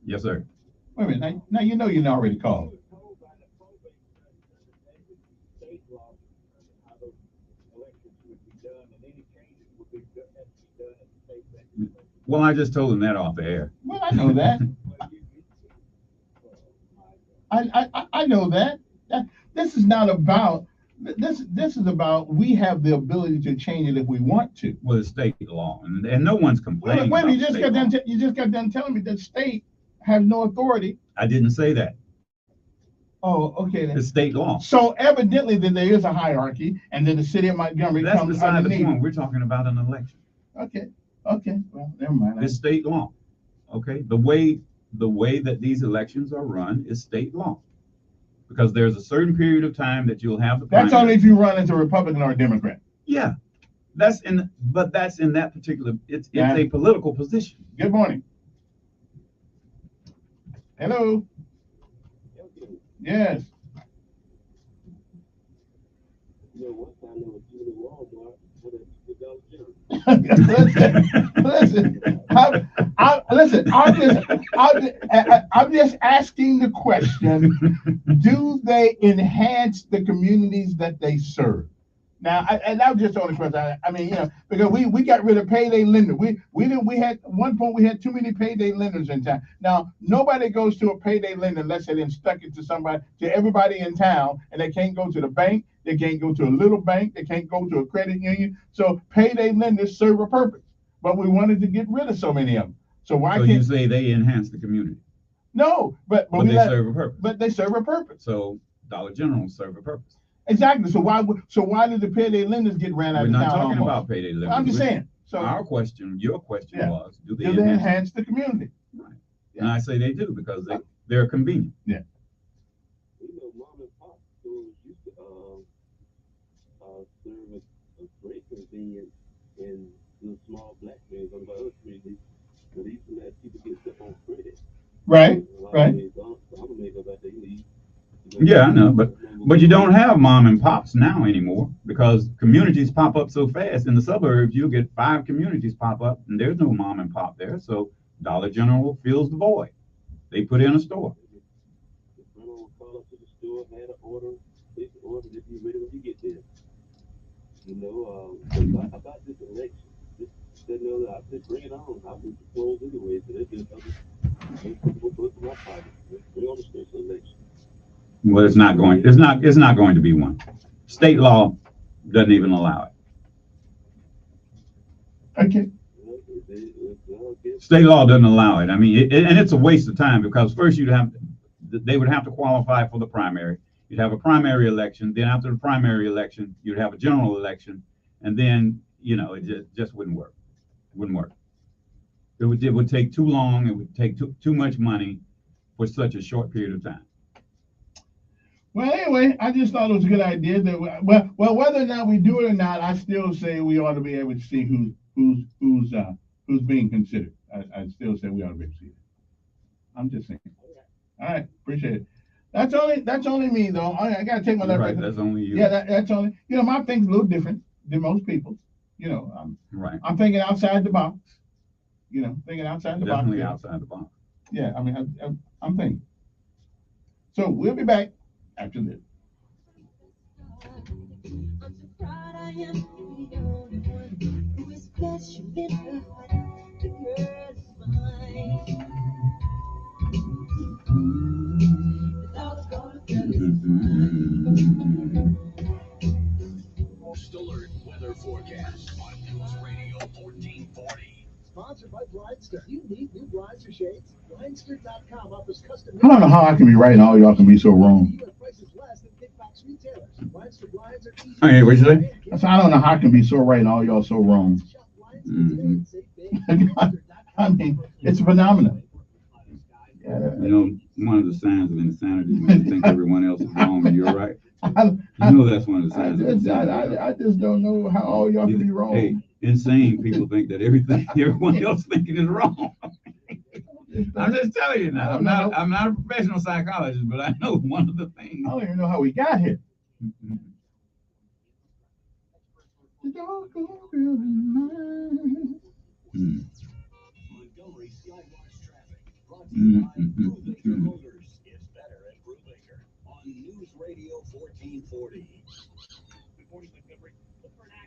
Yes, sir.
Wait a minute. Now you know you already called.
Well, I just told him that off the air.
Well, I know that. I know that. This is not about this. This is about we have the ability to change it if we want to.
Well, it's state law, and no one's complaining.
Wait, you just got done telling me that state has no authority.
I didn't say that.
Oh, okay. Then.
It's state law.
So evidently, then there is a hierarchy, and then the city of Montgomery
That's
comes
beside
underneath.
the point. We're talking about an election.
Okay. Well, never mind.
It's state law. Okay. The way that these elections are run is state law, because there's a certain period of time that you'll have the primary.
That's only if you run as a Republican or a Democrat.
Yeah. That's in that particular. It's a political position.
Good morning. Hello. Yes. Listen. I'm just asking the question: do they enhance the communities that they serve? Now, and that was just the only question. I mean, because we got rid of payday lenders. We had at one point we had too many payday lenders in town. Now nobody goes to a payday lender unless they then stuck it to everybody in town, and they can't go to the bank. They can't go to a little bank. They can't go to a credit union. So payday lenders serve a purpose, but we wanted to get rid of so many of them. So why can't
you say they enhance the community?
No, but
they serve a purpose.
But they serve a purpose.
So Dollar General serve a purpose.
Exactly. So why did the payday lenders get ran out of town?
We're not talking about payday lenders.
I'm just saying. So
your question was, do they
enhance the community?
Right. Yeah. And I say they do because they're convenient.
Yeah.
Mom and pop stores used to serve a great convenience in the small black men on the other street. But they used to let people get stuff on credit.
Right.
Yeah, I know, but you don't have mom and pops now anymore, because communities pop up so fast. In the suburbs, you get 5 communities pop up, and there's no mom and pop there. So Dollar General fills the void. They put in a store.
Call up to the store, had an order, place the order, if you're ready when you get there. About this election, I said, bring it on. I was closed anyway, so there's just my pocket. Bring on the special election.
Well, it's not going to be one. State law doesn't even allow
it. Okay.
State law doesn't allow it. I mean, and it's a waste of time, because first they would have to qualify for the primary. You'd have a primary election. Then after the primary election, you'd have a general election, and then it just wouldn't work. It wouldn't work. It would take too long. It would take too much money for such a short period of time.
Well, anyway, I just thought it was a good idea that whether or not we do it or not, I still say we ought to be able to see who's being considered. I still say we ought to be able to see it. I'm just saying. All right, appreciate it. That's only me though. I gotta take my left.
Right, that's only you.
Yeah, that's only. My think's a little different than most people's. I'm thinking outside the box. Thinking outside the box.
Definitely outside the box.
Yeah, I mean, I'm thinking. So we'll be back after this.
Alert weather forecast on News Radio 1440.
Sponsored by
I don't know how I can be right and all y'all can be so wrong.
Okay, what you say?
I don't know how I can be so right and all y'all so wrong. I mean, it's a phenomenon.
You know, one of the signs of insanity is when you think everyone else is wrong and you're right. You know that's one of the signs of insanity.
I just don't know how all y'all can be wrong.
Hey, insane people think that everyone else thinking is wrong. I'm just telling you now. I'm not a professional psychologist, but I know one of the things.
I don't even know how we got here.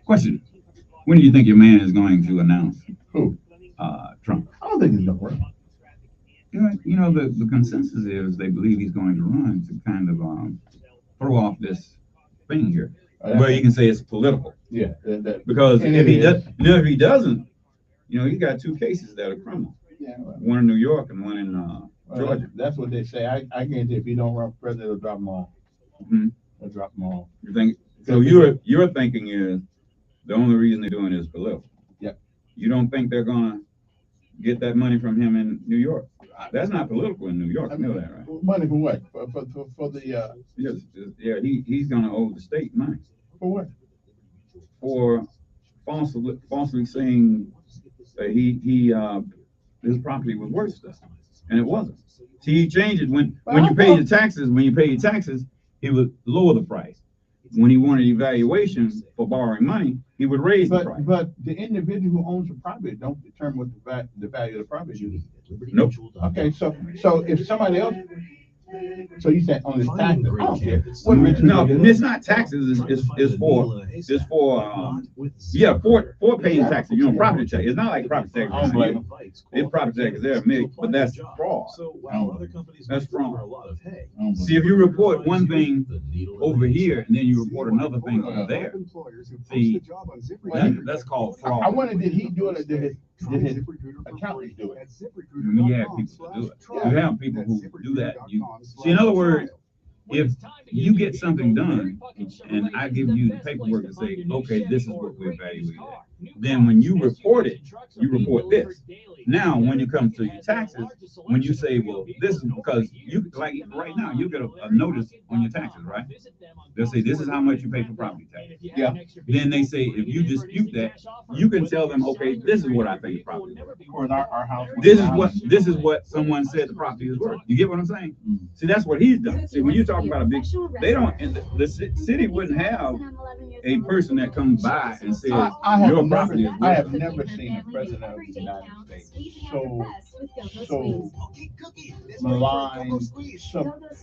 Question: when do you think your man is going to announce?
Who?
Trump.
I don't think he's gonna run.
You know, the consensus is they believe he's going to run to kind of throw off this thing here. Well, you can say it's political.
Yeah.
Because if he doesn't, you know, he got two cases that are criminal.
Yeah, well,
one in New York and one in Georgia.
That's what they say. I guarantee if he don't run for president, they'll drop him off. They'll drop him off.
You think? So your thinking is the only reason they're doing it is political.
Yep.
You don't think they're gonna get that money from him in New York? That's not political in New York. I know that, right?
Money for what? For the
yeah, he's gonna owe the state money.
For what?
For falsely saying that his property was worth stuff, and it wasn't. See, he changed it when you pay your taxes. When you pay your taxes, he would lower the price. When he wanted evaluation for borrowing money, he would raise the price.
But the individual who owns the property don't determine what the value of the property is.
Nope.
Okay, so if somebody else, so you said on his taxes, I don't care.
No, it's not taxes. It's for paying taxes. You know, property tax. It's not like property tax.
I don't blame him.
It's property tax there, but that's fraud. That's fraud. See, if you report one thing over here and then you report another thing over there, see, that's called fraud.
I wonder, did he do it or did his accountant do it?
You have people who do it. You have people who do that. See, in other words, if you get something done and I give you the paperwork to say, okay, this is what we're evaluating, then when you report it, you report this. Now, when it comes to your taxes, when you say, well, this is because you, like right now, you get a notice on your taxes, right? They'll say, this is how much you pay for property tax.
Yeah.
Then they say, if you dispute that, you can tell them, okay, this is what I think the property is worth.
Or in our house.
This is what someone said the property is worth. You get what I'm saying? See, that's what he's done. See, when you talk about a big, they don't, the city wouldn't have a person that comes by and says, your property is worth.
I have never seen a president of the United States so maligned.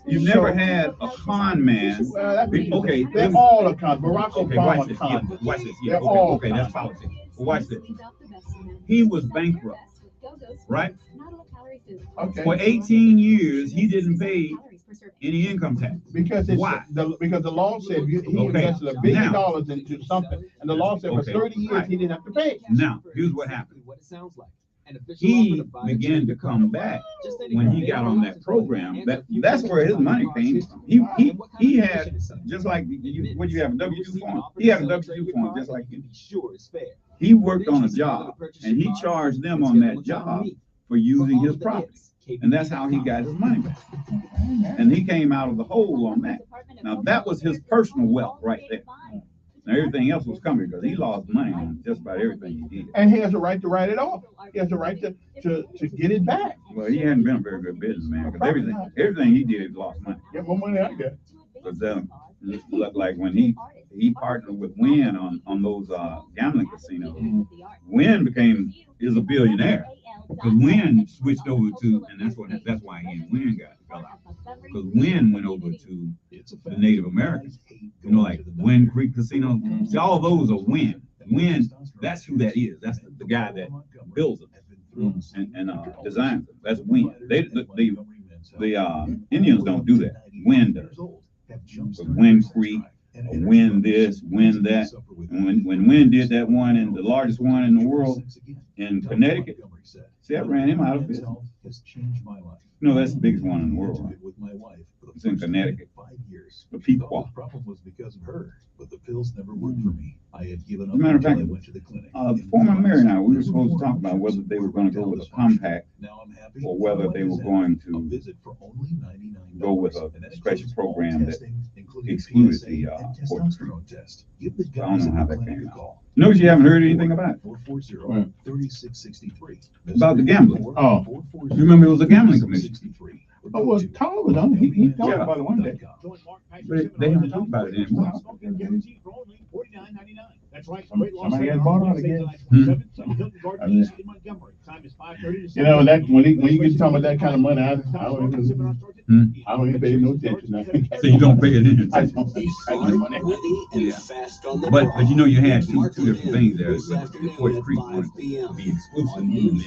You've never had a con man. Okay,
they're all a con. Barack Obama
this.
con.
Yeah, watch this. Yeah, okay, that's politics. Watch this. He was bankrupt, right?
Okay.
For 18 years, he didn't pay any income tax.
Because
why?
Because the law said he invested $1 billion into something, and the law said for 30 years he didn't have to pay.
Now, here's what happened. He began to come back when he got on that program. That's where his money came from. He had, just like what you have a W-2 form. He had a W-2 form just like you. He worked on a job, and he charged them on that job for using his property. And that's how he got his money back. And he came out of the hole on that. Now, that was his personal wealth right there. Now, everything else was coming because he lost money on just about everything he did.
And he has a right to write it off. He has a right to get it back.
Well, he hadn't been a very good businessman because everything he did, he lost money.
Get more money I got.
Because like when he partnered with Wynn on those gambling casinos, Wynn is a billionaire. Because Wynn switched over to, and that's why he and Wynn fell out. Because Wynn went over to the Native Americans. You know, like Wynn Creek Casino. See, all those are Wynn. Wynn, that's who that is. That's the guy that builds them and designs them. That's Wynn. The Indians don't do that. Wynn does. So Wynn Creek win this, win that. And when Win did that one, and the largest one in the world in Connecticut, see, I ran him out of business. No, that's the biggest one in the world. Right? It's in Connecticut. The Pequot.
The problem was because of her, but the pills never worked for me. I had given up
As a matter of
until
fact,
I went to the clinic.
Before my marriage now, we were supposed to talk about whether they were going to go with a compact or whether they were going to go with a special program that excluded the
testosterone test. Give the
I don't know how that
clinic
came
a call.
Notice you haven't heard anything about it.
440-3663.
About the gambling. Oh, you remember it was a gambling commission.
Oh, well, Tom was on. He talked about it one day.
But they haven't talked about it anymore.
That's right.
Somebody has bought out again.
You
know, that when you get talking about that kind of money, I don't even pay no attention.
So you don't pay attention.
I don't pay money.
But you know, you had two different things there. Fort Creek wanted to be exclusive and the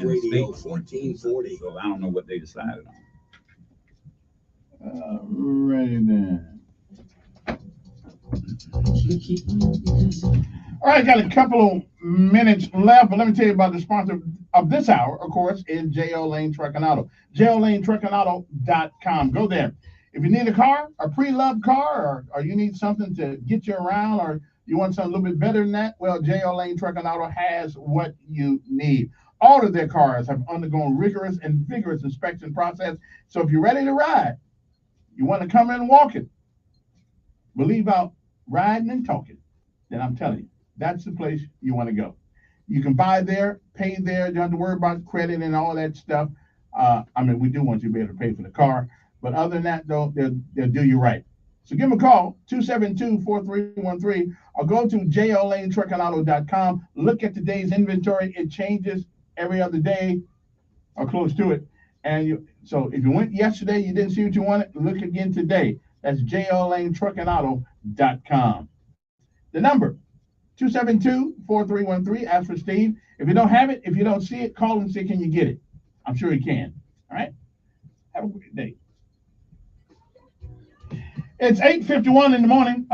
state. So I don't know what they decided on.
Ready then. All right, got a couple of minutes left, but let me tell you about the sponsor of this hour, of course, is J.O. Lane Truck and Auto. JOLaneTruckandAuto.com. Go there. If you need a car, a pre-loved car, or you need something to get you around, or you want something a little bit better than that, well, J.O. Lane Truck and Auto has what you need. All of their cars have undergone rigorous and vigorous inspection process. So if you're ready to ride, you want to come in walking, but leave out riding and talking, then I'm telling you, that's the place you want to go. You can buy there, pay there. You don't have to worry about credit and all that stuff. I mean, we do want you to be able to pay for the car, but other than that, though, they'll do you right. So give them a call, 272-4313, or go to JOLaneTruckandAuto.com. Look at today's inventory. It changes every other day or close to it. And so if you went yesterday, you didn't see what you wanted, look again today. That's JOLaneTruckandAuto.com. The number, 272-4313. Ask for Steve. If you don't have it, if you don't see it, call and see, can you get it? I'm sure you can. All right? Have a great day. It's 8:51 in the morning.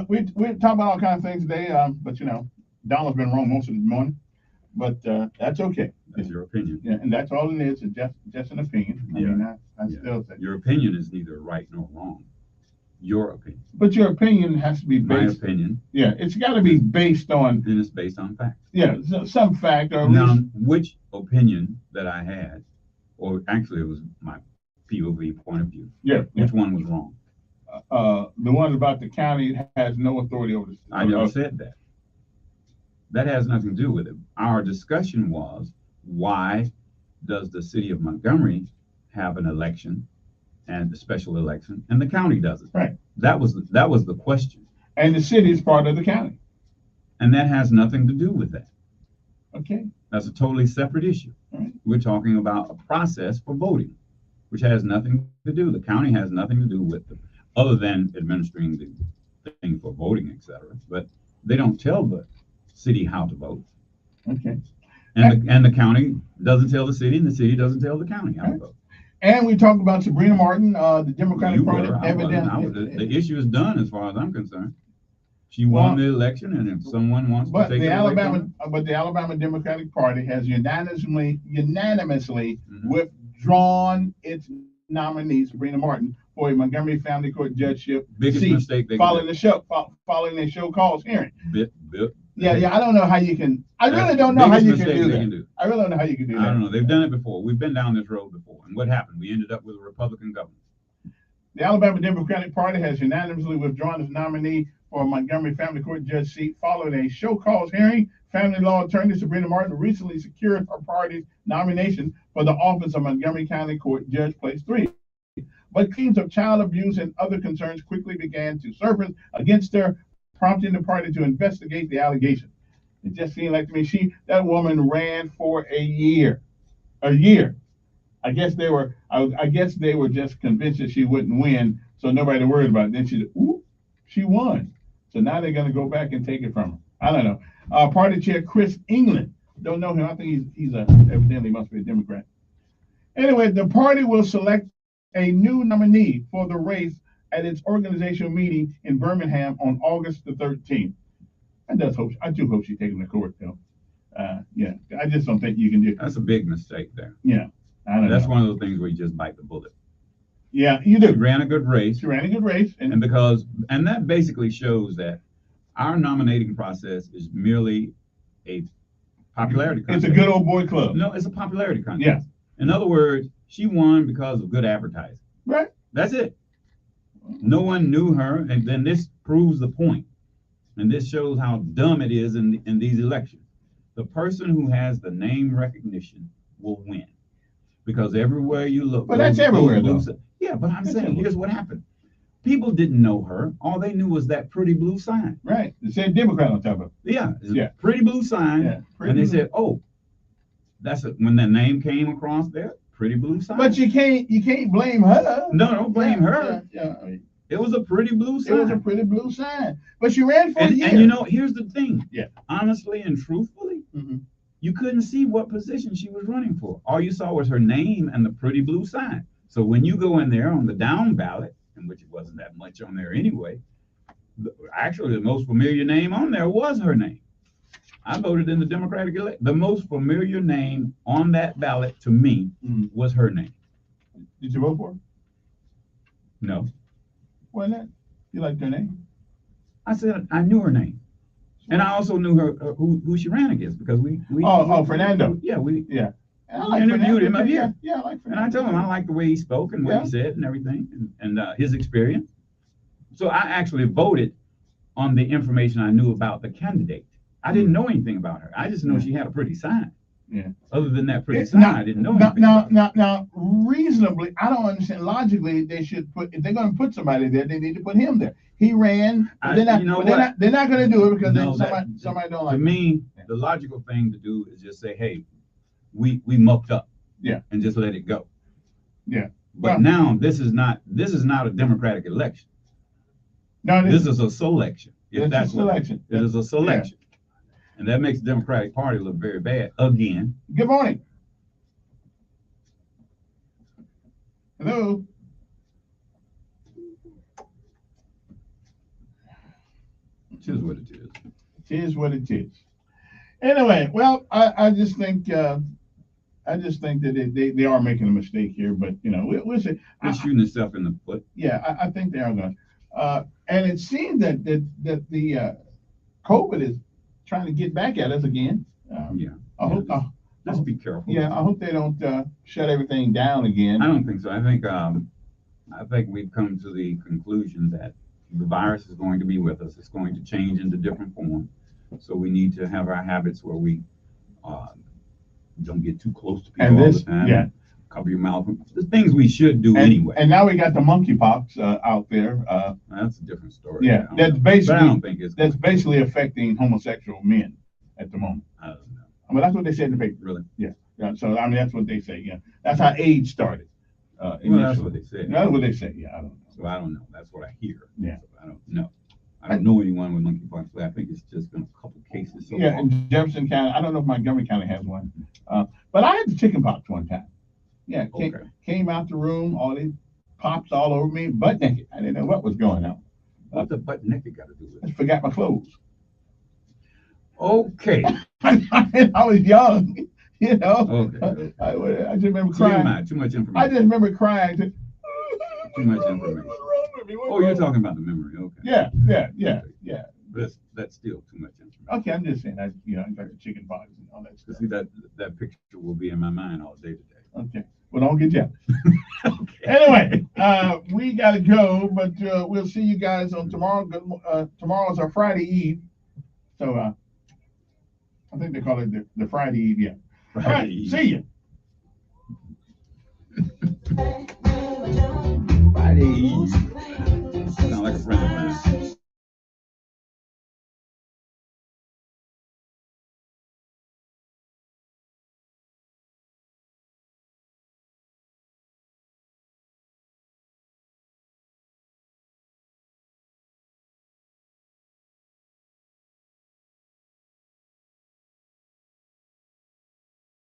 We're talking about all kinds of things today, but, you know, Donald's been wrong most of the morning. But that's okay.
That's your opinion.
Yeah, and that's all it is. It's just an opinion. I mean, I still say
your opinion is neither right nor wrong. Your opinion.
But your opinion has to be based.
My opinion.
Yeah, it's got to be based on.
And it's based on facts.
Yeah, some fact. Or
now, which opinion that I had, or actually it was my POV point of view.
Yeah.
Which one was wrong?
The one about the county has no authority over the.
I never said that. That has nothing to do with it. Our discussion was, why does the city of Montgomery have an election and a special election and the county doesn't?
Right.
That was the question.
And the city is part of the county.
And that has nothing to do with that.
Okay.
That's a totally separate issue.
Right.
We're talking about a process for voting, which has nothing to do. The county has nothing to do with it, other than administering the thing for voting, etc. But they don't tell the city how to vote.
Okay.
And the county doesn't tell the city, and the city doesn't tell the county how to vote.
And we talked about Sabrina Martin, the Democratic Party, evidently.
The issue is done as far as I'm concerned. She won the election, and if someone wants to take it away from her.
But the Alabama Democratic Party has unanimously withdrawn its nominee, Sabrina Martin, for a Montgomery Family Court judgeship
Biggest
seat,
mistake they
following the show cause hearing. Yeah, I don't know how you can. I really don't know how you can do that. I really don't know how you can do that.
I don't know. They've done it before. We've been down this road before. And what happened? We ended up with a Republican government.
The Alabama Democratic Party has unanimously withdrawn its nominee for a Montgomery Family Court judge seat following a show cause hearing. Family law attorney Sabrina Martin recently secured her party's nomination for the office of Montgomery County Court Judge Place 3. But claims of child abuse and other concerns quickly began to surface against her, prompting the party to investigate the allegation. It just seemed like to me that woman ran for a year. I guess they were just convinced that she wouldn't win, so nobody worried about it. Then she won. So now they're gonna go back and take it from her. I don't know. Party chair Chris England, don't know him. I think he's evidently must be a Democrat. Anyway, the party will select a new nominee for the race at its organizational meeting in Birmingham on August the 13th. I do hope she's taking the court though. Yeah, I just don't think you can do.
That's a big mistake there.
Yeah, I don't
That's
know.
one of those things where you just bite the bullet.
Yeah, you do.
She ran a good race.
She ran a good race,
and that basically shows that our nominating process is merely a popularity contest.
It's a good old boy club.
No, it's a popularity contest.
Yeah.
In other words, she won because of good advertising.
Right.
That's it. No one knew her, and then this proves the point. And this shows how dumb it is in these elections. The person who has the name recognition will win. Because everywhere you look.
But that's everywhere, though.
Yeah, but I'm saying, here's what happened. People didn't know her. All they knew was that pretty blue sign.
Right. It said Democrat on top of it.
Yeah. It's
Yeah.
a pretty blue sign.
Yeah, pretty
And they
blue.
said, oh, that's it. When that name came across there, pretty blue sign.
But you can't blame her.
No, don't blame her.
Yeah, I mean,
It was a pretty blue sign.
it was a pretty blue sign. But she ran for a year.
And you know, here's the thing.
Yeah.
Honestly and truthfully,
Mhm.
you couldn't see what position she was running for. All you saw was her name and the pretty blue sign. So when you go in there on the down ballot, in which it wasn't that much on there anyway, actually the most familiar name on there was her name. I voted in the Democratic elect. The most familiar name on that ballot to me was her name.
Did you vote for her?
No.
Why not? You liked her name?
I said I knew her name. And I also knew her who she ran against because we
Fernando.
Yeah,
Yeah. I
I
like
interviewed
Fernando.
him up here.
Yeah, I like
And
Fernando.
I told him I liked the way he spoke and what
Yeah.
he said and everything and his experience. So I actually voted on the information I knew about the candidate. I didn't know anything about her. I just know she had a pretty sign.
Yeah.
Other than that pretty sign, I didn't know anything.
Now, reasonably, I don't understand. Logically, they should put, if they're going to put somebody there, they need to put him there. He ran, but they're not going to do it because
No,
somebody don't like
To
him.
me, the logical thing to do is just say, hey, we mucked up.
Yeah.
And just let it go.
Yeah.
But now this is not a democratic election.
No,
This is a selection. If
It's a
that's what
selection.
it is a selection. And that makes the Democratic Party look very bad again.
Good morning. Hello.
It is what it is.
It is what it is. Anyway, well, I just think that they are making a mistake here, but you know, we'll see.
They're shooting themselves in the foot.
Yeah, I think they are going. And it seems that the COVID is trying to get back at us again.
Yeah.
I hope.
Just be careful.
Yeah, I hope they don't shut everything down again.
I don't think so. I think we've come to the conclusion that the virus is going to be with us. It's going to change into different forms. So we need to have our habits where we don't get too close to people all the time.
Yeah.
Cover your mouth. The things we should do anyway.
And now we got the monkeypox out there.
That's a different story.
Yeah,
I don't think
that's basically affecting homosexual men at the moment.
I don't know.
I mean, that's what they said in the paper.
Really?
Yeah. So I mean, that's what they say. Yeah. That's how AIDS started.
Well, that's
initially.
what they said.
That's what they say. Yeah. I don't know.
So I don't know. That's what I hear.
Yeah.
So I don't know. I don't know anyone with monkeypox. I think it's just been a couple cases. So
Yeah,
far.
in Jefferson County. I don't know if Montgomery County has one. But I had the chickenpox one time. Yeah. Came out the room, all these pops all over me, butt naked. I didn't know what was going on.
What's the butt naked got to do with it?
I forgot my clothes.
Okay.
I was young, you know.
Okay.
I just remember crying.
Too much information.
I just remember crying.
Too much information. Oh, you're talking about the memory. Okay.
Yeah.
That's still too much information.
Okay, I'm just saying. I got the chicken pox and all that stuff.
See, that picture will be in my mind all day today.
Okay. Well, don't get jealous. Anyway, we got to go, but we'll see you guys on tomorrow. Tomorrow's our Friday Eve. So I think they call it the Friday Eve. Yeah.
Friday
All right.
Eve.
See you.